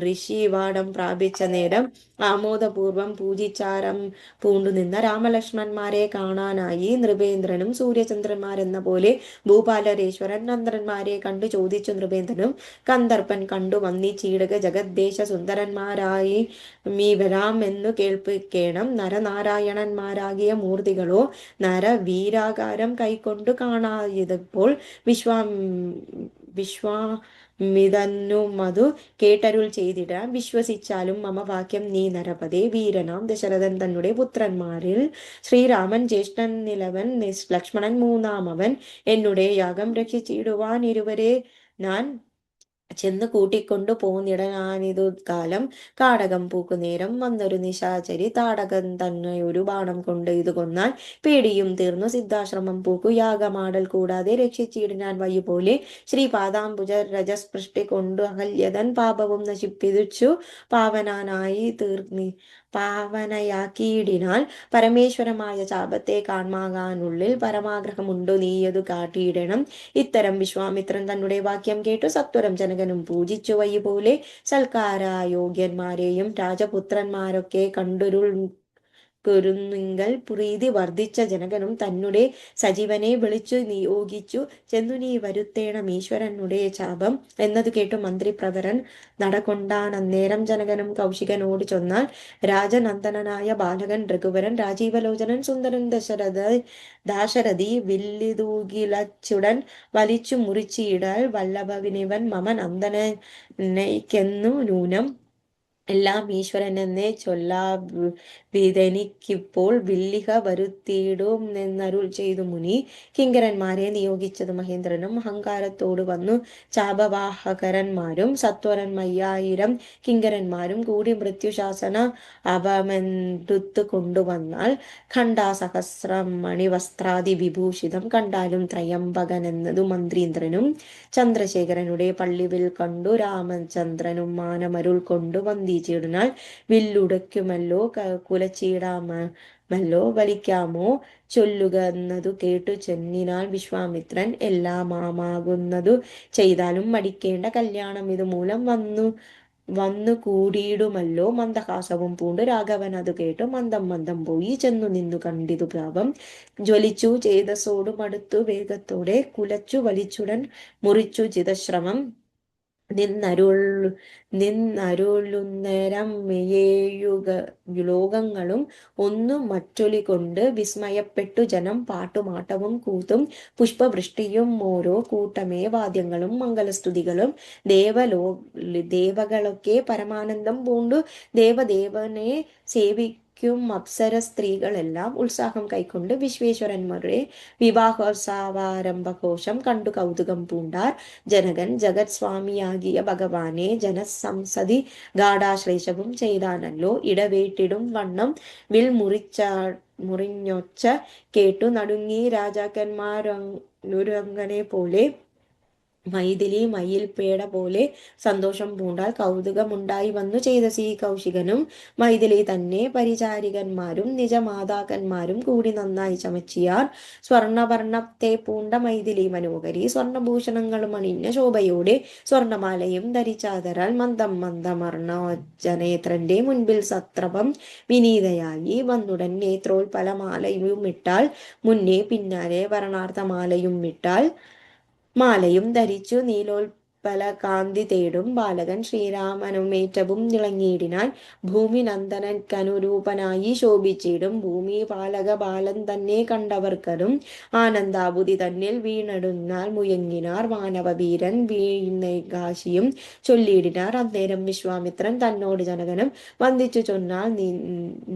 ഋഷിവാടം പ്രാപിച്ച നേരം ആമോദപൂർവം പൂജിച്ചാരം പൂണ്ടുനിന്ന രാമലക്ഷ്മണന്മാരെ കാണാനായി നൃപേന്ദ്രനും സൂര്യചന്ദ്രന്മാരെന്ന പോലെ ഭൂപാലരേശ്വരൻ നന്ദന്മാരെ കണ്ടു ചോദിച്ചു നൃപേന്ദ്രനും കന്ദർപ്പൻ കണ്ടു വന്നിച്ചീടക ജഗദ്ദേശ സുന്ദരന്മാരായി മീവരാം എന്നു കേൾപ്പിക്കേണം. നരനാരായണന്മാരാകിയ മൂർത്തികളോ നരവീരാകാരം കൈക്കൊണ്ടു കാണായപ്പോൾ വിശ്വാമിതനുമതു കേട്ടരുൾ ചെയ്തിടാൻ വിശ്വസിച്ചാലും മമ വാക്യം നീ നരപതേ. വീരനാം ദശരഥൻ തന്നെ പുത്രന്മാരിൽ ശ്രീരാമൻ ജ്യേഷ്ഠൻ നിലവൻ ലക്ഷ്മണൻ മൂന്നാമവൻ എന്നുടെ യാഗം രക്ഷിച്ചിടുവാൻ ഇരുവരെ ഞാൻ ചെന്ന് കൂട്ടിക്കൊണ്ടു പോന്നിടനാനിതു കാലം കാടകം പൂക്കുന്നേരം വന്നൊരു നിശാചരി താടകം തന്നെ ഒരു ബാണം കൊണ്ട് ഇത് കൊന്നാൽ പേടിയും തീർന്നു സിദ്ധാശ്രമം പൂക്കു യാഗമാടൽ കൂടാതെ രക്ഷിച്ചിടിനാൻ വഴി പോലെ ശ്രീപാദാംബുജ രജസ്പൃഷ്ടി കൊണ്ടു അഹല്യതൻ പാപവും നശിപ്പിച്ചു പാവനാനായി തീർന്നി പാവനയാക്കിയിടിനാൽ പരമേശ്വരമായ ശാപത്തെ കാൺമാകാനുള്ളിൽ പരമാഗ്രഹമുണ്ടു നീയതു കാട്ടിയിടണം. ഇത്തരം വിശ്വാമിത്രൻ തന്നെ വാക്യം കേട്ടു സത്വരം ജനകനും പൂജിച്ചു വഴി പോലെ സൽക്കാര യോഗ്യന്മാരെയും രാജപുത്രന്മാരൊക്കെ കണ്ടുരുൾ കുരുന്നിങ്കൽ പ്രീതി വർദ്ധിച്ച ജനകനും തന്നെ സജീവനെ വിളിച്ചു നിയോഗിച്ചു ചെന്നു നീ വരുത്തേണം ഈശ്വരനുടെ ശാപം എന്നതു കേട്ടു മന്ത്രി പ്രവരൻ നടകൊണ്ടാൻ അന്നേരം ജനകനും കൗശികനോട് ചൊന്നാൽ രാജനന്ദനായ ബാലകൻ രഘുവരൻ രാജീവലോചനൻ സുന്ദരൻ ദാശരഥി വില്ലിതൂകിലച്ചുടൻ വലിച്ചു മുറിച്ചിടാൽ വല്ലഭവിനിവൻ മമ നന്ദനയ്ക്കെന്നു നൂനം എല്ലാം ഈശ്വരൻ എന്നേ ചൊല്ലാ വിതെനിക്കിപ്പോൾ വില്ലിക വരുത്തിയിടും എന്നരുൾ ചെയ്തു മുനി. കിങ്കരന്മാരെ നിയോഗിച്ചത് മഹേന്ദ്രനും അഹങ്കാരത്തോട് വന്നു ചാപവാഹകരന്മാരും സത്വരൻ 5000 കിങ്കരന്മാരും കൂടി മൃത്യുശാസന അപമെടുത്തു കൊണ്ടുവന്നാൽ ഖണ്ഡാസഹസ്രമണി വസ്ത്രാദി വിഭൂഷിതം കണ്ടാലും ത്രയംബകൻ എന്നതു മന്ത്രീന്ദ്രനും ചന്ദ്രശേഖരനുടെ പള്ളിവിൽ കണ്ടു രാമചന്ദ്രനും മാനമരുൾ കൊണ്ടു വന്ദിച്ചിടുന്നാൽ വില്ലുടയ്ക്കുമല്ലോ കുലച്ചീടാമല്ലോ വലിക്കാമോ ചൊല്ലുക എന്നതു കേട്ടു ചെന്നിനാൽ വിശ്വാമിത്രൻ എല്ലാമാകുന്നതു ചെയ്താലും മടിക്കേണ്ട കല്യാണം ഇതുമൂലം വന്നു കൂടിയിടുമല്ലോ. മന്ദഹാസവും പൂണ്ടു രാഘവൻ അത് കേട്ടു മന്ദം മന്ദം പോയി ചെന്നു നിന്നു കണ്ടിതു ഭാവം ജ്വലിച്ചു ചേതസോടു മടുത്തു വേഗത്തോടെ കുലച്ചു വലിച്ചുടൻ മുറിച്ചു ചിതശ്രമം നിന്നരുളുന്നേരം ലോകങ്ങളും ഒന്നു മറ്റൊലി കൊണ്ട് വിസ്മയപ്പെട്ടു ജനം പാട്ടുമാട്ടവും കൂത്തും പുഷ്പവൃഷ്ടിയും ഓരോ കൂട്ടമേ വാദ്യങ്ങളും മംഗലസ്തുതികളും ദേവകളൊക്കെ പരമാനന്ദം പൂണ്ടു ദേവദേവനെ അപ്സര സ്ത്രീകളെല്ലാം ഉത്സാഹം കൈക്കൊണ്ട് വിശ്വേശ്വരന്മാരുടെ വിവാഹോത്സവാരംഭഘോഷം കണ്ടു കൗതുകം പൂണ്ടാർ. ജനകൻ ജഗത് സ്വാമിയാകിയ ഭഗവാനെ ജനസംസതി ഗാഠാശ്ലേഷവും ചെയ്താനല്ലോ. ഇടവേട്ടിടും വണ്ണം വിൽ മുറിഞ്ഞൊച്ച കേട്ടു നടുങ്ങി രാജാക്കന്മാരൊരങ്ങനെ പോലെ മൈഥിലി മയിൽപേട പോലെ സന്തോഷം പൂണ്ടാൽ കൗതുകമുണ്ടായി വന്നു ചെയ്ത കൗശികനും മൈഥിലി തന്നെ പരിചാരികന്മാരും നിജമാതാക്കന്മാരും കൂടി നന്നായി ചമച്ചിയാർ. സ്വർണവർണ്ണത്തെ പൂണ്ട മൈഥിലി മനോഹരി സ്വർണഭൂഷണങ്ങളും അണിഞ്ഞ ശോഭയോടെ സ്വർണമാലയും ധരിച്ചാതരാൽ മന്ദം മന്ദമർണജനേത്രന്റെ മുൻപിൽ സത്രപം വിനീതയായി വന്നുടൻ നേത്രോൽപലമാലയും ഇട്ടാൽ മുന്നേ പിന്നാലെ വരണാർത്ഥമാലയും ഇട്ടാൽ മാലയും ധരിച്ചു നീലോൽപല കാന്തി തേടും ബാലകൻ ശ്രീരാമനുമേറ്റവും തിളങ്ങിയിടിനാൽ ഭൂമി നന്ദനക്കനുരൂപനായി ശോഭിച്ചിടും. ഭൂമി പാലക ബാലൻ തന്നെ കണ്ടവർക്കതും ആനന്ദാബുധി തന്നിൽ വീണടുന്നാൽ മുയങ്ങിനാർ മാനവവീരൻ വീണകാശിയും ചൊല്ലിയിടിനാർ. അന്നേരം വിശ്വാമിത്രൻ തന്നോട് ജനകനും വന്ദിച്ചു ചൊന്നാൽ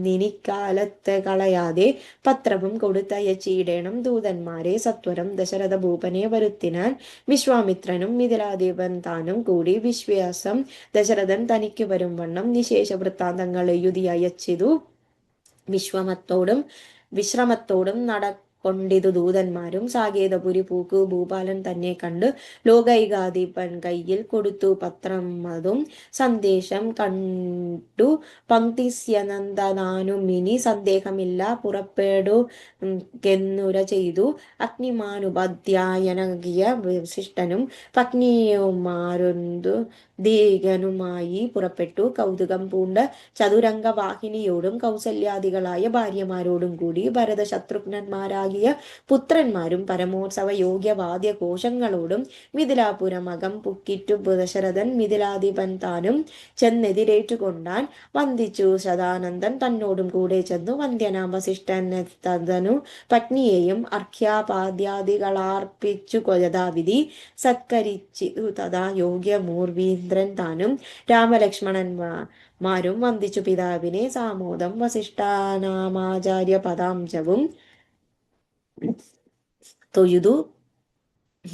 നിനിക്കാലത്ത് കളയാതെ പത്രവും കൊടുത്തയച്ചിടേണം ദൂതന്മാരെ സത്വരം ദശരഥ ഭൂപനെ വരുത്തിനാൻ. വിശ്വാമിത്രനും മിഥിലാധിപൻ താനും കൂടി വിശ്വാസം ദശരഥൻ തനിക്ക് വരും വണ്ണം നിശേഷ വൃത്താന്തങ്ങൾ എഴുതി അയച്ചിതു. വിശ്രമത്തോടും കൊണ്ടിതു ദൂതന്മാരും സാകേതപുരി പൂക്കു ഭൂപാലൻ തന്നെ കണ്ടു ലോകൈകാധിപൻ കയ്യിൽ കൊടുത്തു പത്രം അതും സന്ദേശം കണ്ടു പങ്ക്തിസ്യനന്ദനാനും ഇനി സന്ദേഹമില്ല പുറപ്പെടു കെന്നുര ചെയ്തു. അഗ്നിമാനുപാധ്യായനകിയ വസിഷ്ഠനും പത്നിയുമാരൊന്തു ദീർഘനുമായി പുറപ്പെട്ടു. കൗതുകം പൂണ്ട ചതുരംഗവാഹിനിയോടും കൗസല്യാദികളായ ഭാര്യമാരോടും കൂടി ഭരത ശത്രുഘ്നന്മാരാകിയ പുത്രന്മാരും പരമോത്സവ യോഗ്യവാദ്യ കോശങ്ങളോടും മിഥിലാപുരമകം പുക്കിറ്റു ദശരഥൻ മിഥിലാധിപൻ താനും ചെന്നെതിരേറ്റുകൊണ്ടാൻ. വന്ദിച്ചു സദാനന്ദൻ തന്നോടും കൂടെ ചെന്നു വന്ധ്യനാം വസിഷ്ഠൻ തദനു പത്നിയെയും അർഘ്യാപാദ്യാദികളാർപ്പിച്ചു യഥാവിധി സത്കരിച്ചു. തഥാ യോഗ്യമൂർവീന്ദ്രൻ താനും രാമലക്ഷ്മണന്മാരും വന്ദിച്ചു പിതാവിനെ സാമോദം വസിഷ്ഠാനാമാചാര്യ പദാംശവും തൊഴുതു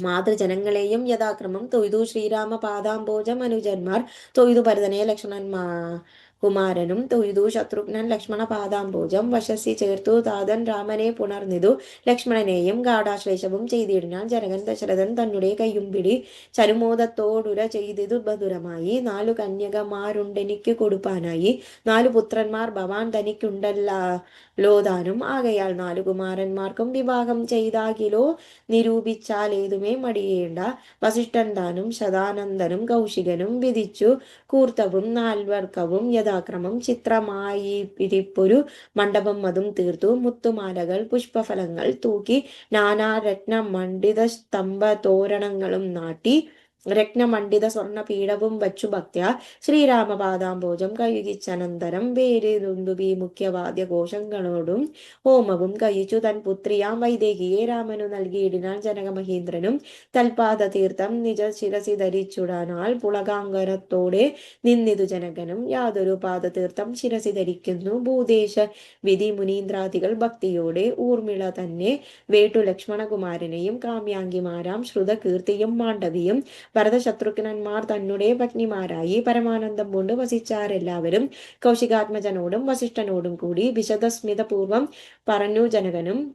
മാതൃജനങ്ങളെയും യഥാക്രമം തൊയ്തു ശ്രീരാമ പാദാംബോജം അനുജന്മാർ തൊയ്തു ഭരതനെ ലക്ഷ്മണന്മാ കുമാരനും തൊയ്തു ശത്രുഘ്നൻ ലക്ഷ്മണ പാദാംബോജം വശസ്സി ചേർത്തു താതൻ രാമനെ പുണർന്നിതു ലക്ഷ്മണനെയും ഗാഠാശ്ലേഷവും ചെയ്തിടിനാൻ ജനകൻ ദശരഥൻ തന്നെ കയ്യുംപിടി ചരുമോദത്തോടുര ചെയ്തിതു മധുരമായി 4 കന്യകമാരുണ്ടെനിക്ക് കൊടുപ്പാനായി 4 പുത്രന്മാർ ഭവാൻ തനിക്കുണ്ടല്ലോതാനും ആകയാൽ 4 കുമാരന്മാർക്കും വിവാഹം ചെയ്താകിലോ നിരൂപിച്ചാൽ ഏതുമേ മടിയേണ്ട വസിഷ്ഠൻ താനും ശതാനന്ദനും കൗശികനും വിധിച്ചു കൂർത്തവും നാൽവർക്കവും യഥാക്രമം ചിത്രമായി പിരിപ്പൊരു മണ്ഡപം അതും തീർത്തു മുത്തുമാലകൾ പുഷ്പഫലങ്ങൾ തൂക്കി നാനാരത്ന മണ്ഡിത സ്തംഭ തോരണങ്ങളും നാട്ടി രത്നമണ്ഡിത സ്വർണപീഠവും വച്ചു ഭക്ത്യ ശ്രീരാമപാദാംബോജം കഴുകിച്ചനന്തരം വേര് ദുന്ദുബി മുഖ്യവാദ്യ ഘോഷങ്ങളോടും ഹോമവും കഴിച്ചു തൻ പുത്രിയാം വൈദേഹിയെ രാമനു നൽകിയിടിനാൻ ജനകമഹീന്ദ്രനും തൽപാദ തീർത്ഥം നിജ ശിരസി ധരിച്ചുടനാൽ പുളകാങ്കരത്തോടെ നിന്നിതു ജനകനും യാതൊരു പാദതീർത്ഥം ശിരസി ധരിക്കുന്നു ഭൂദേശ വിധി മുനീന്ദ്രാദികൾ ഭക്തിയോടെ ഊർമിള തന്നെ വേട്ടു ലക്ഷ്മണകുമാരനെയും കാമ്യാംഗിമാരാം ശ്രുതകീർത്തിയും മാണ്ഡവിയും ഭരതശത്രുഘ്നന്മാർ തന്നെ പത്നിമാരായി പരമാനന്ദം കൊണ്ട് വസിച്ചാരെല്ലാവരും കൗശികാത്മജനോടും വസിഷ്ഠനോടും കൂടി വിശദസ്മിതപൂർവം പറഞ്ഞു ജനകനും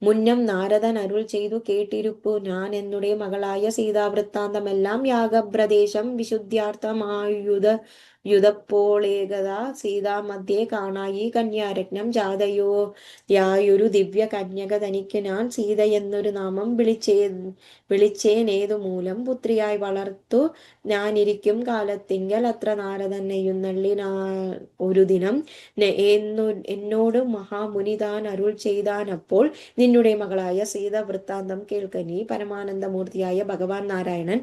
മുന്നം നാരദൻ അരുൾ ചെയ്തു കേട്ടിരുപ്പു ഞാൻ എന്നുടെ മകളായ സീതാവൃത്താന്തമെല്ലാം യാഗപ്രദേശം വിശുദ്ധ്യാർത്ഥമായുധ യുധപ്പോളേകത സീതാമധ്യേ കാണായി കന്യാരത്നം ജാതയോ യായൊരു ദിവ്യ കന്യക തനിക്ക് ഞാൻ സീത എന്നൊരു നാമം വിളിച്ചേനേതു മൂലം പുത്രിയായി വളർത്തു ഞാനിരിക്കും കാലത്തിങ്കൽ അത്ര നാരദൻ എഴുന്നള്ളിനാ ഒരു ദിനം എന്നോട് മഹാമുനി താൻ അരുൾ ചെയ്താൻ അപ്പോൾ നിന്നുടെ മകളായ സീത വൃത്താന്തം കേൾക്കനീ പരമാനന്ദമൂർത്തിയായ ഭഗവാൻ നാരായണൻ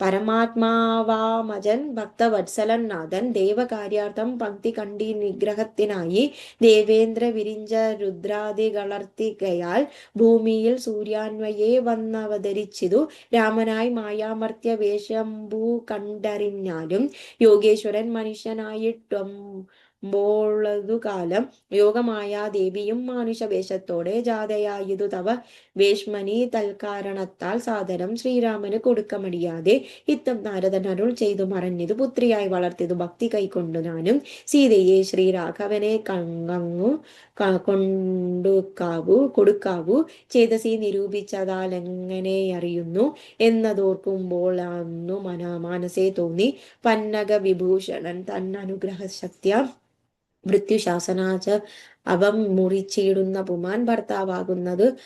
പരമാത്മാവാമജൻ ഭക്തവത്സലൻ നാഥൻ ദേവകാര്യാർത്ഥം പങ്ക്തി കണ്ടി നിഗ്രഹത്തിനായി ദേവേന്ദ്ര വിരിഞ്ച രുദ്രാദികളർത്തികയാൽ ഭൂമിയിൽ സൂര്യാന്വയെ വന്നവതരിച്ചിതു രാമനായി മായാമർത്യ വേഷംഭൂ കണ്ടറിഞ്ഞാലും യോഗേശ്വരൻ മനുഷ്യനായിട്ടും കാലം യോഗമായ ദേവിയും മാനുഷവേഷത്തോടെ ജാതയായതു തവ വേഷ്മനി തൽക്കാരണത്താൽ സാദരം ശ്രീരാമന് കൊടുക്കമടിയാതെ ഇത്തം നാരദൻ അരുൾ ചെയ്തു മറഞ്ഞിതു പുത്രിയായി വളർത്തിയതു ഭക്തി കൈക്കൊണ്ടു ഞാനും സീതയെ ശ്രീരാഘവനെ കങ്ങു കൊടുക്കാവൂ ചേതസി നിരൂപിച്ചതാൽ എങ്ങനെ അറിയുന്നു എന്നതോർക്കുമ്പോൾ അന്നു മനസേ തോന്നി പന്നക വിഭൂഷണൻ തന്നനുഗ്രഹ ശക്തിയ മൃത്യുശാസനാച അവം മുറിച്ചിടുന്ന പുമാൻ ഭർത്താവാകുന്നത്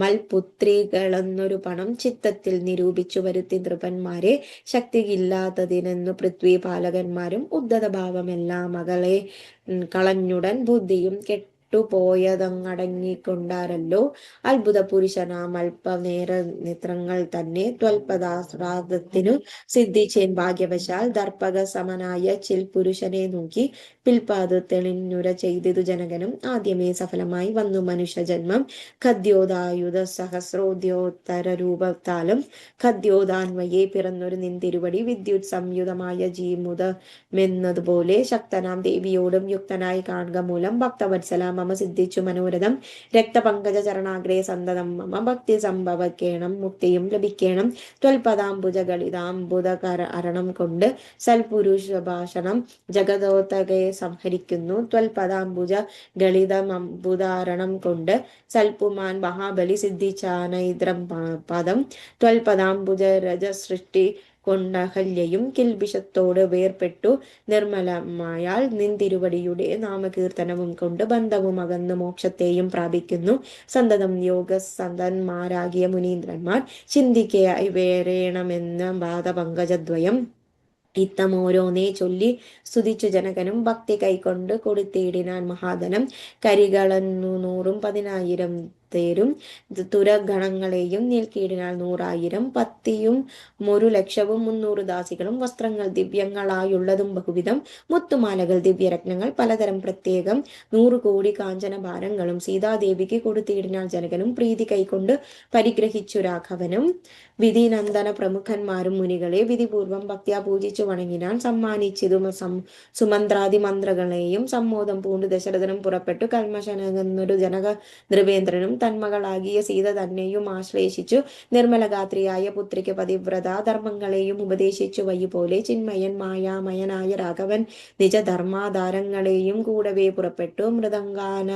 മൽപുത്രികളെന്നൊരു പണം ചിത്തത്തിൽ നിരൂപിച്ചു വരുത്തി നൃപന്മാരെ ശക്തിയില്ലാത്തതിനെന്നു പൃഥ്വി പാലകന്മാരും ഉദ്ധത ഭാവമെല്ലാം മകളെ കളഞ്ഞുടൻ ബുദ്ധിയും പോയതങ്ങടങ്ങിക്കൊണ്ടാരല്ലോ അത്ഭുത പുരുഷനാം അല്പനേര നേത്രങ്ങൾ തന്നെ ത്വൽപദാശ്രാദത്തിനു സിദ്ധിച്ചേൻ ഭാഗ്യവശാൽ ദർപ്പക സമനായ ചിൽ പുരുഷനെ നോക്കി പിൽപാതു തെളിഞ്ഞുര ചെയ്തിതു ജനകനും ആദ്യമേ സഫലമായി വന്നു മനുഷ്യജന്മം ഖദ്യോദായുധ സഹസ്രോദ്യോത്തര രൂപത്താലും ഖദ്യോദാന്വയെ പിറന്നൊരു നിന്തിരുവടി വിദ്യുത് സംയുതമായ ജീമുതമെന്നതുപോലെ ശക്തനാം ദേവിയോടും യുക്തനായി കാണുക മൂലം ഭക്തവത്സല മമ സിദ്ധിച്ചു മനോരഥം രക്തപങ്കജ ചരണാഗ്രേ സന്തതം മമ ഭക്തി സംഭവിക്കണം മുക്തിയും ലഭിക്കണം ത്വൽപദാംബുജ ഗളിതാംബുദകര അരണം കൊണ്ട് സൽപുരുഷ ഭാഷണം ജഗതോത്തകയെ സംഹരിക്കുന്നു ത്വൽപദാംബുജ ഗളിതമംബുദാരണം കൊണ്ട് സൽപുമാൻ മഹാബലി സിദ്ധിച്ചാനൈദ്രം പദം ത്വൽപദാംബുജ രജസൃഷ്ടി കൊണ്ടഹല്യയും കിൽബിഷത്തോട് വേർപെട്ടു നിർമ്മലമായാൽ നിന്തിരുവടിയുടെ നാമകീർത്തനവും കൊണ്ട് ബന്ധവും അകന്നു മോക്ഷത്തെയും പ്രാപിക്കുന്നു സന്തതം യോഗ സന്തന്മാരാകിയ മുനീന്ദ്രന്മാർ ചിന്തിക്കയായി വേറേണമെന്ന പാദപങ്കജദ്വയം ഇത്തമോരോന്നേ ചൊല്ലി സ്തുതിച്ചു ജനകനും ഭക്തി കൈക്കൊണ്ട് കൊടുത്തിടിനാൻ മഹാധനം കരികളന്നു 100,000 തേരും തുരഗണങ്ങളെയും നീൽക്കീടിനാൽ 100,000 പത്തിയും 1,00,000 300 ദാസികളും വസ്ത്രങ്ങൾ ദിവ്യങ്ങളായുള്ളതും ബഹുവിധം മുത്തുമാലകൾ ദിവ്യരത്നങ്ങൾ പലതരം പ്രത്യേകം 100 കോടി കാഞ്ചന ഭാരങ്ങളും സീതാദേവിക്ക് കൊടുത്തിടിനാൽ ജനകനും പ്രീതി കൈക്കൊണ്ട് പരിഗ്രഹിച്ചു രാഘവനും വിധിനന്ദന പ്രമുഖന്മാരും മുനികളെ വിധിപൂർവം ഭക്ത്യാ പൂജിച്ചു വണങ്ങിനാൻ സമ്മാനിച്ചിതു സുമന്ത്രാദി മന്ത്രങ്ങളെയും സമ്മോദം പൂണ്ടു ദശരഥനും പുറപ്പെട്ടു കൽമശനകന്നൊരു ജനക ധ്രുവേന്ദ്രനും തന്മകളാകിയ സീത തന്നെയും ആശ്ലേഷിച്ചു നിർമ്മലഗാത്രിയായ പുത്രിക്ക് പതിവ്രത ധർമ്മങ്ങളെയും ഉപദേശിച്ചു വഴി പോലെ ചിന്മയൻ മായാമയനായ രാഘവൻ നിജധർമാധാരങ്ങളെയും കൂടവേ പുറപ്പെട്ടു മൃദംഗാന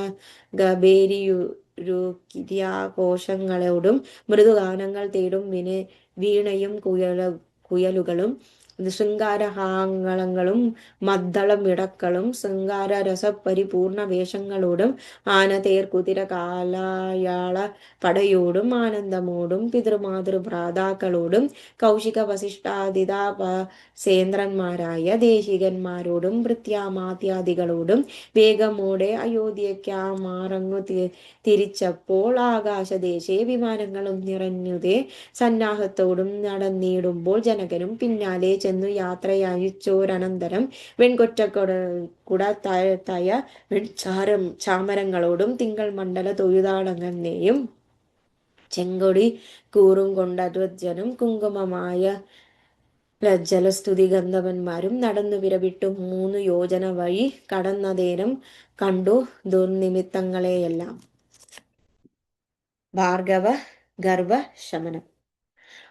ഗബേരിയുരുകിര്യാഘോഷങ്ങളോടും മൃദുഗാനങ്ങൾ തേടും വീണയും കുയലുകളും ശൃംഗാരഹാങ്ങളങ്ങളും മദ്ദളം വിടക്കളും ശൃംഗാര രസപരിപൂർണ വേഷങ്ങളോടും ആനതേർ കുതിര കാലായാള പടയോടും ആനന്ദമോടും പിതൃമാതൃ ഭ്രാതാക്കളോടും കൗശിക വസിഷ്ഠാദിതാ സേന്ദ്രന്മാരായ ദേശികന്മാരോടും ഭൃത്യാമാത്യാദികളോടും വേഗമോടെ അയോധ്യയ്ക്കാമാറങ്ങു തിരിച്ചപ്പോൾ ആകാശദേശേ വിമാനങ്ങളും നിറഞ്ഞുതേ സന്നാഹത്തോടും നടന്നിടുമ്പോൾ ജനകനും പിന്നാലെ ചെന്നു യാത്രയച്ചോരനന്തരം വെൺകൊറ്റക്കുട തയ ചാമരങ്ങളോടും തിങ്കൾ മണ്ഡല തൊഴുതാളങ്ങനെയും ചെങ്കൊടി കൂറും കൊണ്ടധ്വജനും കുങ്കുമമായ ജലസ്തുതി ഗന്ധവന്മാരും നടന്നു വിരവിട്ടു 3 യോജന വഴി കടന്നതേരം കണ്ടു ദുർനിമിത്തങ്ങളെയെല്ലാം. ഭാർഗവ ഗർഭ ശമനം.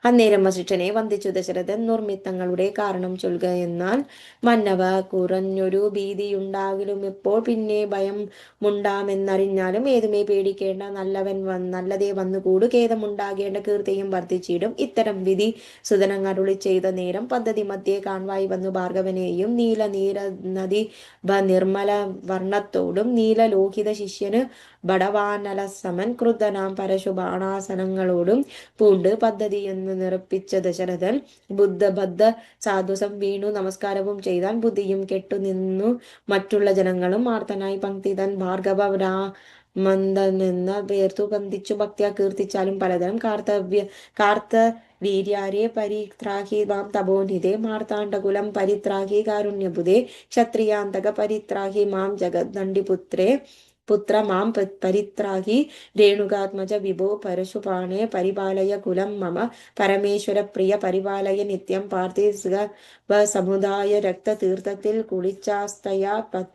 അന്നേരം വസിഷ്ഠനെ വന്ദിച്ചു ദശരഥൻ നിർമ്മിത്തങ്ങളുടെ കാരണം ചൊൽക എന്നാൽ മന്നവ കുറഞ്ഞൊരു ഭീതിയുണ്ടാകിലും ഇപ്പോൾ പിന്നെ ഭയം മുണ്ടാമെന്നറിഞ്ഞാലും ഏതുമേ പേടിക്കേണ്ട നല്ലതേ വന്നുകൂടു ഖേദമുണ്ടാകേണ്ട കീർത്തിയും വർദ്ധിച്ചിടും. ഇത്തരം വിധി സുതനങ്ങരുളി ചെയ്ത നേരം പദ്ധതി മധ്യേ കാൺവായി വന്നു ഭാർഗവനെയും നീല നിർമ്മല വർണ്ണത്തോടും നീലലോഹിത ശിഷ്യന് ബടവാനലസമൻ ക്രുദ്ധനാം പരശുബാണാസനങ്ങളോടും പൂണ്ട് പദ്ധതി എന്ന് നിറപ്പിച്ച ദശരഥൻ ബുദ്ധബദ്ധ സാധുസം വീണു നമസ്കാരവും ചെയ്താൻ. ബുദ്ധിയും കെട്ടു നിന്നു മറ്റുള്ള ജനങ്ങളും ആർത്തനായി പങ്ക്തിതൻ ഭാർഗവ രാമന്ദനെന്ന പേർത്തു ബന്ധിച്ചു ഭക്ത്യാ കീർത്തിച്ചാലും പലതരം കാർത്തവീര്യാരെ പരിത്രാഹി മാം തപോനിധേ മാർത്താണ്ഡകുലം പരിത്രാഹി കാരുണ്യബുധേ ക്ഷത്രിയാന്തക പരിത്രാഹി മാം ജഗദ്ദണ്ഡിപുത്രേ പുത്ര മാം പരിത്രാഹി രേണുകാത്മജ വിഭോ പരശുപാണേ പരിപാലയ കുലം മമ പരമേശ്വര പ്രിയ പരിപാലയ നിത്യം പാർത്ഥിവ സമുദായ രക്തതീർത്ഥത്തിൽ കുളിച്ചാസ്തയാ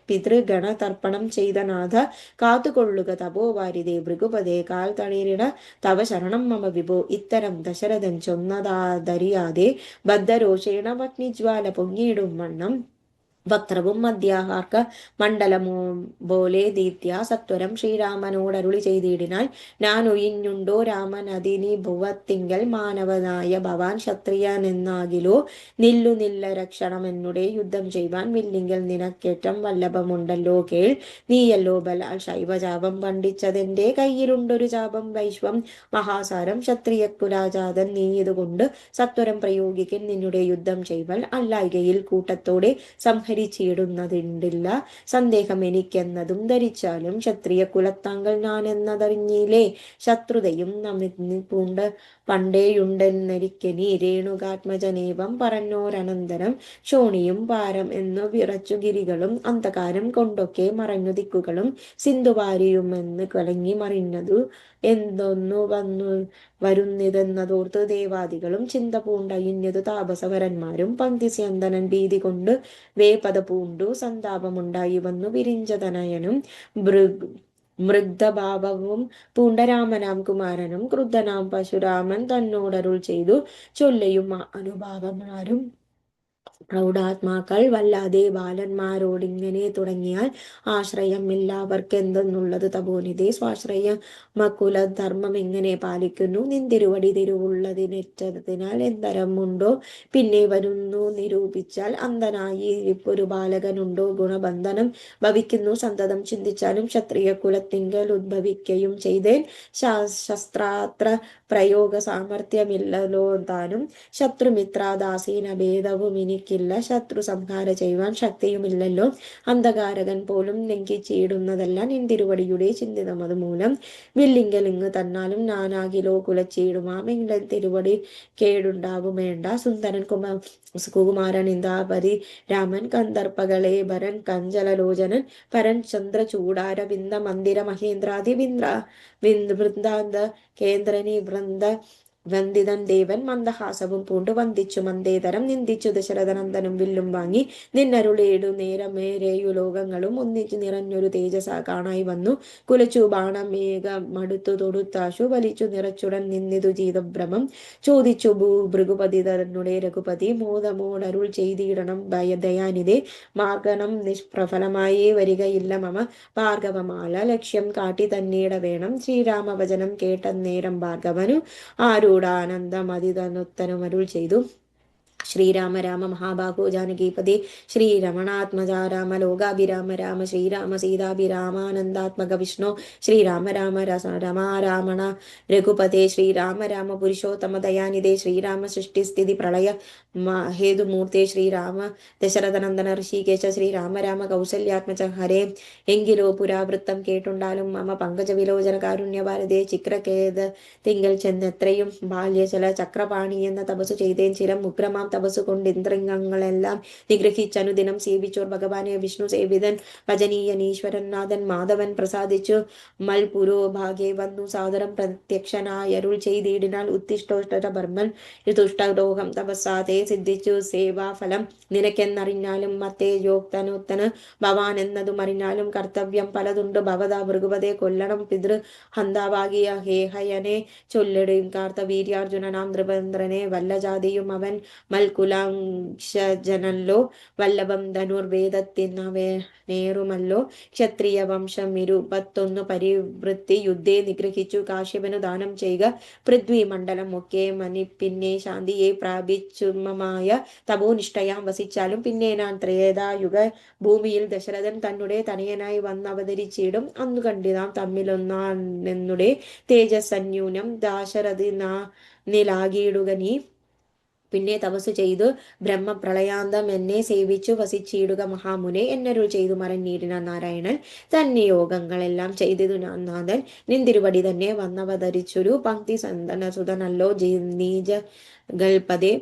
പിതൃഗണ തർപ്പണം ചെയ്ത നാഥ കാത്തുകൊള്ളുക തപോവാരിതേ ഭൃഗുപതേ കാൽ തളിരിട തവ ശരണം മമ വിഭോ. ഇത്തരം ദശരഥൻ ചൊന്നതാതറിയാതെ ബദ്ധരോഷേണ അഗ്നിജ്വാല പൊങ്ങിയിടും വണ്ണം വക്രവും മധ്യാഹാർക്ക മണ്ഡലമോ പോലെ ദീത്യ സത്വരം ശ്രീരാമനോടരുളി ചെയ്തിടിനാൻ ഞാൻ ഒഴിഞ്ഞുണ്ടോ രാമൻ അതിനി ഭുവത്തിങ്കൽ മാനവനായ ഭവാൻ ക്ഷത്രിയനെന്നാകിലോ നില്ല രക്ഷണമെന്നുടെ യുദ്ധം ചെയ്യുവാൻ വില്ലിങ്കൽ നിനക്കേറ്റം വല്ലഭമുണ്ടല്ലോ കേൾ നീയല്ലോ ബലാൽ ശൈവചാപം പണ്ടിച്ചതെന്റെ കയ്യിലുണ്ടൊരു ചാപം വൈശ്വം മഹാസാരം ക്ഷത്രിയക്കുലാജാതൻ നീ ഇതുകൊണ്ട് സത്വരം പ്രയോഗിക്കൻ നിന്നുടെ യുദ്ധം ചെയ്വൽ അല്ലായികയിൽ കൂട്ടത്തോടെ സംഹരിച്ചിടുന്നതിണ്ടില്ല സന്ദേഹം എനിക്കെന്നതും ധരിച്ചാലും ക്ഷത്രിയ കുലത്താങ്കൾ ഞാൻ എന്നതറിഞ്ഞില്ലേ ശത്രുതയും പൂണ്ട പണ്ടേയുണ്ടെന്നരിക്കനി രേണുകാത്മജനേവം പറഞ്ഞോരനന്തരം ശോണിയും പാരം എന്നു വിറച്ചു ഗിരികളും അന്ധകാരം കൊണ്ടൊക്കെ മറഞ്ഞു ദിക്കുകളും സിന്ധുവാരിയുമെന്ന് കലങ്ങി മറിഞ്ഞതു എന്തൊന്നു വരുന്നിതെന്നതോർത്ത് ദേവാദികളും ചിന്ത പൂണ്ടയിഞ്ഞതു താപസവരന്മാരും പങ്ക്തിസ്യന്തനൻ ഭീതി കൊണ്ട് വേപത പൂണ്ടു സന്താപമുണ്ടായി വന്നു വിരിഞ്ചതനയനും മൃഗ്ധഭാവവും പൂണ്ടരാമനാം കുമാരനും ക്രുദ്ധനാം പശുരാമൻ തന്നോടരുൾ ചെയ്തു ചൊല്ലയും അനുഭാവന്മാരും പ്രൗഢാത്മാക്കൾ വല്ലാതെ ബാലന്മാരോടിങ്ങനെ തുടങ്ങിയാൽ ആശ്രയം എല്ലാവർക്ക് എന്തെന്നുള്ളത് തപോനിധേ സ്വാശ്രയ മകുലധർമ്മം എങ്ങനെ പാലിക്കുന്നു നിന്തിരുവടി തിരുവുള്ളതിനെറ്റതിനാൽ എന്തരമുണ്ടോ പിന്നെ വരുന്നു നിരൂപിച്ചാൽ അന്ധനായി ഒരു ബാലകനുണ്ടോ ഗുണബന്ധനം ഭവിക്കുന്നു സന്തതം ചിന്തിച്ചാലും ക്ഷത്രിയ കുലത്തിങ്കൽ ഉദ്ഭവിക്കുകയും ചെയ്തേൻ ശസ്ത്രാത്ര പ്രയോഗ സാമർഥ്യമില്ലല്ലോ താനും ശത്രുമിത്രാദാസീന ഭേദവും എനിക്ക് എനിക്കില്ല, ശത്രു സംഹാര ചെയ്യുവാൻ ശക്തിയുമില്ലല്ലോ. അന്ധകാരകൻ പോലും ലംഘിച്ചിടുന്നതല്ല നിൻ തിരുവടിയുടെ ചിന്തിതം, അതുമൂലം വില്ലിങ്കലിങ് തന്നാലും ഞാനാകിലോ കുലച്ചിടുമാമെങ്കിൽ തിരുവടി കേടുണ്ടാകുമേണ്ട. സുന്ദരൻ കുമാരൻ ഇന്ദാപതി രാമൻ കന്ദർപ്പകളേബരൻ കഞ്ചലലോചനൻ പരൻ ചന്ദ്രചൂടാരവിന്ദ മന്ദിര മഹേന്ദ്രാതി വൃന്ദാന്ത കേന്ദ്രനി വന്ദിതൻ ദേവൻ മന്ദഹാസവും പൂണ്ടു വന്ദിച്ചു മന്ദേതരം നിന്ദിച്ചു ദശരഥനന്ദനും വില്ലും വാങ്ങി നിന്നരുളേടു നേരമേരെയു ലോകങ്ങളും ഒന്നിച്ചു നിറഞ്ഞൊരു തേജസ കാണായി വന്നു. കുലച്ചു ബാണമേഘ മടുത്തു തൊടുത്താശു വലിച്ചു നിറച്ചുടൻ നിന്നിതു ജീതഭ്രമം ചോദിച്ചു ഭൃഗുപതി തന്നുടെ രഘുപതി മോദമോടരുൾ ചെയ്തിടണം ദയാനിതേ. മാർഗണം നിഷ്പ്രഫലമായേ വരികയില്ല മമ ഭാർഗവമാല ലക്ഷ്യം കാട്ടി തന്നീട വേണം. ശ്രീരാമവചനം കേട്ടന്നേരം ഭാർഗവനു ആരൂഢാനന്ദം അതിതനുത്തരമരുൾ ചെയ്തു. ശ്രീരാമ രാമ മഹാബാഹോ ജാനകീപതി ശ്രീരമണാത്മജ രാമ ലോകാഭിരാമ രാമ ശ്രീരാമ സീതാഭിരാമാനന്ദാത്മക വിഷ്ണു ശ്രീരാമ രാമ രമാരാമണ രഘുപതേ ശ്രീരാമ രാമ പുരുഷോത്തമ ദയാനിധേ ശ്രീരാമ സൃഷ്ടിസ്ഥിതി പ്രളയ ഹേതുമൂർത്തെ ശ്രീരാമ ദശരഥനന്ദന ഋഷികേശ ശ്രീരാമ രാമ കൗസല്യാത്മജ ഹരേ. എങ്കിലോ പുരാവൃത്തം കേട്ടുണ്ടാലും മമ പങ്കജ വിലോചന കാരുണ്യഭാരതേ ചിക്രകേത തിങ്കൽ ചെന്നെത്രയും ബാല്യചല ചക്രപാണി എന്ന തപസ്സു ചെയ്തേൻ ചിരം ഉഗ്രമാം തപസ്സു കൊണ്ട് ഇന്ദ്രിയങ്ങളെല്ലാം നിഗ്രഹിച്ചനുദിനം സേവിച്ചോർ ഭഗവാനെ വിഷ്ണു സേവിതൻ ഭജനീയനീശ്വരൻ നാഥൻ മാധവൻ പ്രസാദിച്ചു മൽപുരോഭാഗെ വന്നു സാദരം പ്രത്യക്ഷനായരുൾ ചെയ്തിടിനാൽ ഉത്തിഷ്ടോഷ്ടബർമ്മൻ തുഷ്ടദോഹം തപസ്സാതെ സിദ്ധിച്ചു സേവാഫലം നിനക്കെന്നറിഞ്ഞാലും മത്തേ യോക്തനുത്തന് ഭവാൻ എന്നതും അറിഞ്ഞാലും കർത്തവ്യം പലതുണ്ട് ഭവത ഭൃഗുപതേ കൊല്ലണം പിതൃ ഹന്താവാകിയ ഹേഹയനെ ചൊല്ലിടും കാർത്തവീര്യാർജുനനാം നൃപേന്ദ്രനെ വല്ലജാതിയും അവൻ മൽകുലാംശജനല്ലോ വല്ലഭം ധനുർവേദത്തിനവേ നേറുമല്ലോ ക്ഷത്രിയ വംശം 21 പരിവൃത്തി യുദ്ധേ നിഗ്രഹിച്ചു കാശ്യപനു ദാനം ചെയ്യുക പൃഥ്വി മണ്ഡലം ഒക്കെ പിന്നെ ശാന്തിയെ പ്രാപിച്ചുമമായ തപോനിഷ്ഠയാം വസിച്ചാലും പിന്നെ ഞാൻ ത്രേതായുഗ ഭൂമിയിൽ ദശരഥൻ തന്നുടെ തനയനായി വന്നവതരിച്ചിടും അന്നു കണ്ടിനാം തമ്മിലൊന്നാണെന്നുടെ തേജസ്സന്യൂനം ദാശരഥി നിലാകിയിടുക നീ പിന്നെ തപസ്സു ചെയ്തു ബ്രഹ്മപ്രളയാന്തം എന്നെ സേവിച്ചു വസിച്ചിടുക മഹാമുനെ എന്നരുൾ ചെയ്തു മറഞ്ഞീടിന നാരായണൻ തന്നെ യോഗങ്ങളെല്ലാം ചെയ്തിതു നാഥൻ നിന്തിരുവടി തന്നെ വന്നവതരിച്ചൊരു പങ്ക്തി സന്തന സുതനല്ലോ നീജ ഗൽപതേ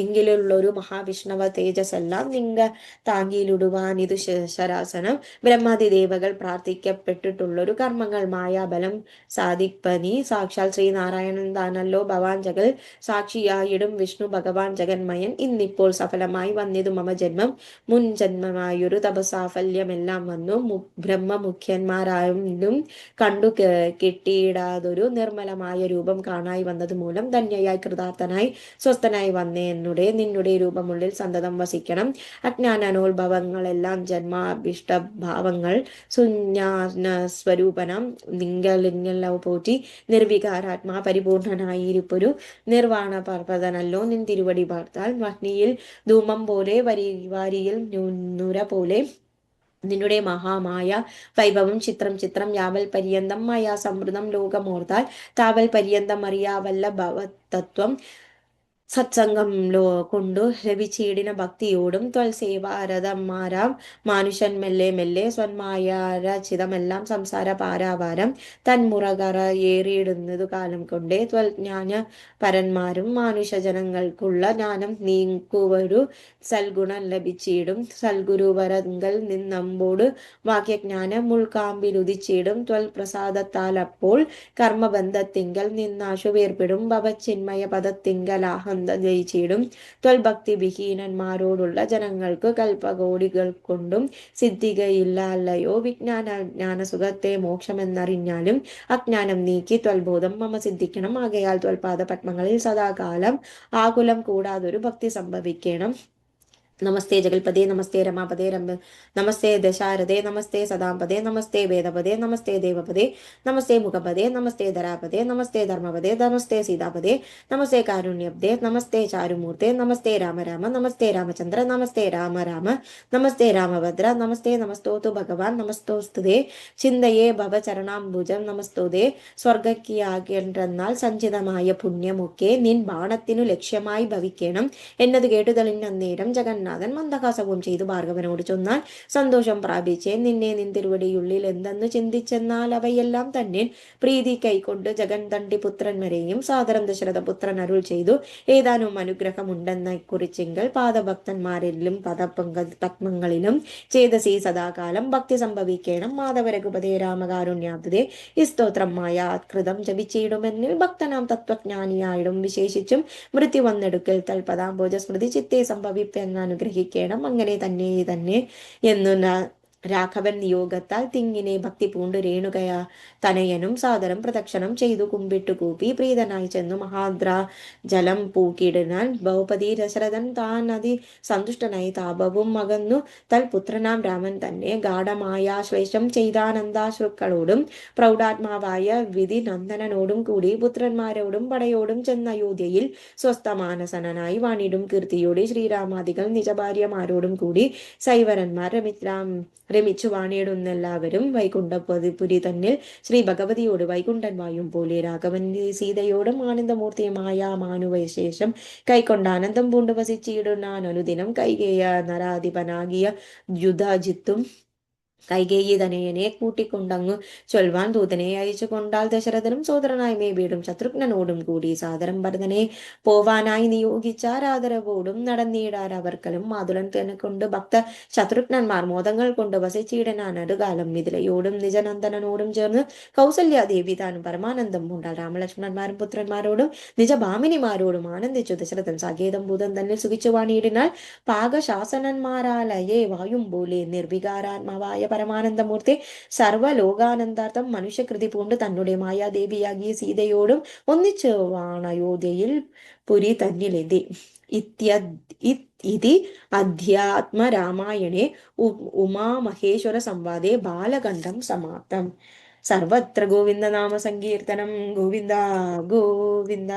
എങ്കിലുള്ളൊരു മഹാവിഷ്ണവ തേജസ്സെല്ലാം നിങ്ക താങ്ങിയിലിടുവാൻ ഇത് ശരാസനം ബ്രഹ്മാതിദേവകൾ പ്രാർത്ഥിക്കപ്പെട്ടിട്ടുള്ളൊരു കർമ്മങ്ങൾ മായാബലം സാധിപ്പനി സാക്ഷാൽ ശ്രീനാരായണൻ താനല്ലോ ഭവാൻ ജഗൽ സാക്ഷിയായിടും വിഷ്ണു ഭഗവാൻ ജഗന്മയൻ ഇന്നിപ്പോൾ സഫലമായി വന്നിതു മമ ജന്മം മുൻ ജന്മമായൊരു തപസാഫല്യമെല്ലാം വന്നു ബ്രഹ്മമുഖ്യന്മാരായും കണ്ടു കിട്ടിയിടാതൊരു നിർമ്മലമായ രൂപം കാണായി വന്നത് മൂലം ധന്യയായി കൃതാർത്ഥനായി സ്വസ്ഥനായി വന്നേന്നുടെ നിന്നുടെ രൂപമുള്ളിൽ സന്തതം വസിക്കണം. അജ്ഞാനോത്ഭവങ്ങളെല്ലാം ജന്മാഭിഷ്ടഭാവങ്ങൾ സുജ്ഞാന സ്വരൂപനം നിങ്കലിങ്ങല പോറ്റി നിർവികാരാത്മാ പരിപൂർണനായിരിപ്പൊരു നിർവാണ പർവ്വതനല്ലോ നിൻ തിരുവടി പാർത്താൽ വഹ്നിയിൽ ധൂമം പോലെ വാരിയിൽ നുര പോലെ നിന്നുടെ മഹാമായ വൈഭവം ചിത്രം യാവൽ പര്യന്തം മായാ സമൃദ്ധം ലോകമോർത്താൽ താവൽ പര്യന്തം അറിയാവല്ല ഭവതത്വം സത്സംഗം കൊണ്ടു ലഭിച്ചീടിന ഭക്തിയോടും ത്വൽസേവാരഥന്മാരാം മാനുഷൻ മെല്ലെ മെല്ലെ സ്വന്മായാരചിതമെല്ലാം സംസാര പാരാവാരം തന്മുറകറ ഏറിയിടുന്നതു കാലം കൊണ്ടേ ത്വൽജ്ഞാന പരന്മാരും മാനുഷജനങ്ങൾക്കുള്ള ജ്ഞാനം നീക്കുവരു സൽഗുണം ലഭിച്ചിടും സൽഗുരുവരങ്കൽ നിന്നമ്പോട് വാക്യജ്ഞാനം ഉൾക്കാമ്പിലുദിച്ചിടും ത്വൽ പ്രസാദത്താൽ അപ്പോൾ കർമ്മബന്ധത്തിങ്കൽ നിന്നാശു വേർപിടും ഭവച്ചിന്മയ പദത്തിങ്കലാഹ ജയിച്ചിടും ത്വൽഭക്തി വിഹീനന്മാരോടുള്ള ജനങ്ങൾക്ക് കൽപ്പകോടികൾ കൊണ്ടും സിദ്ധികയില്ല അല്ലയോ വിജ്ഞാന ജ്ഞാനസുഖത്തെ മോക്ഷമെന്നറിഞ്ഞാലും അജ്ഞാനം നീക്കി ത്വൽബോധം മമ സിദ്ധിക്കണം. ആകയാൽ ത്വൽപാദ പത്മങ്ങളിൽ സദാകാലം ആകുലം കൂടാതൊരു ഭക്തി സംഭവിക്കണം. नमस्ते जगल्पदे नमस्ते रमापदे नमस्ते दशारदे नमस्ते सदापदे नमस्ते वेदपदे नमस्ते देवपदे नमस्ते मुखपदे नमस्ते धरापदे नमस्ते धर्मपदे नमस्ते सीतापदे नमस्ते कारुण्यपदे नमस्ते चारुमूर्ते नमस्ते राम राम नमस्ते रामचंद्र नमस्ते राम राम नमस्ते रामभद्र नमस्ते नमस्तोतु भगवान नमस्तोस्तुते ചിന്തയെ ഭവചരണാംബുജം നമസ്തുതേ സ്വർഗക്കിയാകെന്നാൽ സഞ്ചിതമായ പുണ്യമൊക്കെ നിൻ ബാണത്തിനു ലക്ഷ്യമായി ഭവിക്കണം എന്നത് കേട്ടുതളിഞ്ഞന്നേരം ജഗന്നാഥൻ മന്ദഹാസവും ചെയ്തു ഭാർഗവനോട് ചൊന്നാൽ സന്തോഷം പ്രാപിച്ചേ നിന്നെ നിൻ തിരുവടിയുള്ളിൽ എന്തെന്ന് ചിന്തിച്ചെന്നാൽ അവയെല്ലാം തന്നെ പ്രീതി കൈക്കൊണ്ട് ജഗൻ തണ്ടി പുത്രന്മാരെയും സാദരം ദശരഥ പുത്രൻ അരുൾ ചെയ്തു ഏതാനും അനുഗ്രഹമുണ്ടെന്ന കുറിച്ചെങ്കിൽ പാദഭക്തന്മാരിലും പത്മങ്ങളിലും ചേതസി സദാകാലം ഭക്തി സംഭവിക്കണം മാധവരഘുപതേ രാമകാരുണ്യാബ്ദേ ഈ സ്തോത്രം മായാത്കൃതം ജപിച്ചിടുമെന്നിൽ ഭക്തനാം തത്വജ്ഞാനിയായിടും വിശേഷിച്ചും മൃത്യു വന്നെടുക്കൽ തൽപദാംബോജ സ്മൃതി ചിത്തെ സംഭവിപ്പെന്ന് അനുഗ്രഹിക്കണം അങ്ങനെ തന്നെ എന്നു രാഘവൻ നിയോഗത്താൽ തിങ്ങിനെ ഭക്തി പൂണ്ടു രേണുകയാ തനയനും സാദരം പ്രദക്ഷിണം ചെയ്തു കുമ്പിട്ടു കൂപ്പി പ്രീതനായി ചെന്നു മഹാദ്ര ജലം പൂക്കിയിടാൻ ഭൗപതി ദശരഥൻ താൻ അതി സന്തുഷ്ടനായി താപവും മകന്നു തൽപുത്രനാം രാമൻ തന്നെ ഗാഠമായാശ്ലേഷം ചെയ്താനന്ദാശ്രുക്കളോടും പ്രൗഢാത്മാവായ വിധി നന്ദനോടും കൂടി പുത്രന്മാരോടും പടയോടും ചെന്ന അയോധ്യയിൽ സ്വസ്ഥമാനസനായി വാണിടും കീർത്തിയോടെ ശ്രീരാമാദികൾ നിജഭാര്യമാരോടും കൂടി സൈവരന്മാർ രമിച്ചു വാണിയിടുന്നെല്ലാവരും വൈകുണ്ഠപുരി തന്നിൽ ശ്രീ ഭഗവതിയോട് വൈകുണ്ഠൻ വായും പോലെ രാഘവൻ സീതയോടും ആനന്ദമൂർത്തിയുമായ മാനുവശേഷം കൈക്കൊണ്ട ആനന്ദം പൂണ്ടു വസിച്ചിടുന്നാൻ അനുദിനം കൈകേയ നരാധിപനാകിയ യുധാജിത്തും കൈകേയി തനയനെ കൂട്ടിക്കൊണ്ടങ്ങു ചൊൽവാൻ ദൂതനെ അയച്ചു കൊണ്ടാൽ ദശരഥനും സോദരനായി മേബിയും ശത്രുഘ്നനോടും കൂടി സാദരം ഭരതനെ പോവാനായി നിയോഗിച്ചാർ ആദരവോടും നടന്നിടാർ അവർക്കലും മാതുലൻ തന്നെ കൊണ്ട് ഭക്ത ശത്രുഘ്നന്മാർ മോദങ്ങൾ കൊണ്ട് വസിച്ചിടനാൻ അടുകാലം മിഥിലയോടും നിജനന്ദനോടും ചേർന്ന് കൗസല്യാദേവി താനും പരമാനന്ദം പൂണ്ടാൽ രാമലക്ഷ്മണന്മാരും പുത്രന്മാരോടും നിജഭാമിനിമാരോടും ആനന്ദിച്ചു ദശരഥൻ സാകേതം ഭൂതം തന്നെ സുഖിച്ചു വാണിയിടിനാൽ പാകശാസനന്മാരാലയെ വായും പോലെ നിർവികാരാത്മാവായ പരമാനന്ദമൂർത്തി സർവലോകാനന്ദാർത്ഥം മനുഷ്യകൃതി പൂണ്ട് തന്നെ മായാദേവിയാകിയ സീതയോടും ഒന്നിച്ചു വാണയോധ്യയിൽ പുരി തന്നിലെത്തി ഇതി അധ്യാത്മ രാമായണേ ഉമാമഹേശ്വര സംവാദേ ബാലകണ്ഠം സമാപ്തം. സർവത്ര ഗോവിന്ദ നാമ സങ്കീർത്തനം. ഗോവിന്ദ ഗോവിന്ദ.